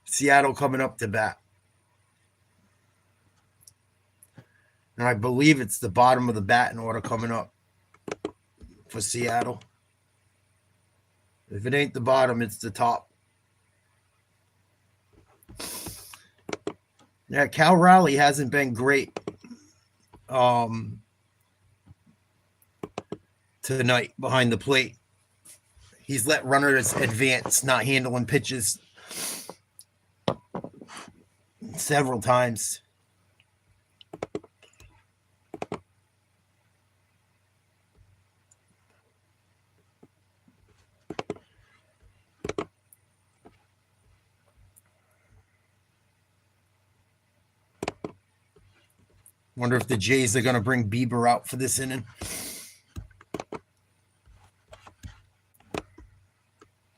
Seattle coming up to bat. And I believe it's the bottom of the batting order coming up for Seattle. If it ain't the bottom, it's the top. Yeah, Cal Raleigh hasn't been great tonight behind the plate. He's let runners advance, not handling pitches several times. Wonder if the Jays are going to bring Bieber out for this inning.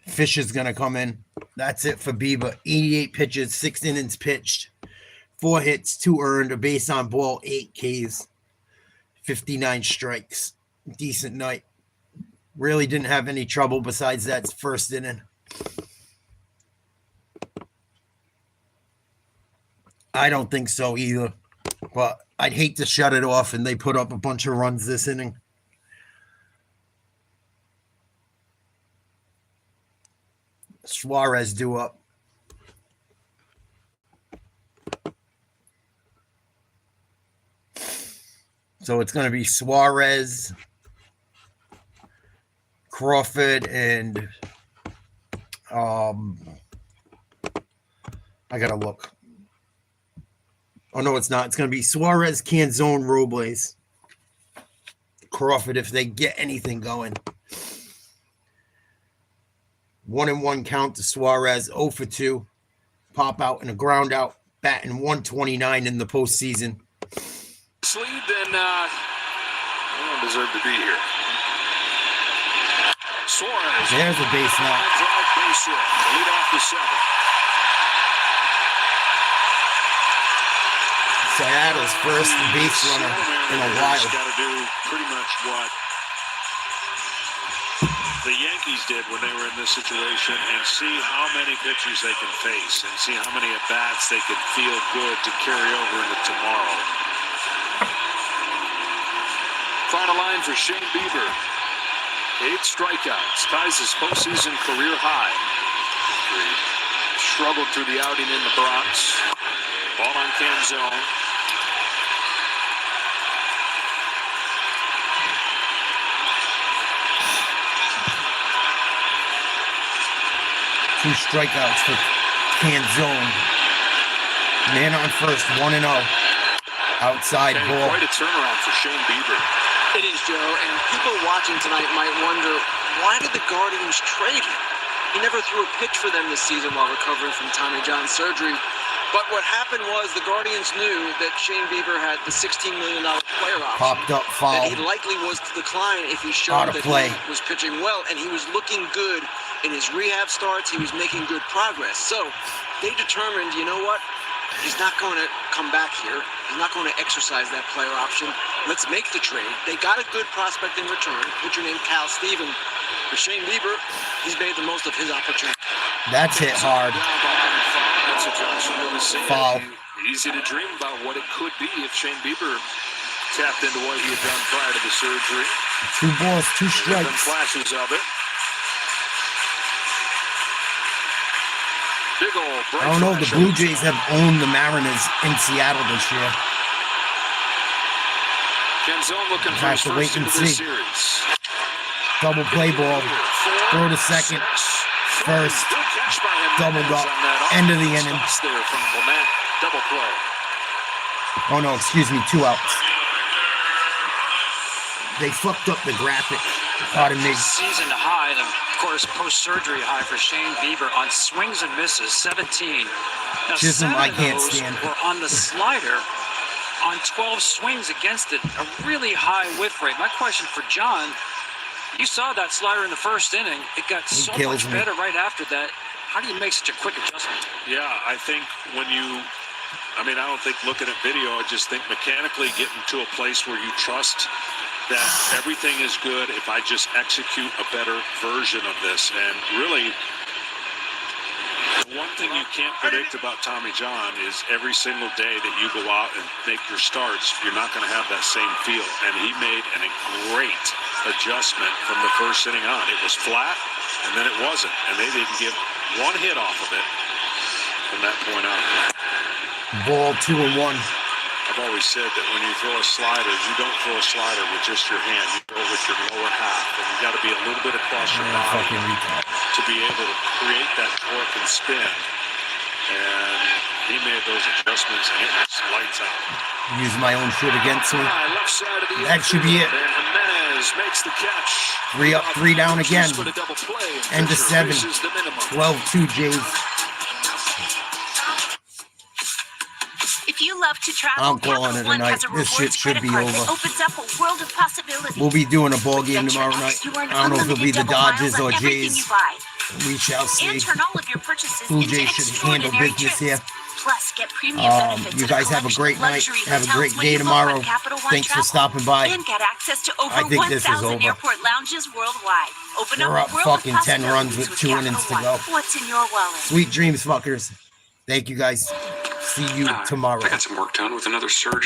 Fisher's going to come in. That's it for Bieber. 88 pitches, 6 innings pitched, 4 hits, 2 earned, a base on ball, 8 Ks, 59 strikes. Decent night. Really didn't have any trouble besides that first inning. I don't think so either. But I'd hate to shut it off and they put up a bunch of runs this inning. Suarez due up. So it's going to be Suarez, Crawford, and I got to look. Oh, no, it's not. It's going to be Suarez, Canzone, Robles, Crawford if they get anything going. 1-1 count to Suarez, 0 for 2. Pop out and a ground out, batting 129 in the postseason. Lead, then they don't deserve to be here. Suarez. There's a base now. Drive base hit. Lead off the 7th. Seattle's first base runner in a while. Got to do pretty much what the Yankees did when they were in this situation and see how many pitchers they can face and see how many at-bats they can feel good to carry over into tomorrow. Final line for Shane Bieber. 8 strikeouts. Ties his postseason career high. He struggled through the outing in the Bronx. Ball on Canzone. Two strikeouts for Canzone. Man on first, 1-0. Outside ball. Quite a turnaround for Shane Bieber. It is, Joe, and people watching tonight might wonder, why did the Guardians trade him? He never threw a pitch for them this season while recovering from Tommy John surgery. But what happened was the Guardians knew that Shane Bieber had the $16 million player option. Popped up foul. That he likely was to decline if he showed that play. he was pitching well, and he was looking good in his rehab starts. He was making good progress. So they determined, you know what? He's not going to come back here. He's not going to exercise that player option. Let's make the trade. They got a good prospect in return, pitcher named Cal Steven. For Shane Bieber, he's made the most of his opportunity. That's hit hard. That's what Johnson was saying. Foul. Easy to dream about what it could be if Shane Bieber tapped into what he had done prior to the surgery. 2 balls, 2 strikes. Some flashes of it. Big old break. I don't know. The Blue Jays have owned the Mariners in Seattle this year. Canzone looking for his first into the series. Double play ball. Throw to second. First. Doubled up. End of the inning. There from Clement. Double play. Oh, no. Excuse me. 2 outs. They fucked up the graphic. Pardon me. Season high, and of course, post-surgery high for Shane Bieber on swings and misses, 17. Now, Chisholm, 7 I of can't those stand. were on the slider on 12 swings against it. A really high whiff rate. My question for John, you saw that slider in the first inning. It got so much better right after that. How do you make such a quick adjustment? Yeah, I think when you, I don't think looking at video, I just think mechanically getting to a place where you trust that everything is good if I just execute a better version of this. And really, the one thing you can't predict about Tommy John is every single day that you go out and make your starts, you're not going to have that same feel. And he made a great adjustment from the first inning on. It was flat, and then it wasn't. And they didn't give one hit off of it from that point on. Ball 2-1. I've always said that when you throw a slider, you don't throw a slider with just your hand. You throw it with your lower half. And you got to be a little bit across your body to be able to create that torque and spin. And he made those adjustments, and it was lights out. Use my own shit against me. Left side of the That should be it. And Jimenez makes the catch. 3 up, 3 down again. End of 7. 12-2 Jays. If you love to travel, I'm calling Capital it a One night. has a This shit rewards should credit be card over. that opens up a world of possibilities. We'll be doing a ball game Venture tomorrow X, night. you earn I don't know if it'll be the unlimited double miles Dodgers on or everything Jays. you buy. We shall see. And turn all of your purchases Blue into Jays should handle extraordinary business trips. here. Plus, get premium benefits You at guys a have a collection great of night. luxury Have a hotels great when day you book tomorrow. on Capital One Thanks for Travel. stopping by. And get access to over I think this is 1,000 over. airport lounges worldwide. Open They're up up a world fucking of 10 runs possibilities with 2 Capital innings to One. go. What's in your wallet? Sweet dreams, fuckers. Thank you guys. See you tomorrow. I got some work done with another surgeon.